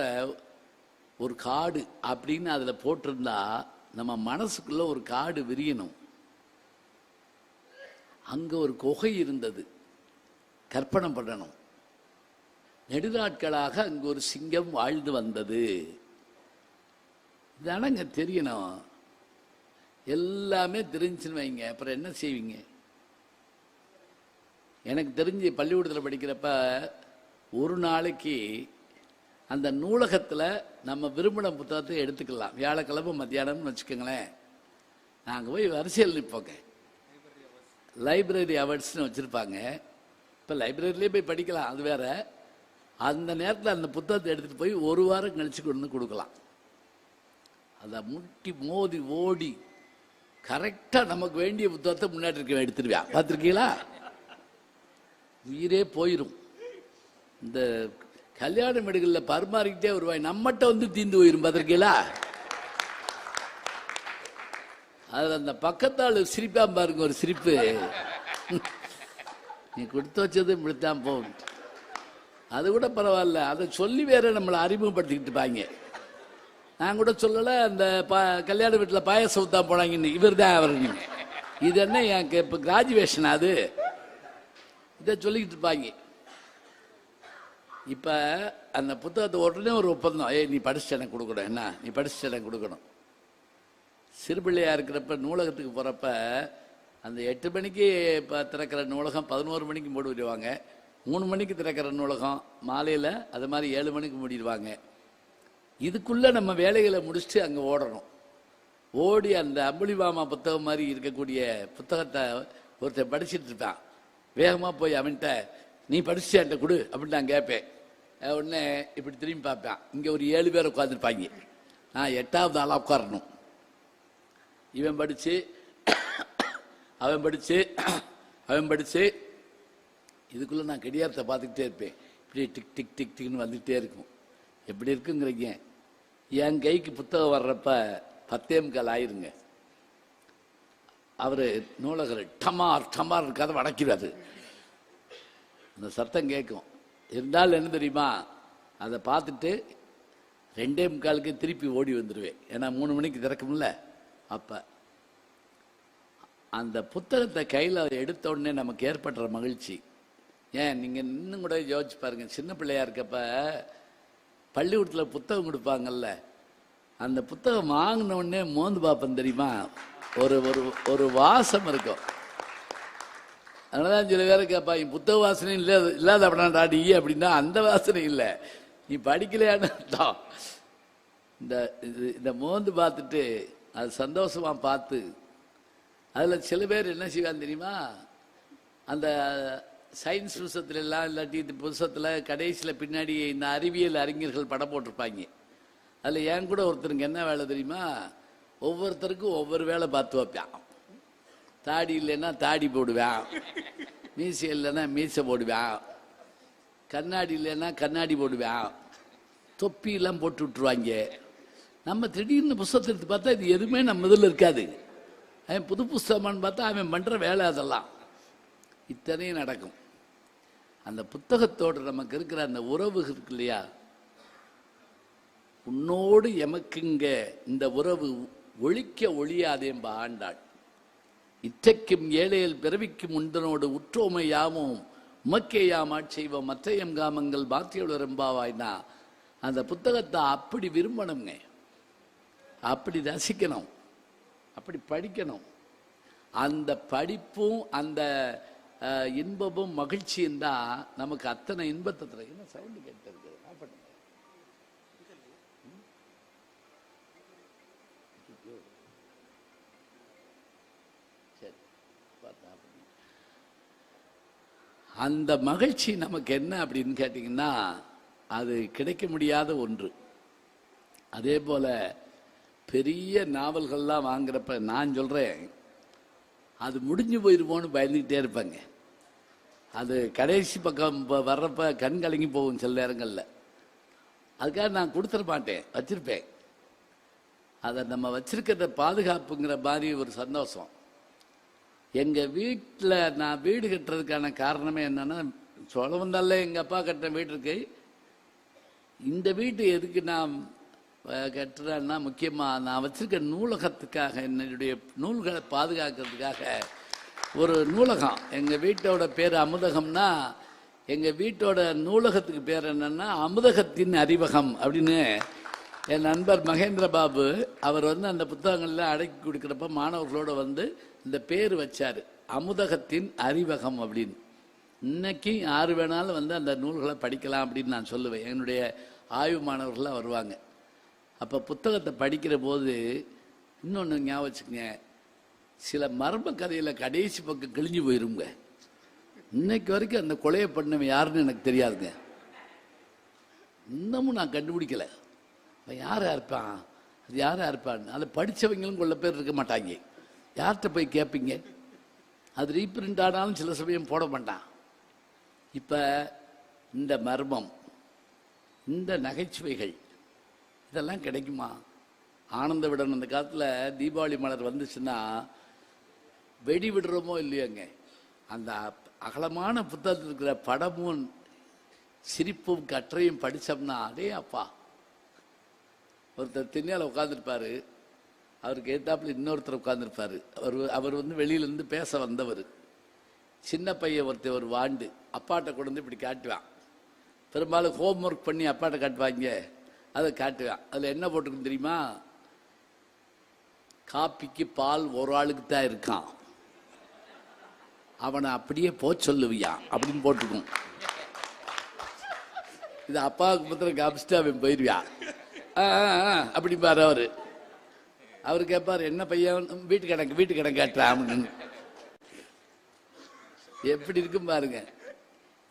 ஒரு காடு அப்படின்னு அதில் போட்டிருந்தா நம்ம மனசுக்குள்ள ஒரு காடு விரியணும். அங்கே ஒரு குகை இருந்தது, கற்பனை பண்ணணும். நெடுநாட்களாக அங்கு ஒரு சிங்கம் வாழ்ந்து வந்தது. இதானங்க தெரியணும். எல்லாமே தெரிஞ்சுன்னு வைங்க, அப்புறம் என்ன செய்வீங்க? எனக்கு தெரிஞ்சு பள்ளிக்கூடத்தில் படிக்கிறப்ப ஒரு நாளைக்கு அந்த நூலகத்தில் நம்ம விரும்பின புத்தகத்தை எடுத்துக்கலாம். வியாழக்கிழமை மத்தியானம்னு வச்சுக்கோங்களேன், நாங்கள் போய் வரிசையில் நிற்போங்க. லைப்ரரி அவர்ஸ்னு வச்சுருப்பாங்க. இப்போ லைப்ரரியிலே போய் படிக்கலாம், அது வேற. அந்த நேரத்தில் அந்த புத்தகத்தை எடுத்துகிட்டு போய் ஒரு வாரம் கழிச்சு கொண்டு வந்து கொடுக்கலாம். அதை முட்டி மோதி ஓடி கரெக்டாக நமக்கு வேண்டிய புத்தகத்தை முன்னாடி இருக்க எடுத்துருவேன். பார்த்துருக்கீங்களா? உயிரே போயிடும். இந்த கல்யாண வீடுகளில் பரிமாறிக்கிட்டே வருவாய், நம்மகிட்ட வந்து தீந்து போயிடும். பார்த்துருக்கீங்களா? அது அந்த பக்கத்தால் சிரிப்பா பாருங்க, ஒரு சிரிப்பு. நீ கொடுத்து வச்சது இப்படித்தான் போகும். அது கூட பரவாயில்ல, அதை சொல்லி வேற நம்மளை அறிமுகப்படுத்திக்கிட்டு இருப்பாங்க. நான் கூட சொல்லலை, அந்த கல்யாண வீட்டில் பாயசம் தான் போனாங்க, இவர் தான் அவர். இது என்ன எனக்கு இப்போ கிராஜுவேஷன், அது இதை சொல்லிக்கிட்டு இருப்பாங்க. இப்போ அந்த புத்தகத்தை உடனே ஒரு ஒப்பந்தம், நீ படிச்சுட்டு எனக்கு கொடுக்கணும், என்ன நீ படிச்சுட்டு எனக்கு கொடுக்கணும். சிறுபிள்ளையாக இருக்கிறப்ப நூலகத்துக்கு போகிறப்ப அந்த 8 மணிக்கு இப்போ திறக்கிற நூலகம் 11 மணிக்கு மூடி விடுவாங்க. 3 மணிக்கு திறக்கிற நூலகம் மாலையில் அது மாதிரி 7 மணிக்கு மூடிடுவாங்க. இதுக்குள்ளே நம்ம வேலைகளை முடிச்சுட்டு அங்கே ஓடணும். ஓடி அந்த அம்புலிமாமா புத்தகம் மாதிரி இருக்கக்கூடிய புத்தகத்தை ஒருத்தர் படிச்சுட்டு இருப்பான். வேகமாக போய் அவன்கிட்ட நீ படிச்சு என்கிட்ட கொடு அப்படின்னு நான் கேட்பேன். உடனே இப்படி திரும்பி பார்ப்பேன், இங்கே ஒரு 7 பேர் உட்காந்துருப்பாங்க. நான் 8வது ஆளாக உட்காரணும். இவன் படித்து அவன் படித்து அவன் படித்து இதுக்குள்ளே நான் கடியாரத்தை பார்த்துக்கிட்டே இருப்பேன். இப்படி டிக் டிக் டிக் டிக்னு வந்துக்கிட்டே இருக்கும். எப்படி இருக்குங்கிறீங்க? என் கைக்கு புத்தகம் வர்றப்ப 10:15 ஆயிருங்க. அவர் நூலகர் டமார் டமார் கதை வடக்கிறாரு. அந்த சத்தம் கேட்கும். இருந்தாலும் என்ன தெரியுமா, அதை பார்த்துட்டு 2:45 திருப்பி ஓடி வந்துடுவேன். ஏன்னா 3 மணிக்கு திறக்கும்ல. அப்போ அந்த புத்தகத்தை கையில் எடுத்த உடனே நமக்கு ஏற்படுற மகிழ்ச்சி. ஏன் நீங்கள் இன்னும் கூட யோசிச்சு பாருங்க, சின்ன பிள்ளையா இருக்கப்ப பள்ளிக்கூடத்தில் புத்தகம் கொடுப்பாங்கல்ல, அந்த புத்தகம் வாங்கின உடனே மோந்து பார்ப்பேன் தெரியுமா, ஒரு ஒரு ஒரு வாசம் இருக்கும். அதனாலதான் சில பேரை கேட்பா, புத்தக வாசனை இல்லாத அப்படின்னா நீ அப்படின்னா அந்த வாசனை இல்லை, நீ படிக்கலையான்னு அர்த்தம். இந்த மோந்து பார்த்துட்டு அது சந்தோஷமா பார்த்து, அதில் சில பேர் என்ன செய்வாங்க தெரியுமா, அந்த சயின்ஸ் புத்தகத்துல எல்லாம் இல்லாட்டி இந்த புத்தகத்தில் கடைசியில் பின்னாடி இந்த அறிவியல் அறிஞர்கள் படம் போட்டிருப்பாங்க. அதில் என் கூட ஒருத்தருக்கு என்ன வேலை தெரியுமா, ஒவ்வொருத்தருக்கும் ஒவ்வொரு வேலை பார்த்து வைப்பான். தாடி இல்லைன்னா தாடி போடுவேன், மீசை இல்லைன்னா மீசை போடுவேன், கண்ணாடி இல்லைன்னா கண்ணாடி போடுவேன், தொப்பியெல்லாம் போட்டு விட்டுருவாங்க. நம்ம திடீர்னு புத்தகத்தை எடுத்து பார்த்தா இது எதுவுமே நம்ம இதில் இருக்காது. அவன் புது புஸ்தகமானு பார்த்தா அவன் பண்ணுற வேலை அதெல்லாம் இத்தனையும் நடக்கும். அந்த புத்தகத்தோடு நமக்கு இருக்கிற அந்த உறவு இருக்கு இல்லையா, உன்னோடு எமக்குங்க இந்த உறவு ஒழிக்க ஒழியாதேம்பா ஆண்டாள். இற்றைக்கும் ஏழையில் பிறவிக்கும் உண்டனோடு உற்றோமை யாமும் உமக்கே யாமாட் செய்வோம் மற்றையம் காமங்கள் பாத்தியோடு ரெம்பாவாய்னா அந்த புத்தகத்தை அப்படி விரும்பணுங்க, அப்படி ரசிக்கணும், அப்படி படிக்கணும். அந்த படிப்பும் அந்த இன்பமும் மகிழ்ச்சியும் தான் நமக்கு அத்தனை இன்பத்தை தரும். என்ன சவுண்டு கேட்டு இருக்கு? அந்த மகிழ்ச்சி நமக்கு என்ன அப்படின்னு கேட்டீங்கன்னா அது கிடைக்க முடியாத ஒன்று. அதே போல பெரிய நாவல்கள்லாம் வாங்குறப்ப நான் சொல்றேன், அது முடிஞ்சு போயிருமோன்னு பயந்துக்கிட்டே இருப்பாங்க. அது கடைசி பக்கம் வர்றப்ப கண் கலங்கி போகும் சில நேரங்களில். அதுக்காக நான் கொடுத்துட மாட்டேன், வச்சிருப்பேன். அதை நம்ம வச்சிருக்கிறத பாதுகாப்புங்கிற மாதிரி ஒரு சந்தோஷம். எங்கள் வீட்டில் நான் வீடு கட்டுறதுக்கான காரணமே என்னன்னா, சோழவந்தால எங்கள் அப்பா கட்டின வீடு இருக்கு. இந்த வீட்டு எதுக்கு நான் கட்டுறேன்னா, முக்கியமாக நான் வச்சிருக்க நூலகத்துக்காக, என்னுடைய நூல்களை பாதுகாக்கிறதுக்காக ஒரு நூலகம். எங்கள் வீட்டோட பேர் அமுதகம்னா, எங்கள் வீட்டோட நூலகத்துக்கு பேர் என்னன்னா அமுதகத்தின் அறிவகம் அப்படின்னு என் நண்பர் மகேந்திர பாபு அவர் அந்த புத்தகங்கள்லாம் அடக்கி கொடுக்குறப்ப மாணவர்களோட இந்த பேர் வச்சார், அமுதகத்தின் அறிவகம் அப்படின்னு. இன்னைக்கு யாரு வேணாலும் அந்த நூல்களை படிக்கலாம் அப்படின்னு நான் சொல்லுவேன். என்னுடைய ஆய்வு மாணவர்கள்லாம் வருவாங்க. அப்போ புத்தகத்தை படிக்கிற போது இன்னொன்று ஞாபகம் வச்சுக்கங்க, சில மர்ம கதையில் கடைசி பக்கம் கிழிஞ்சு போயிருங்க. இன்னைக்கு வரைக்கும் அந்த கொலையை பண்ணவன் யாருன்னு எனக்கு தெரியாதுங்க. இன்னமும் நான் கண்டுபிடிக்கல யாரா இருப்பான், அது யாரா இருப்பான்னு. அதை படித்தவங்களும் கொள்ள பேர் இருக்க மாட்டாங்க. யார்கிட்ட போய் கேட்பீங்க? அது ரீப்ரிண்ட் ஆனாலும் சில சமயம் போட மாட்டான். இப்போ இந்த மர்மம், இந்த நகைச்சுவைகள் இதெல்லாம் கிடைக்குமா? ஆனந்த விடன் அந்த காலத்தில் தீபாவளி மலர் வந்துச்சுன்னா வெடி விடுறோமோ இல்லையோங்க, அந்த அகலமான புத்தகத்தில் இருக்கிற படமும் சிரிப்பும் கற்றையும் படித்தோம்னா, அதே அப்பா ஒருத்தர் திண்ணையால் உட்காந்துருப்பாரு, அவருக்கு ஏத்தாப்புல இன்னொருத்தர் உட்காந்துருப்பாரு. அவர் வெளியிலேருந்து பேச வந்தவர். சின்ன பையன் ஒருத்தர் ஒரு வாண்டு அப்பாட்ட கொண்டு இப்படி காட்டுவான். பெரும்பாலும் ஹோம் ஒர்க் பண்ணி அப்பாட்ட காட்டுவாங்க, அதை காட்டுவான். அதில் என்ன போட்டிருக்குன்னு தெரியுமா? காப்பிக்கு பால் ஒரு ஆளுக்கு தான் இருக்கான், அவனை அப்படியே சொல்லுவியா அப்படின்னு போட்டிருக்கும். இது அப்பாவுக்கு பத்திரம் காப்பிச்சுட்டு அவன் போயிடுவான். அப்படி பாரு அவரு கேட்பாரு, என்ன பையன் வீட்டு கணக்கு காட்டுறான். எப்படி இருக்கும் பாருங்க.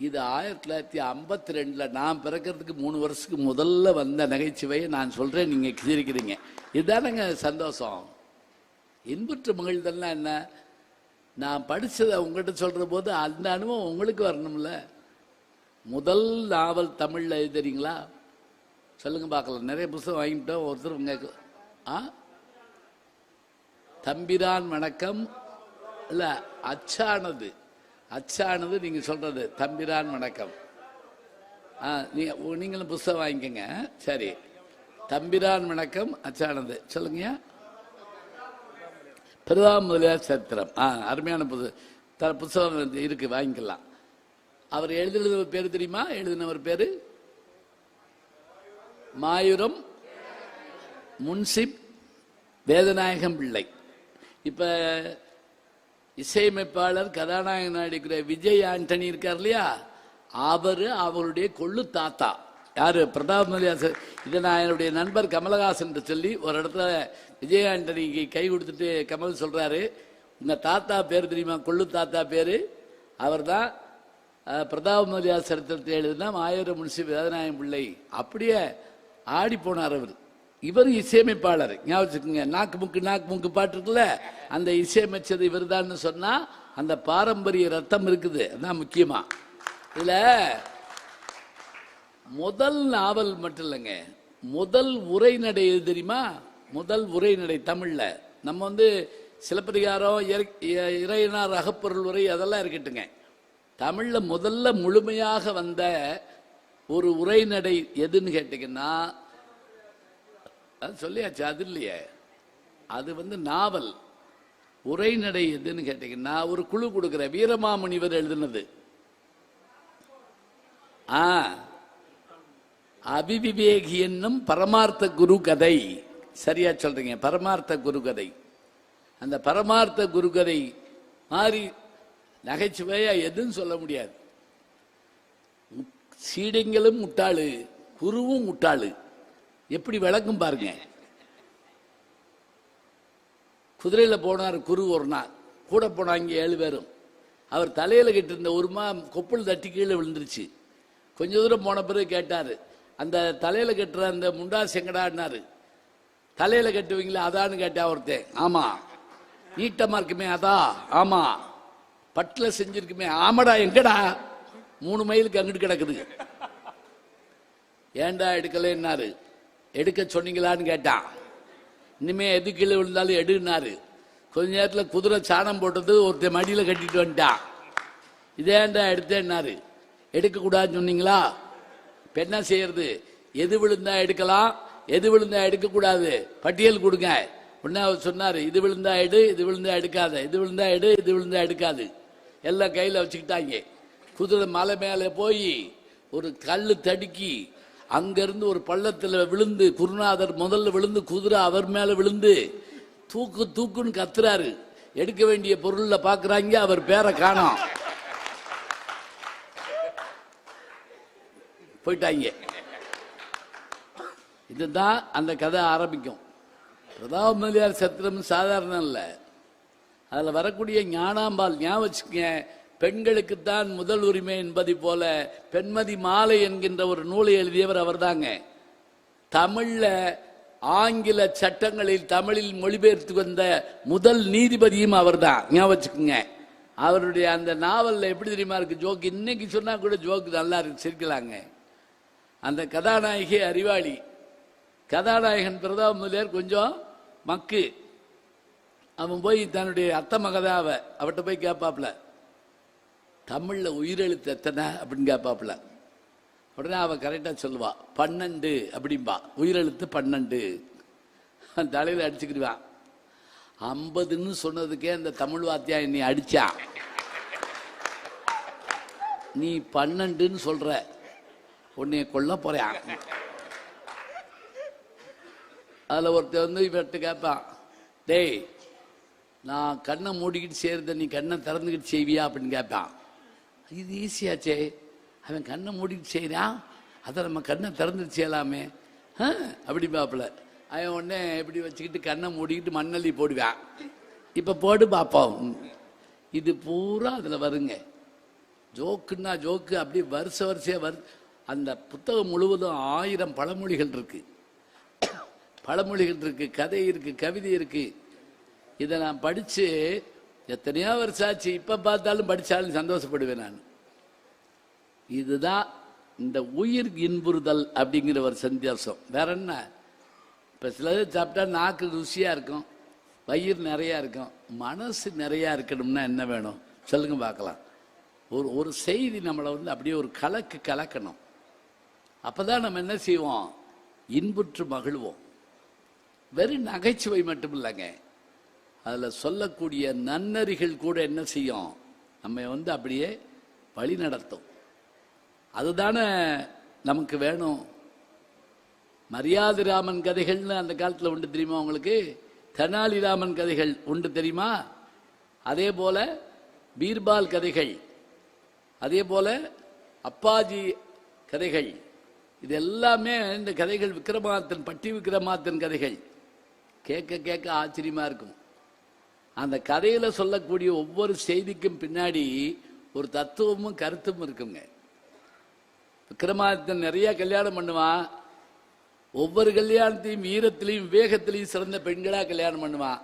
இது 1952 நான் பிறக்கிறதுக்கு 3 வருஷத்துக்கு முதல்ல வந்த நகைச்சுவையை நான் சொல்றேன், நீங்க சிரிக்கிறீங்க. இதுதானங்க சந்தோஷம். இன்புற்ற மகிழ்தல்லாம் என்ன? நான் படிச்சதை உங்ககிட்ட சொல்ற போது அந்த அனுபவம் உங்களுக்கு வரணும்ல. முதல் நாவல் தமிழ்ல எழுதுறீங்களா? சொல்லுங்க பார்க்கலாம். நிறைய புத்தகம் வாங்கிட்டோம். ஒருத்தர் உங்க தம்பிரான் வணக்கம் இல்ல அச்சானது நீங்க சொல்றது தம்பிரான் வணக்கம். நீங்களும் புத்தகம் வாங்கிக்கங்க. சரி, தம்பிரான் வணக்கம் அச்சானது சொல்லுங்க. பிரதாப் முதலியார் சரித்திரம் அருமையான புத்தகம் இருக்கு, வாங்கிக்கலாம். அவர் எழுதின பேரு தெரியுமா? எழுதினவர் பேரு மாயூரம் முன்சிப் வேதநாயகம் பிள்ளை. இப்ப இசையமைப்பாளர் கதாநாயகன் நடிக்கிற விஜய் ஆண்டனி இருக்கார் இல்லையா, அவருடைய கொள்ளு தாத்தா யாரு? பிரதாப் முதலியார். இதை நான் என்னுடைய நண்பர் கமலஹாசன் சொல்லி ஒரு இடத்துல விஜய் ஆண்டனிக்கு கை கொடுத்துட்டு கமல் சொல்றாரு, உங்க தாத்தா பேர் தெரியுமா? கொள்ளு தாத்தா பேரு அவர் தான் பிரதாப் முதலியார் சரித்திரத்தை எழுதினா மாயூரம் முன்சிப் வேதநாயகம் பிள்ளை. அப்படியே ஆடி போனார் அவர். இவர் இசையமைப்பாளர், ஞாபகம் வச்சுக்கோங்க. நாக்கு முக்கு பாட்டு இருக்குல்ல, அந்த இசையமைச்சது இவர் தான் சொன்னா அந்த பாரம்பரிய ரத்தம் இருக்குது. அதான் முக்கியமா. இதுல முதல் நாவல் மட்டும் இல்லைங்க, முதல் உரைநடை எது தெரியுமா? முதல் உரைநடை தமிழ்ல நம்ம சிலப்பதிகாரம், இறையனார் அகப்பொருள் உரை அதெல்லாம் இருக்கட்டுங்க. தமிழ்ல முதல்ல முழுமையாக வந்த ஒரு உரைநடை எதுன்னு கேட்டீங்கன்னா, சொல்லியாச்சு. அது இல்லையே, அது நாவல். உரைநடை எதுன்னு கேட்டீங்கன்னா, ஒரு குழு கொடுக்கிற வீரமாமுனிவர் எழுதினது. அபிவிவேகி என்னும் பரமார்த்த குரு கதை. சரியா சொல்றீங்க, பரமார்த்த குரு கதை. அந்த பரமார்த்த குருகதை மாறி நகைச்சுவையா எதுன்னு சொல்ல முடியாது. சீடங்களும் முட்டாளு, குருவும் முட்டாளு. எப்படி விளக்கும் பாருங்க. குதிரையில போனார் குரு ஒரு நாள், கூட போனாங்க 7 பேரும். அவர் தலையில கட்டிருந்த ஒருமா கொப்பல் தட்டி கீழே விழுந்துருச்சு. கொஞ்ச தூரம் போன பிறகு கேட்டாரு, அந்த தலையில கட்டுற அந்த முண்டாசு எங்கடான்னாரு. தலையில கட்டுவீங்களா அதான்னு கேட்டா ஒருத்தன். ஆமா. நீட்டமா இருக்குமே அதா? ஆமா. பட்டுல செஞ்சிருக்குமே? ஆமாடா. எங்கடா? 3 மைலுக்கு அங்கிட்டு கிடக்குது. ஏண்டா எடுக்கலன்னாரு. எடுக்க சொன்னீங்களான்னு கேட்டான். இனிமே எது கீழே விழுந்தாலும் எடுனாரு. கொஞ்ச நேரத்தில் குதிரை சாணம் போட்டது ஒருத்தர் மடியில கட்டிட்டு வந்துட்டான். இதேண்டா எடுத்தேன்னாரு. எடுக்க கூடாதுன்னு சொன்னீங்களா? இப்ப என்ன செய்யறது? எது விழுந்தா எடுக்கலாம், எது விழுந்தா எடுக்க கூடாது, பட்டியல் கொடுங்க. உடனே அவர் சொன்னாரு, இது விழுந்தா எடு, இது விழுந்தா எடுக்காத, இது விழுந்தா எடு, இது விழுந்தா எடுக்காது. எல்லாம் கையில வச்சுக்கிட்டாங்க. குதிரை மலை மேல போய் ஒரு கல்லு தடுக்கி அங்கிருந்து ஒரு பள்ளத்துல விழுந்து, குருநாதர் முதல்ல விழுந்து, குதிரை அவர் மேல விழுந்து தூக்கு தூக்குன்னு கத்துறாரு. எடுக்க வேண்டிய பொருள்ல பாக்குறாங்க, அவர் பேரை காணோம். போயிட்டாங்க. இதுதான் அந்த கதை ஆரம்பிக்கும். பிரதாப முதலியார் சத்திரம் சாதாரணம் இல்ல. அதுல வரக்கூடிய ஞானாம்பாள் ஞாபகம் வச்சுக்க, பெண்களுக்குத்தான் முதல் உரிமை என்பதை போல பெண்மதி மாலை என்கின்ற ஒரு நூலை எழுதியவர் அவர் தாங்க. தமிழ்ல ஆங்கில சட்டங்களில் தமிழில் மொழிபெயர்த்து வந்த முதல் நீதிபதியும் அவர் தான். ஞாபகம் வச்சுக்கோங்க. அவருடைய அந்த நாவல்ல எப்படி தெரியுமா இருக்கு ஜோக்கு? இன்னைக்கு சொன்னா கூட ஜோக்கு நல்லா இருக்கு, சிரிக்கலாங்க. அந்த கதாநாயகி அறிவாளி, கதாநாயகன் பிரதாப முதலியார் கொஞ்சம் மக்கு. அவன் போய் தன்னுடைய அத்தை மகதாவ அவட்ட போய் கேட்பாப்ல, தமிழ்ல உயிரெழுத்து எத்தனை அப்படின்னு கேட்பாப்ல. உடனே அவன் கரெக்டா சொல்லுவா, 12 அப்படின்பா. உயிரெழுத்து 12. தலையில அடிச்சுக்கிடுவான். 50ன்னு சொன்னதுக்கே அந்த தமிழ் வாத்தியா நீ அடிச்சா, நீ 12ன்னு சொல்ற, உன்னைய கொல்ல போறான். அதுல ஒருத்தர் வந்து இவர்கிட்ட கேட்பான், டேய் நான் கண்ணை மூடிக்கிட்டு செய்யறத நீ கண்ணை திறந்துக்கிட்டு செய்வியா அப்படின்னு கேட்பான். இது ஈஸியாச்சே, அவன் கண்ணை மூடிக்கிட்டு செய்யறான், அதை நம்ம கண்ணை திறந்துட்டு செய்யலாமே அப்படி பாப்புல. அவன் உடனே எப்படி வச்சுக்கிட்டு கண்ணை மூடிக்கிட்டு மண்ணள்ளி போடுவான். இப்ப போடு பாப்போம். இது பூரா அதுல வருங்க. ஜோக்குன்னா ஜோக்கு அப்படி வரிசையா வருது. அந்த புத்தகம் முழுவதும் 1000 பழமொழிகள் இருக்கு, பழமொழிகள் இருக்கு, கதை இருக்கு, கவிதை இருக்கு. இதை நான் படிச்சு எத்தனையோ வருஷம் ஆச்சு. இப்ப பார்த்தாலும் படிச்சாலும் சந்தோஷப்படுவேன் நான். இதுதான் இந்த உயிர் இன்புறுதல் அப்படிங்கிற ஒரு சந்தோஷம். வேற என்ன? இப்ப சிலது சாப்பிட்டா நாக்கு ருசியா இருக்கும், வயிறு நிறைய இருக்கும், மனசு நிறைய இருக்கணும்னா என்ன வேணும் சொல்லுங்க பார்க்கலாம். ஒரு செய்தி நம்மளை வந்து அப்படியே ஒரு கலக்கணும். அப்பதான் நம்ம என்ன செய்வோம்? இன்புற்று மகிழ்வோம். வெறும் நகைச்சுவை மட்டும் இல்லைங்க, அதுல சொல்லக்கூடிய நன்னறிகள் கூட என்ன செய்யும்? நம்ம வந்து அப்படியே வழி நடத்தும். அதுதானே நமக்கு வேணும். மரியாதைராமன் கதைகள்னு அந்த காலத்துல உண்டு தெரியுமா உங்களுக்கு? தெனாலிராமன் கதைகள் உண்டு தெரியுமா? அதே போல பீர்பால் கதைகள், அதே போல அப்பாஜி கதைகள், இது எல்லாமே இந்த கதைகள் விக்ரமாதித்தன், பட்டி விக்ரமாதித்தன் கதைகள். கேட்க கேட்க ஆச்சரியமா இருக்கும். அந்த கதையில சொல்லக்கூடிய ஒவ்வொரு செய்திக்கும் பின்னாடி ஒரு தத்துவமும் கருத்தும் இருக்குங்க. விக்ரமாதித்தன் நிறைய கல்யாணம் பண்ணுவான். ஒவ்வொரு கல்யாணத்தையும் வீரத்திலையும் விவேகத்திலையும் சிறந்த பெண்களா கல்யாணம் பண்ணுவான்.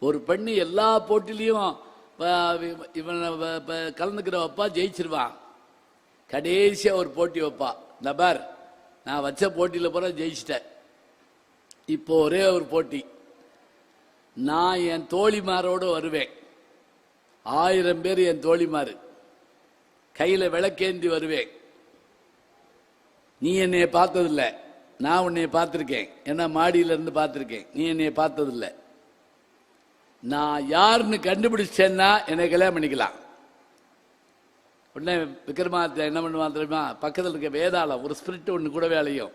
ஒரு பெண்ணு எல்லா போட்டிலையும் இவன் கலந்துக்கிற வைப்பா, ஜெயிச்சிருவான். கடைசியா ஒரு போட்டி வைப்பா, இந்த பார் நான் வச்ச போட்டியில போற ஜெயிச்சிட்டேன், இப்போ ஒரே ஒரு போட்டி, நான் என் தோழிமாரோடு வருவேன், 1000 பேர் என் தோழிமாரு, கையில விளக்கேந்தி வருவேன். நீ என்னைய பார்த்ததில்ல, நான் உன்னைய பார்த்திருக்கேன், ஏன்னா மாடியில இருந்து பார்த்திருக்கேன், நீ என்னைய பார்த்ததில்ல. நான் யாருன்னு கண்டுபிடிச்சேன்னா என்னை கல்யாணம் பண்ணிக்கலாம். உடனே விக்ரமாதித்தன் என்ன பண்ணுவான் தெரியுமா? பக்கத்தில் இருக்க வேதாளம் ஒரு ஸ்பிரிட் ஒன்று கூட வேலையும்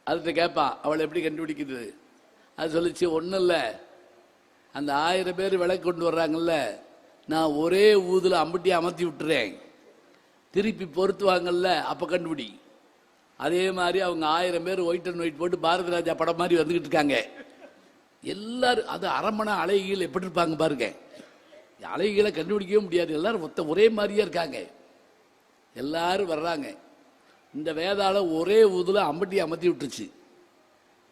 அதுகிட்ட கேட்பான், அவளை எப்படி கண்டுபிடிக்கிறது? அது சொல்லிச்சு, ஒன்றும் இல்லை, அந்த 1000 பேர் விளக்கு கொண்டு வர்றாங்கல்ல, நான் ஒரே ஊதுல அம்பட்டி அமர்த்தி விட்டுறேன், திருப்பி பொருத்துவாங்கல்ல, அப்ப கண்டுபிடி. அதே மாதிரி அவங்க 1000 பேர் ஒயிட் அண்ட் ஒயிட் போட்டு பாரத ராஜா படம் மாதிரி வந்துகிட்டு இருக்காங்க. எல்லாரும் அது அரமணை அலைகள் எப்படி இருப்பாங்க பாருங்க. அலைகளை கண்டுபிடிக்கவே முடியாது, எல்லாரும் ஒரே மாதிரியா இருக்காங்க. எல்லாரும் வர்றாங்க. இந்த வேதாளம் ஒரே ஊதுல அம்பட்டி அமர்த்தி விட்டுருச்சு.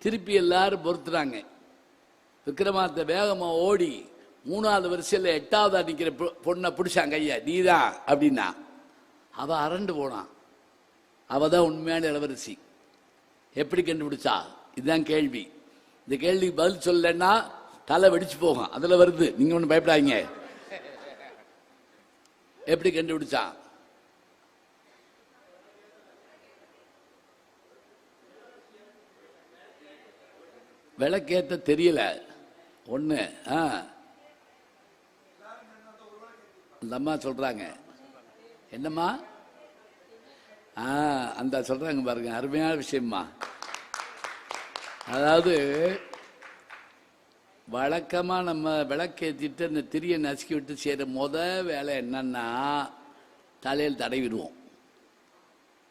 திருப்பி எல்லாரும் பொறுத்துறாங்க. விக்ரமாதித்த வேகமா ஓடி 3வது வரிசையில் 8வது நிக்கிற பொண்ணை பிடிச்சாங்க. ஐயா நீதான் அப்படின்னா அவ அரண்டு போனான். அவதான் உண்மையான இளவரசி. எப்படி கண்டுபிடிச்சா? இதுதான் கேள்வி. இந்த கேள்விக்கு பதில் சொல்லலைன்னா தலை வெடிச்சு போகும். அதுல வருது, நீங்க ஒண்ணு பயப்படாதீங்க. எப்படி கண்டுபிடிச்சா? விளக்கேத்த தெரியல ஒண்ணு. அந்த அம்மா சொல்றாங்க. என்னம்மா? அந்த சொல்றாங்க பாருங்க, அருமையான விஷயம்மா. அதாவது வழக்கமா நம்ம விளக்கேற்றிட்டு அந்த திரியை நசுக்கி விட்டு செய்யற வேலை என்னன்னா, தலையில் தடவிடுவோம்.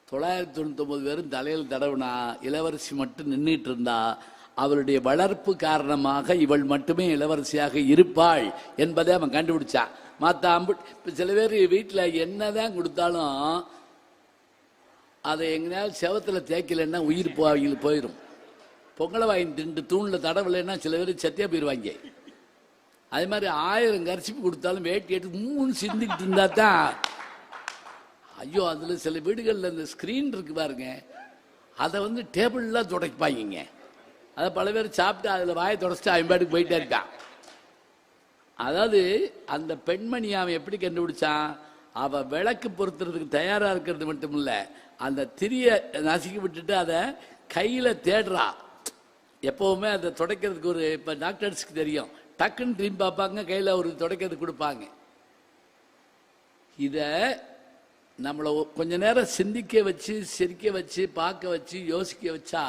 999 பேரும் தலையில் தடவுனா இளவரசி மட்டும் நின்றுட்டு இருந்தா அவளுடைய வளர்ப்பு காரணமாக இவள் மட்டுமே இளவரசியாக இருப்பாள் என்பதை அவன் கண்டுபிடிச்சான். இப்ப சில பேர் வீட்டுல என்னதான் கொடுத்தாலும் அதை எங்கேயாவது செவத்துல தேய்க்கலன்னா உயிர் போயிடும். பொங்கலை வாங்கி திண்டு தூண்ல தடவில்லைன்னா சில பேர் சத்தியா போயிடுவாங்க. அதே மாதிரி 1000 கரிசிப்பு கொடுத்தாலும் வேட்டி எடுத்து 3 சிந்திக்கிட்டு இருந்தா தான் ஐயோ. அதுல சில வீடுகள்ல இந்த ஸ்கிரீன் இருக்கு பாருங்க, அதை டேபிள்ல துடைப்பாங்க. அதை பல பேர் சாப்பிட்டு அதுல வாயை தொடச்சிட்டு அவன்பாட்டுக்கு போயிட்டே இருக்கான். அதாவது அந்த பெண்மணி அவன் எப்படி கண்டுபிடிச்சான்? அவ விளக்கு பொருத்துறதுக்கு தயாரா இருக்கிறது மட்டும் இல்ல, அந்த திரிய நசுக்கி விட்டுட்டு அதை கையில தேடுறா. எப்பவுமே அதை துடைக்கிறதுக்கு ஒரு, இப்ப டாக்டர்ஸ்க்கு தெரியும், டக்குன்னு திரும்பி பார்ப்பாங்க, கையில ஒரு துடைக்கிறதுக்கு கொடுப்பாங்க. இத நம்மளை கொஞ்ச நேரம் சிந்திக்க வச்சு, சிரிக்க வச்சு, பார்க்க வச்சு, யோசிக்க வச்சா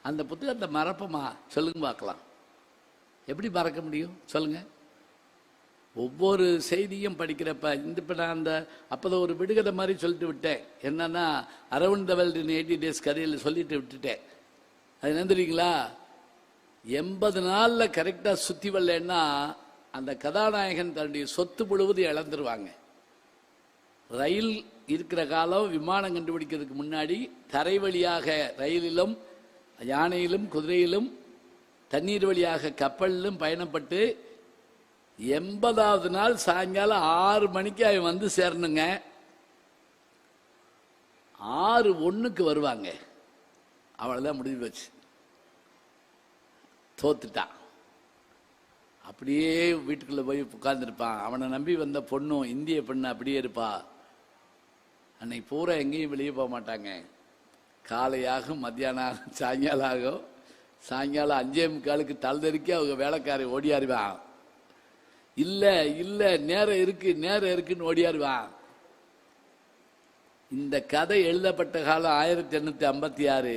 அந்த புத்தகத்தை மறப்பமா? சொல்லுங்க பார்க்கலாம். எப்படி மறக்க முடியும் சொல்லுங்க? ஒவ்வொரு செய்தியும் படிக்கிறப்ப இப்ப நான் அந்த அப்பதான் ஒரு விடுகதை மாதிரி சொல்லிட்டு விட்டேன். என்னன்னா, around the world in 80 days கதையில் சொல்லிட்டு விட்டுட்டேன். அது என்ன தெரியுங்களா? 80 நாள்ல கரெக்டா சுத்தி வரலன்னா அந்த கதாநாயகன் தன்னுடைய சொத்து முழுவதும் இழந்துருவாங்க. ரயில் இருக்கிற காலம், விமானம் கண்டுபிடிக்கிறதுக்கு முன்னாடி தரை வழியாக ரயிலிலும், யானையிலும், குதிரையிலும், தண்ணீர் வழியாக கப்பலிலும் பயணப்பட்டு 80வது நாள் சாயங்காலம் 6 மணிக்கு அவன் சேரணுங்க. 6:01 வருவாங்க. அவளதான் முடிவு வச்சு தோத்துட்டான். அப்படியே வீட்டுக்குள்ள போய் உட்கார்ந்துருப்பான். அவனை நம்பி வந்த பொண்ணும், இந்திய பெண்ணு அப்படியே இருப்பா. அன்னைக்கு பூரா எங்கேயும் வெளியே போக மாட்டாங்க. காலையாகும், மத்தியானம் ஆகும், சாயங்காலம் ஆகும். சாயங்காலம் 5:45 தள்ளுதறிக்க அவங்க வேலைக்காரி ஓடியாருவான். இல்ல இல்ல நேரம் இருக்கு, நேரம் இருக்குன்னு ஓடியாருவான். இந்த கதை எழுதப்பட்ட காலம் 1856.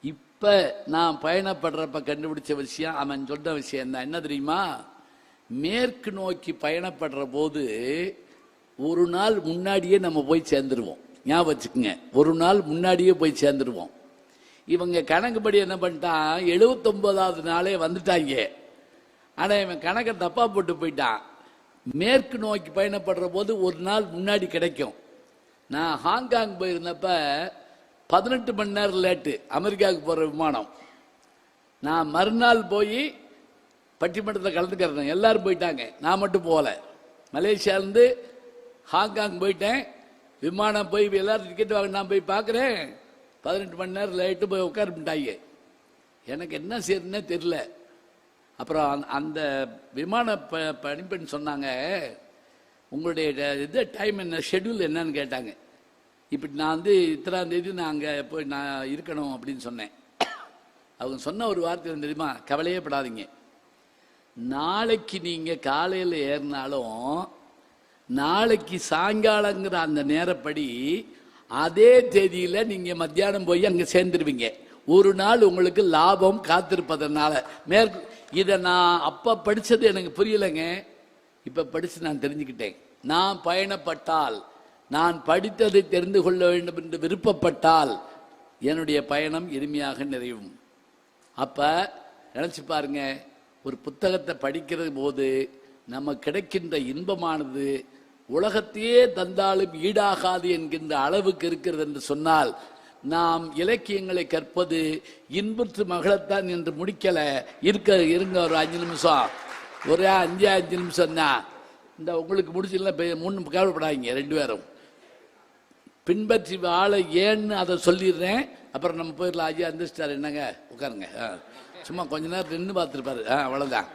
இப்ப நான் பயணப்படுறப்ப கண்டுபிடிச்ச விஷயம், அவன் சொன்ன விஷயம் தான். என்ன தெரியுமா? மேற்கு நோக்கி பயணப்படுற போது ஒரு நாள் முன்னாடியே நம்ம போய் சேர்ந்துருவோம். ஞாபகம் வச்சுக்கோங்க, ஒரு நாள் முன்னாடியே போய் சேர்ந்துருவோம். இவங்க கணக்குப்படி என்ன பண்ணிட்டான், 79வது நாளே வந்துட்டாங்க. ஆனா இவன் கணக்கை தப்பா போட்டு போயிட்டான். மேற்கு நோக்கி பயணப்படுற போது ஒரு நாள் முன்னாடி கிடைக்கும். நான் ஹாங்காங் போயிருந்தப்ப 18 மணி நேரம் லேட்டு அமெரிக்காவுக்கு போற விமானம். நான் மறுநாள் போய் பட்டிமன்றத்தில் கலந்துக்கிறேன். எல்லாரும் போயிட்டாங்க, நான் மட்டும் போகல. மலேசியாவிலேருந்து ஹாங்காங் போயிட்டேன். விமானம் போய் எல்லாரும் டிக்கெட் வாங்க, நான் போய் பார்க்குறேன். 18 மணி நேரம் லேட்டு போய் உட்கார்ந்துட்டாங்க. எனக்கு என்ன செய்யறதுன்னே தெரியல. அப்புறம் அந்த விமான பணிப்பெண் சொன்னாங்க, உங்களுடைய இது டைம் என்ன, ஷெட்யூல் என்னன்னு கேட்டாங்க. இப்படி நான் 3ஆம் தேதி நான் அங்கே போய் நான் இருக்கணும் அப்படின்னு சொன்னேன். அவங்க சொன்ன ஒரு வார்த்தை தெரியுமா? கவலையே படாதீங்க, நாளைக்கு நீங்க காலையில் ஏறினாலும் நாளைக்கு சாயங்காலங்கிற அந்த நேரப்படி அதே தேதியில நீங்க மத்தியானம் போய் அங்க சேர்ந்துருவீங்க. ஒரு நாள் உங்களுக்கு லாபம் காத்திருப்பதனால. இதை நான் அப்ப படிச்சது எனக்கு புரியலைங்க, இப்ப படிச்சு நான் தெரிஞ்சுக்கிட்டேன். நான் பயணப்பட்டால், நான் படித்ததை தெரிந்து கொள்ள வேண்டும் என்று விருப்பப்பட்டால் என்னுடைய பயணம் எளிமையாக நிறைவும். அப்ப நினைச்சு பாருங்க, ஒரு புத்தகத்தை படிக்கிற போது நம்ம கிடைக்கின்ற இன்பமானது உலகத்தையே தந்தாலும் ஈடாகாது என்கின்ற அளவுக்கு இருக்கிறது என்று சொன்னால், நாம் இலக்கியங்களை கற்பது இன்புற்று மகளத்தான் என்று முடிக்கல. இருங்க ஒரு 5 நிமிஷம், ஒரே 5 நிமிஷம் தான். இந்த உங்களுக்கு முடிச்சுல 3 கவலைப்படாதீங்க, 2 பேரும் பின்பற்றி வாழ ஏன்னு அதை சொல்லிடுறேன். அப்புறம் நம்ம போயிடலாம். ஐயா எந்திரிச்சிட்டாரு, என்னங்க உட்காருங்க. சும்மா கொஞ்ச நேரம் நின்று பார்த்துருப்பாரு, அவ்வளோதான்.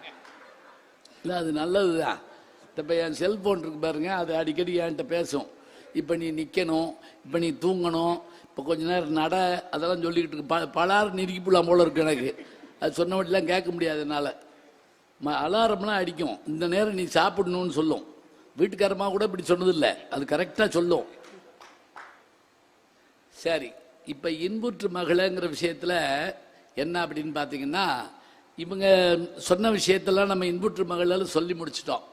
இல்லை அது நல்லதுதான். இப்போ என் செல்போன் இருக்கு பாருங்க, அது அடிக்கடி என்கிட்ட பேசும். இப்போ நீ நிற்கணும், இப்போ நீ தூங்கணும், இப்போ கொஞ்ச நேரம் நட, அதெல்லாம் சொல்லிக்கிட்டு இருக்கு. பலாறு நெருக்கி போடலாம் போல இருக்கு எனக்கு. அது சொன்னபடிலாம் கேட்க முடியாது என்னால். அலாரம்லாம் அடிக்கும், இந்த நேரம் நீ சாப்பிடணும்னு சொல்லும். வீட்டுக்காரமாக கூட இப்படி சொன்னதில்லை, அது கரெக்டாக சொல்லும். சரி, இப்போ இன்புற்று மகளங்கிற விஷயத்தில் என்ன அப்படின்னு பார்த்தீங்கன்னா, இவங்க சொன்ன விஷயத்தெல்லாம் நம்ம இன்புற்று மகள் சொல்லி முடிச்சிட்டோம்.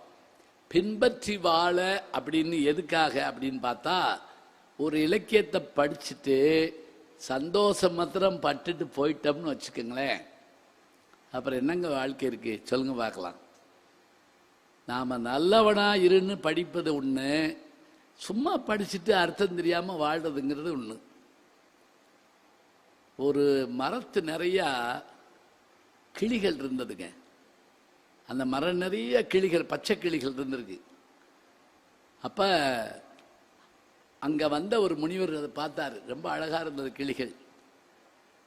பின்பற்றி வாழ அப்படின்னு எதுக்காக அப்படின்னு பார்த்தா, ஒரு இலக்கியத்தை படிச்சுட்டு சந்தோஷம் மாத்திரம் பட்டுட்டு போயிட்டோம்னு வச்சுக்கோங்களேன், அப்புறம் என்னங்க வாழ்க்கை இருக்கு சொல்லுங்க பார்க்கலாம். நாம நல்லவனா இருன்னு படிப்பது ஒண்ணு, சும்மா படிச்சுட்டு அர்த்தம் தெரியாம வாழ்றதுங்கிறது ஒண்ணு. ஒரு மரத்து நிறைய கிளிகள் இருந்ததுங்க. அந்த மரம் நிறைய கிளிகள், பச்சை கிளிகள் இருந்திருக்கு. அப்ப அங்க வந்த ஒரு முனிவர் அதை பார்த்தாரு, ரொம்ப அழகா இருந்தது கிளிகள்.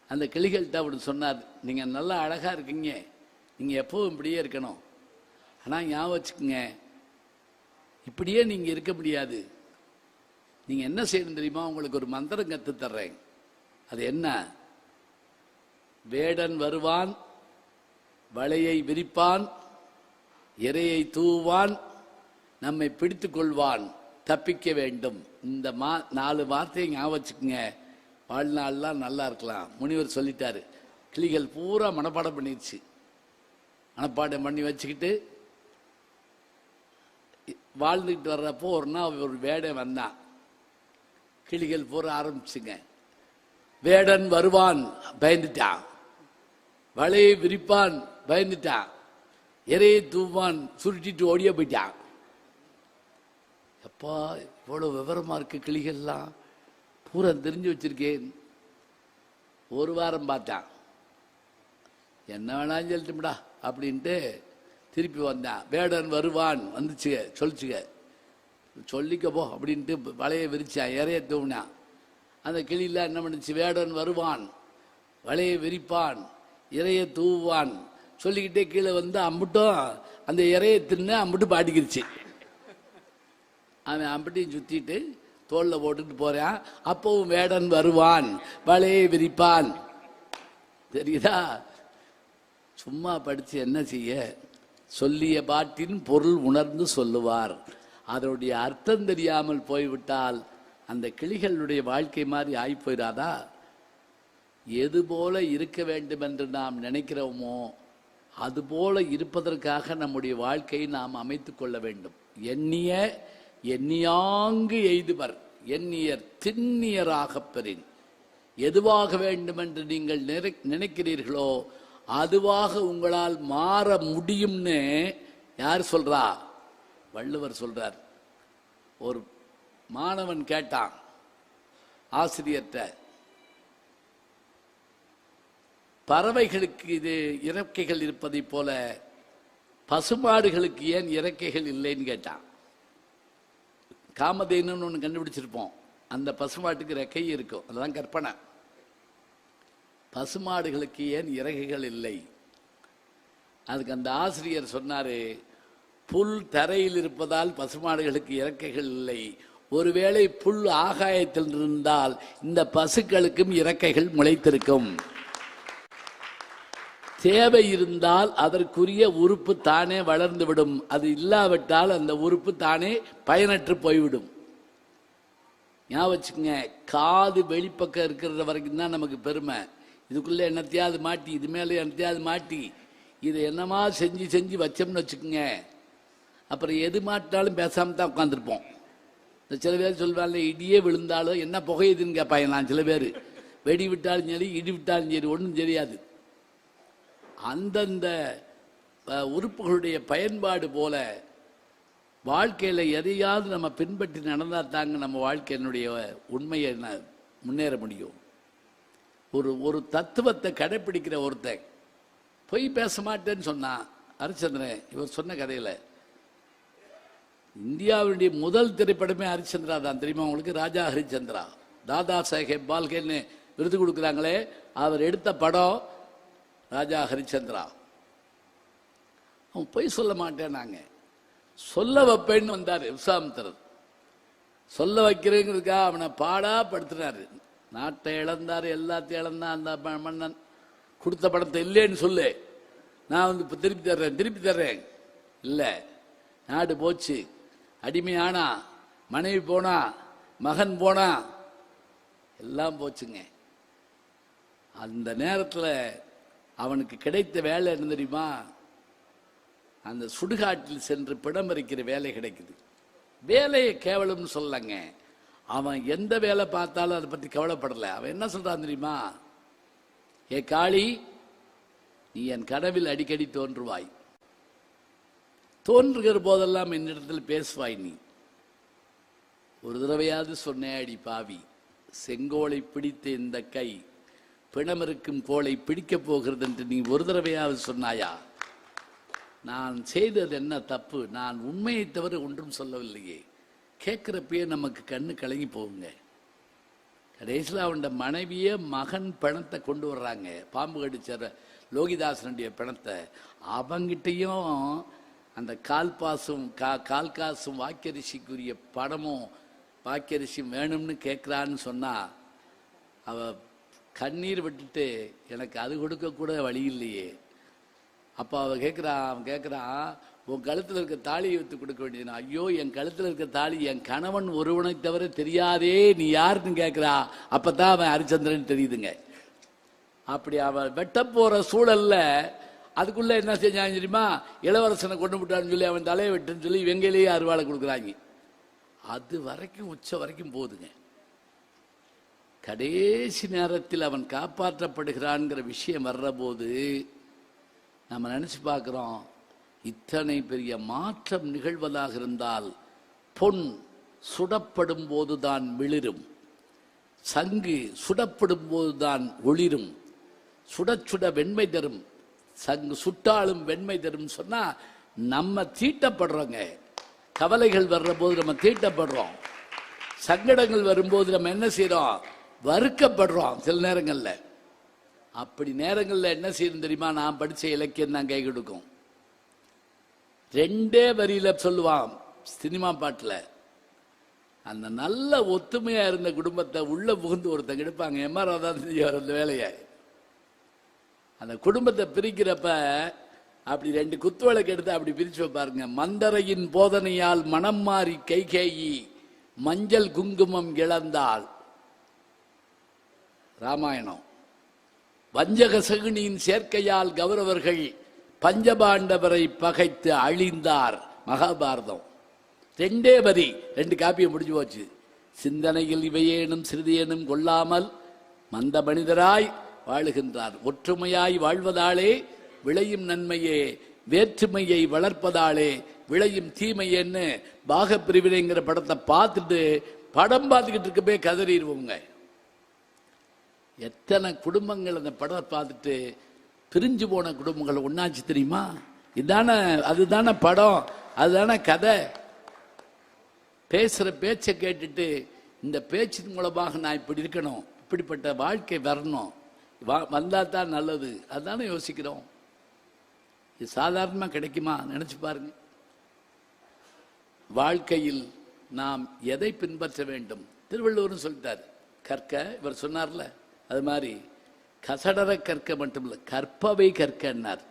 அந்த கிளிகள்கிட்ட அப்படி சொன்னார், நீங்க நல்லா அழகா இருக்கீங்க, நீங்க எப்பவும் இப்படியே இருக்கணும். ஆனா ஞாபகம் வச்சுக்கோங்க, இப்படியே நீங்க இருக்க முடியாது. நீங்க என்ன செய்யணும் தெரியுமா? உங்களுக்கு ஒரு மந்திரம் கத்து தர்றேன். அது என்ன? வேடன் வருவான், வலையை விரிப்பான், இரையை தூவான், நம்மை பிடித்துக் கொள்வான், தப்பிக்க வேண்டும். இந்த 4 வார்த்தையை ஞாபகம் வச்சுக்கோங்க, வாழ்நாள்லாம் நல்லா இருக்கலாம். முனிவர் சொல்லிட்டாரு. கிளிகள் பூரா மனப்பாடம் பண்ணிடுச்சு. மனப்பாடம் பண்ணி வச்சுக்கிட்டு வாழ்ந்துக்கிட்டு வர்றப்போ ஒரு நாள் ஒரு வேடன் வந்தான். கிளிகள் பூரா ஆரம்பிச்சுங்க, வேடன் வருவான் பயந்துட்டான், வலையை விரிப்பான் பயந்துட்டான், இறையை தூவான் சுருட்டிட்டு ஓடிய போயிட்டான். அப்பா இவ்வளவு விவரமா இருக்கு கிளிகள்லாம், பூரா தெரிஞ்சு வச்சிருக்கேன். ஒரு வாரம் பார்த்தான், என்ன வேணாலும் சொல்லிட்டுடா அப்படின்ட்டு திருப்பி வந்தான். வேடன் வருவான் வந்துச்சுங்க, சொல்லிச்சுங்க, சொல்லிக்கப்போ அப்படின்ட்டு வலையை விரிச்சான், இறைய தூவினான். அந்த கிளியில் என்ன பண்ணுச்சு? வேடன் வருவான், வலையை விரிப்பான், இறைய தூவான் சொல்லிக்கிட்டே கீழே வந்து அம்புட்டும் அந்த இறைய தின்னு அம்புட்டு பாட்டிக்கிருச்சு. அவன் அம்புட்டையும் சுத்திட்டு தோல்ல போட்டுட்டு போறான். அப்பவும் வேடன் வருவான், வலையை விரிப்பான். தெரியுதா? சும்மா படிச்சு என்ன செய்ய? சொல்லிய பாட்டின் பொருள் உணர்ந்து சொல்லுவார். அதனுடைய அர்த்தம் தெரியாமல் போய்விட்டால் அந்த கிளிகளுடைய வாழ்க்கை மாதிரி ஆகி போயிடாதா? எது போல இருக்க வேண்டும் என்று நாம் நினைக்கிறோமோ அதுபோல இருப்பதற்காக நம்முடைய வாழ்க்கையை நாம் அமைத்துக் கொள்ள வேண்டும். எண்ணிய எண்ணியாங்கு எய்துவர், எண்ணியர் திண்ணியராகப் பெறின். எதுவாக வேண்டும் என்று நீங்கள் நினைக்கிறீர்களோ அதுவாக உங்களால் மாற முடியும்னு யார் சொல்றா? வள்ளுவர் சொல்றார். ஒரு மாணவன் கேட்டான் ஆசிரியர்கிட்ட, பறவைகளுக்கு இது இறக்கைகள் இருப்பதை போல பசுமாடுகளுக்கு ஏன் இறக்கைகள் இல்லைன்னு கேட்டான். காமதேனுன்னு ஒன்று கண்டுபிடிச்சிருப்போம், அந்த பசுமாட்டுக்கு இறக்கை இருக்கும், அதுதான் கற்பனை. பசுமாடுகளுக்கு ஏன் இறக்கைகள் இல்லை? அதுக்கு அந்த ஆசிரியர் சொன்னாரு, புல் தரையில் இருப்பதால் பசுமாடுகளுக்கு இறக்கைகள் இல்லை. ஒருவேளை புல் ஆகாயத்தில் இருந்தால் இந்த பசுக்களுக்கும் இறக்கைகள் முளைத்திருக்கும். தேவை இருந்தால் அதற்குரிய உறுப்பு தானே வளர்ந்துவிடும், அது இல்லாவிட்டால் அந்த உறுப்பு தானே பயனற்று போய்விடும். ஞாபகம் வச்சுக்கோங்க, காது வெளிப்பக்கம் இருக்கிற வரைக்கும் தான் நமக்கு பெருமை. இதுக்குள்ள என்னத்தையாவது மாட்டி, இது மேலே என்னத்தையாவது மாட்டி, இதை என்னமா செஞ்சு செஞ்சு வச்சோம்னு வச்சுக்கோங்க, அப்புறம் எது மாட்டினாலும் பேசாம தான் உட்காந்துருப்போம். இந்த சில பேர் சொல்வாங்க, இடியே விழுந்தாலும் என்ன புகையுதுன்னு கேட்பாங்க. நான் சில பேர் வெடி விட்டாலும் சரி, இடி விட்டாலும் சரி, ஒன்றும் தெரியாது. அந்தந்த உறுப்புகளுடைய பயன்பாடு போல வாழ்க்கையில் எதையாவது நம்ம பின்பற்றி நடந்தால் தாங்க நம்ம வாழ்க்கையினுடைய உண்மையை முன்னேற முடியும். ஒரு தத்துவத்தை கடைப்பிடிக்கிற ஒருத்தன் பொய் பேச மாட்டேன்னு சொன்னான். ஹரிச்சந்திரன் இவர் சொன்ன கதையில் இந்தியாவுடைய முதல் திரைப்படமே ஹரிச்சந்திரா தான். தெரியுமா உங்களுக்கு? ராஜா ஹரிச்சந்திரா. தாதா சாஹேப் பால்கேன்னு விருது கொடுக்குறாங்களே, அவர் எடுத்த படம் ராஜா ஹரிச்சந்திரா. அவன் பொய் சொல்ல மாட்டேன்னாங்க, சொல்ல வைப்பேன்னு வந்தார் விஸ்வாமித்திரர். சொல்ல வைக்கிறேங்கிறதுக்காக அவனை பாடா படுத்தினாரு. நாட்டை இழந்தாரு, எல்லாத்தையும் இழந்தான் அந்த மன்னன். கொடுத்த படத்தை இல்லைன்னு சொல்லு, நான் வந்து இப்போ திருப்பி தர்றேன். இல்லை, நாடு போச்சு, அடிமையானா, மனைவி போனா, மகன் போனா, எல்லாம் போச்சுங்க. அந்த நேரத்தில் அவனுக்கு கிடைத்த வேலை என்ன தெரியுமா? அந்த சுடுகாட்டில் சென்று பிடமரிக்கிற வேலை கிடைக்குது. வேலையை கேவலம்னு சொல்லங்க, அவன் எந்த வேலை பார்த்தாலும் அதை பற்றி கவலைப்படலை. அவன் என்ன சொல்றான் தெரியுமா? ஏ காளி, நீ என் கனவில் அடிக்கடி தோன்றுவாய், தோன்றுகிற போதெல்லாம் என்னிடத்தில் பேசுவாய். நீ ஒரு தடவையாவது சொன்னே, அடி பாவி, செங்கோலை பிடித்த இந்த கை பிணமிருக்கும் கோளை பிடிக்கப் போகிறது என்று நீ ஒரு தடவையாவது சொன்னாயா? நான் செய்தது என்ன தப்பு? நான் உண்மையை தவிர ஒன்றும் சொல்லவில்லையே. கேட்குறப்பயே நமக்கு கண்ணு கலங்கி போகுங்க. கடைசியில் அவனோட மனைவியே மகன் பிணத்தை கொண்டு வர்றாங்க, பாம்பு கடிச்ச லோகிதாசனுடைய பிணத்தை. அவங்கிட்டையும் அந்த கால் காசும் வாக்கியரிசிக்குரிய பணமும் வாக்கியரிசியும் வேணும்னு கேட்குறான்னு சொன்னா, அவ கண்ணீர் விட்டுட்டு எனக்கு அது கொடுக்க கூட வழி இல்லையே. அப்போ அவன் கேட்குறான், உன் கழுத்தில் இருக்க தாலியை விற்று கொடுக்க வேண்டியது. ஐயோ, என் கழுத்தில் இருக்க தாலி என் கணவன் ஒருவனை தவிர தெரியாதே, நீ யாருன்னு கேட்குறா. அப்போ தான் அவன் ஹரிச்சந்திரன் தெரியுதுங்க. அப்படி அவன் வெட்ட போகிற சூழல்ல அதுக்குள்ளே என்ன செஞ்சாங்க தெரியுமா? இளவரசனை கொண்டு விட்டான்னு சொல்லி அவன் தலையை வெட்டுன்னு சொல்லி வெங்கையிலேயே அருவாளை கொடுக்குறாங்க. அது வரைக்கும் உச்ச வரைக்கும் போகுதுங்க. கடைசி நேரத்தில் அவன் காப்பாற்றப்படுகிறான்ங்கிற விஷயம் வர்ற போது நம்ம நினைச்சு பார்க்கிறோம், இத்தனை பெரிய மாற்றம் நிகழ்வதாக இருந்தால் பொன் சுடப்படும் போதுதான் மிளிரும், சங்கு சுடப்படும் போதுதான் ஒளிரும், சுட சுட வெண்மை தரும், சங்கு சுட்டாலும் வெண்மை தரும் சொன்னா நம்ம தீட்டப்படுறோங்க. கவலைகள் வர்ற போது நம்ம தீட்டப்படுறோம், சங்கடங்கள் வரும்போது நம்ம என்ன செய்யறோம்? வறுக்கப்படுறோம் சில நேரங்கள்ல. அப்படி நேரங்கள்ல என்ன செய்யணும் தெரியுமா? நான் படிச்ச இலக்கியம் தான் கை கொடுக்கும். 2 வரியில சொல்லுவான் சினிமா பாட்டுல. அந்த நல்ல ஒத்துமையா இருந்த குடும்பத்தை உள்ள புகுந்து ஒருத்தங்க எடுப்பாங்க. எம்ஆர் ராதா அந்த வேலையை. அந்த குடும்பத்தை பிரிக்கிறப்ப அப்படி 2 குத்துவிளக்கு எடுத்து அப்படி பிரிச்சு வைப்பாருங்க. மந்தரையின் போதனையால் மனம் மாறி கைகேயி மஞ்சள் குங்குமம் இழந்தாள், ராமாயணம். வஞ்சக சகுனியின் சேர்க்கையால் கௌரவர்கள் பஞ்சபாண்டவரை பகைத்து அழிந்தார், மகாபாரதம். 2 வரி, 2 காப்பியம் முடிஞ்சு போச்சு. சிந்தனையில் இவையேனும் சிறிதேனும் கொள்ளாமல் மந்த மனிதராய் வாழுகின்றார். ஒற்றுமையாய் வாழ்வதாலே விளையும் நன்மையே, வேற்றுமையை வளர்ப்பதாலே விளையும் தீமையேன்னு பாகப்பிரிவினைங்கிற படத்தை பார்த்துட்டு படம் பார்த்துக்கிட்டு இருக்கப்பே கதறிடுவோங்க. எத்தனை குடும்பங்கள் அந்த படம் பார்த்துட்டு பிரிஞ்சு போன குடும்பங்கள் ஒன்னாச்சு தெரியுமா? இதுதானே, அதுதானே படம், அதுதானே கதை. பேசுற பேச்சை கேட்டுட்டு இந்த பேச்சின் மூலமாக நான் இப்படி இருக்கணும், இப்படிப்பட்ட வாழ்க்கை வரணும், வந்தா தான் நல்லது, அதுதானே யோசிக்கிறோம். இது சாதாரணமாக கிடைக்குமா? நினைச்சு பாருங்க. வாழ்க்கையில் நாம் எதை பின்பற்ற வேண்டும்? திருவள்ளுவரும் சொல்லிட்டார், கற்க. இவர் சொன்னார்ல, அது மாதிரி கசடர கற்க மட்டும் இல்லை, கற்பவை கற்கன்னார்.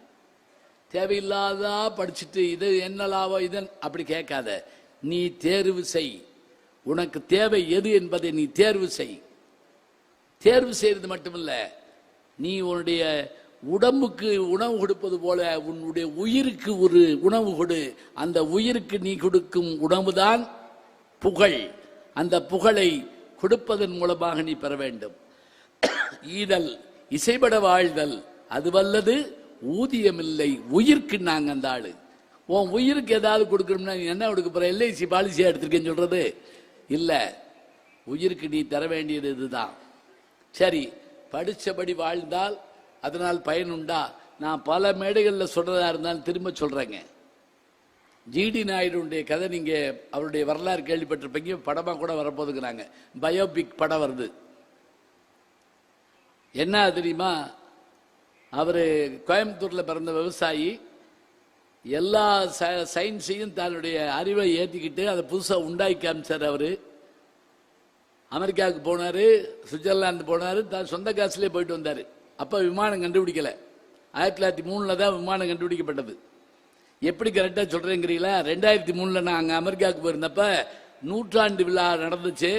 தேவையில்லாதா படிச்சுட்டு இது என்ன லாபம் இதன் அப்படி கேட்காத. நீ தேர்வு செய், உனக்கு தேவை எது என்பதை நீ தேர்வு செய். தேர்வு செய்யறது மட்டுமில்ல, நீ உன்னுடைய உடம்புக்கு உணவு கொடுப்பது போல உன்னுடைய உயிருக்கு ஒரு உணவு கொடு. அந்த உயிருக்கு நீ கொடுக்கும் உணவுதான் புகழ். அந்த புகழை கொடுப்பதன் மூலமாக நீ பெற வேண்டும். ஈதல் இசைபட வாழ்தல் அதுவல்லது ஊதியமில்லை உயிர்க்கு. நாங்க அந்த ஆளு உன் உயிருக்கு ஏதாவது கொடுக்கணும்னா நீ என்ன கொடுக்க போற? எல்ஐசி பாலிசியா எடுத்திருக்கேன்னு சொல்றது இல்ல. உயிருக்கு நீ தர வேண்டியது இதுதான். சரி, படிச்சபடி வாழ்ந்தால் அதனால் பயனுண்டா? நான் பல மேடைகளில் சொல்றதா இருந்தாலும் திரும்ப சொல்றேங்க. ஜிடி நாயுடுடைய கதை நீங்க அவருடைய வரலாறு கேள்விப்பட்டிருப்பீங்க. படமா கூட வரப்போதுங்கிறாங்க. பயோபிக் படம் வருது. என்ன தெரியுமா? அவரு கோயம்புத்தூர்ல பிறந்த விவசாயி. எல்லா சயின்ஸையும் தன்னுடைய அறிவை ஏற்றிக்கிட்டு அதை புதுசா உண்டாக்கி காமிச்சார். அவரு அமெரிக்காவுக்கு போனாரு, சுவிட்சர்லாந்து போனாரு, தான் சொந்த காசுலேயே போயிட்டு வந்தாரு. அப்ப விமானம் கண்டுபிடிக்கல. 1903 தான் விமானம் கண்டுபிடிக்கப்பட்டது. எப்படி கரெக்டா சொல்றேங்கிறீங்களா? 2003 நான் அங்க அமெரிக்காவுக்கு போயிருந்தப்ப நூற்றாண்டு விழா நடந்துச்சு.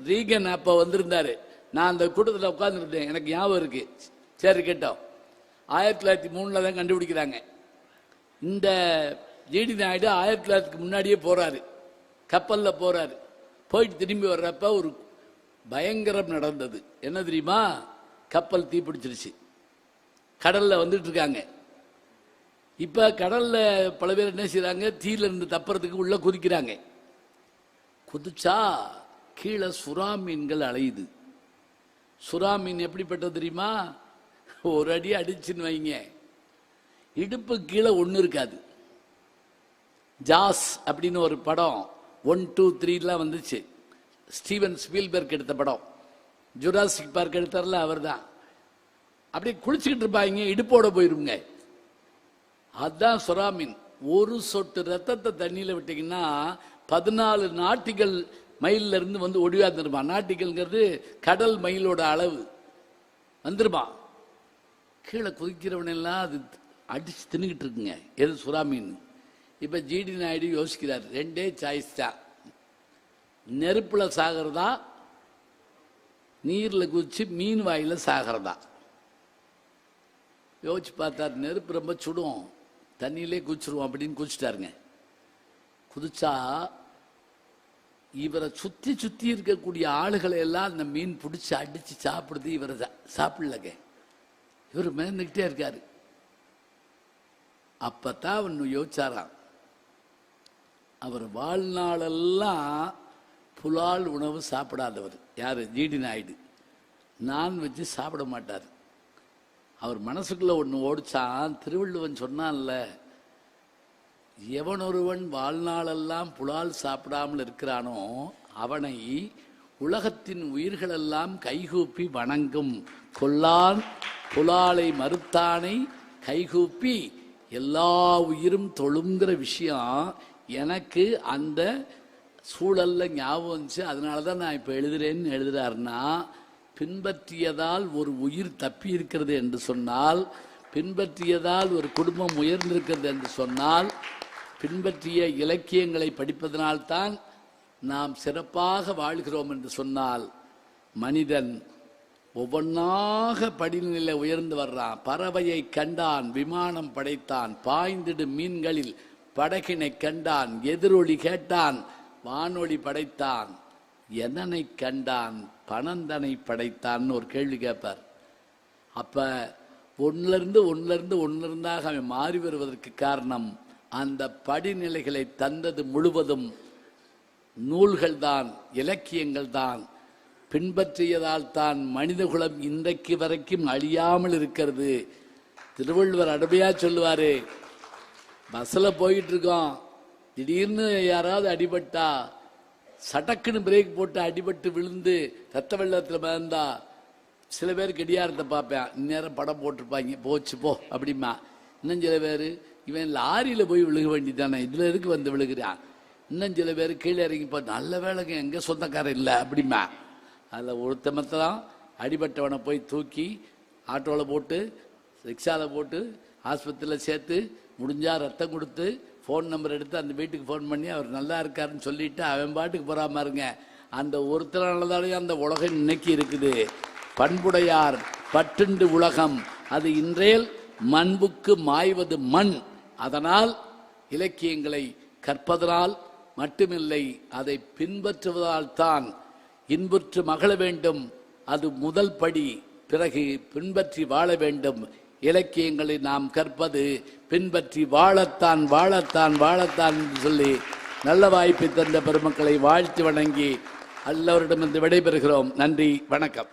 ரீகன் அப்ப வந்திருந்தாரு. நான் அந்த கூட்டத்தில் உட்கார்ந்துருந்தேன். எனக்கு ஞாபகம் இருக்கு. சரி கேட்டோம். 1903 தான் கண்டுபிடிக்கிறாங்க. இந்த ஜிடி நாயுடு 1900க்கு முன்னாடியே போறாரு. கப்பல்ல போறாரு. போயிட்டு திரும்பி வர்றப்ப ஒரு பயங்கரம் நடந்தது. என்ன தெரியுமா? கப்பல் தீப்பிடிச்சிருச்சு. கடல்ல வந்துட்டு இருக்காங்க. இப்ப கடல்ல பல பேர் என்ன செய்யறாங்க? தீயில இருந்து தப்புறதுக்கு உள்ள குதிக்கிறாங்க. குதிச்சா கீழே சுறா மீன்கள் அலையுது. சுறா மீன் எப்படிப்பட்டது தெரியுமா? ஒரு அடி அடிச்சுன்னு வைங்க, இடுப்பு கீழே ஒண்ணு இருக்காது. ஜாஸ் அப்படின்னு ஒரு படம் 1, 2, 3 வந்துச்சு. ஸ்டீவன் ஸ்பீல்பர்க் எடுத்த படம். ஜுராசிக் பார்க் எடுத்தார்ல அவர் தான். அப்படி குளிச்சுக்கிட்டு இருப்பாங்க, இடுப்போட போயிருங்க. அதுதான் சுறாமீன். ஒரு சொட்டு ரத்தத்தை தண்ணியில விட்டீங்கன்னா 14 நாட்டிகள் மைல்ல இருந்து வந்து ஒடியாந்துருமா. நாட்டிகள்ங்கிறது கடல் மைலோட அளவு வந்துருமா. கீழே குதிக்கிறவன் எல்லாம் அது அடிச்சு தின்னுகிட்டு இருக்குங்க. எது? சுறாமீன். இப்ப ஜிடி நாயுடு யோசிக்கிறார். 2 சாய்ஸ் தான். நெருப்புல சாகிறதா, நீர்ல குதிச்சு மீன் வாயில சாகிறதா. யோசிச்சு பார்த்தார். நெருப்பு ரொம்ப சுடும், தண்ணியிலே குதிச்சிருவோம் அப்படின்னு குதிச்சுட்டாருங்க. குதிச்சா இவரை சுத்தி சுத்தி இருக்கக்கூடிய ஆளுகளை எல்லாம் அந்த மீன் பிடிச்சி அடிச்சு சாப்பிடுது. இவரை சாப்பிடலங்க. இவர் மேந்துக்கிட்டே இருக்காரு. அப்பதான் அவன் யோசிச்சாராம். அவர் வாழ்நாளெல்லாம் புலால் உணவு சாப்பிடாதவர். யாரு? ஜிடி நாயுடு. நான்வெஜ் சாப்பிட மாட்டார். அவர் மனசுக்குள்ள ஒன்று ஓடிச்சான். திருவள்ளுவன் சொன்னான்ல, எவனொருவன் வாழ்நாளெல்லாம் புலால் சாப்பிடாமல் இருக்கிறானோ அவனை உலகத்தின் உயிர்களெல்லாம் கைகூப்பி வணங்கும். கொல்லான் புலாலை மறுத்தானை கைகூப்பி எல்லா உயிரும் தொழுங்கிற விஷயம் எனக்கு அந்த சூழல்ல ஞாபகம் வந்துச்சு. அதனாலதான் நான் இப்ப எழுதுறேன்னு எழுதுறாருன்னா, பின்பற்றியதால் ஒரு உயிர் தப்பி இருக்கிறது என்று சொன்னால், பின்பற்றியதால் ஒரு குடும்பம் உயர்ந்திருக்கிறது என்று சொன்னால், பின்பற்றிய இலக்கியங்களை படிப்பதனால்தான் நாம் சிறப்பாக வாழ்கிறோம் என்று சொன்னால், மனிதன் ஒவ்வொன்னாக படிநிலை உயர்ந்து வர்றான். பறவையை கண்டான், விமானம் படைத்தான். பாய்ந்திடு மீன்களில் படகினை கண்டான், எதிரொலி கேட்டான், வானொலி படைத்தான். எதனை கண்டான்? பணந்தனை படைத்தான். ஒரு கேள்வி கேட்பார். அப்ப ஒன்னிலிருந்தாக அவன் மாறி வருவதற்கு காரணம் அந்த படிநிலைகளை தந்தது முழுவதும் நூல்கள் தான், இலக்கியங்கள் தான். பின்பற்றியதால் தான் மனிதகுலம் இன்றைக்கு வரைக்கும் அழியாமல் இருக்கிறது. திருவள்ளுவர் அடமையா சொல்லுவாரு. பஸ்ல போயிட்டு இருக்கோம், திடீர்னு யாராவது அடிபட்டா சடக்குன்னு பிரேக் போட்டு அடிபட்டு விழுந்து ரத்த வெள்ளத்தில் மிதந்தா சில பேர் கெடியாரத்தை பார்ப்பேன். இந்நேரம் படம் போட்டிருப்பாங்க, போச்சு போ அப்படிமா. இன்னும் சில பேர் இவன் லாரியில போய் விழுக வேண்டியதானே, இதுல எதுக்கு வந்து விழுகிறான். இன்னும் சில பேர் கீழே இறங்கி போ, நல்ல வேலைங்க எங்க சொந்தக்காரன் இல்லை அப்படிமா. அதில் ஒருத்தமத்தான் அடிபட்டவனை போய் தூக்கி ஆட்டோவில் போட்டு ரிக்ஷாவில் போட்டு ஆஸ்பத்திரியில் சேர்த்து முடிஞ்சா ரத்தம் கொடுத்து ஃபோன் நம்பர் எடுத்து அந்த வீட்டுக்கு ஃபோன் பண்ணி அவர் நல்லா இருக்காருன்னு சொல்லிட்டு அவன் பாட்டுக்கு போறாம இருங்க. அந்த ஒருத்தனாலதானே அந்த உலகம் இன்னைக்கு இருக்குது. பண்புடையார் பட்டுண்டு உலகம் அது இன்றேல் மண்புக்கு மாய்வது மண். அதனால் இலக்கியங்களை கற்பதனால் மட்டுமில்லை, அதை பின்பற்றுவதால் தான் இன்புற்று மகள வேண்டும். அது முதல் படி. பிறகு பின்பற்றி வாழ வேண்டும். இலக்கியங்களை நாம் கற்பது பின்பற்றி வாழத்தான் வாழத்தான் வாழத்தான் என்று சொல்லி நல்ல வாய்ப்பை தந்த பெருமக்களை வாழ்த்து வணங்கி எல்லோரிடமிருந்து விடைபெறுகிறோம். நன்றி, வணக்கம்.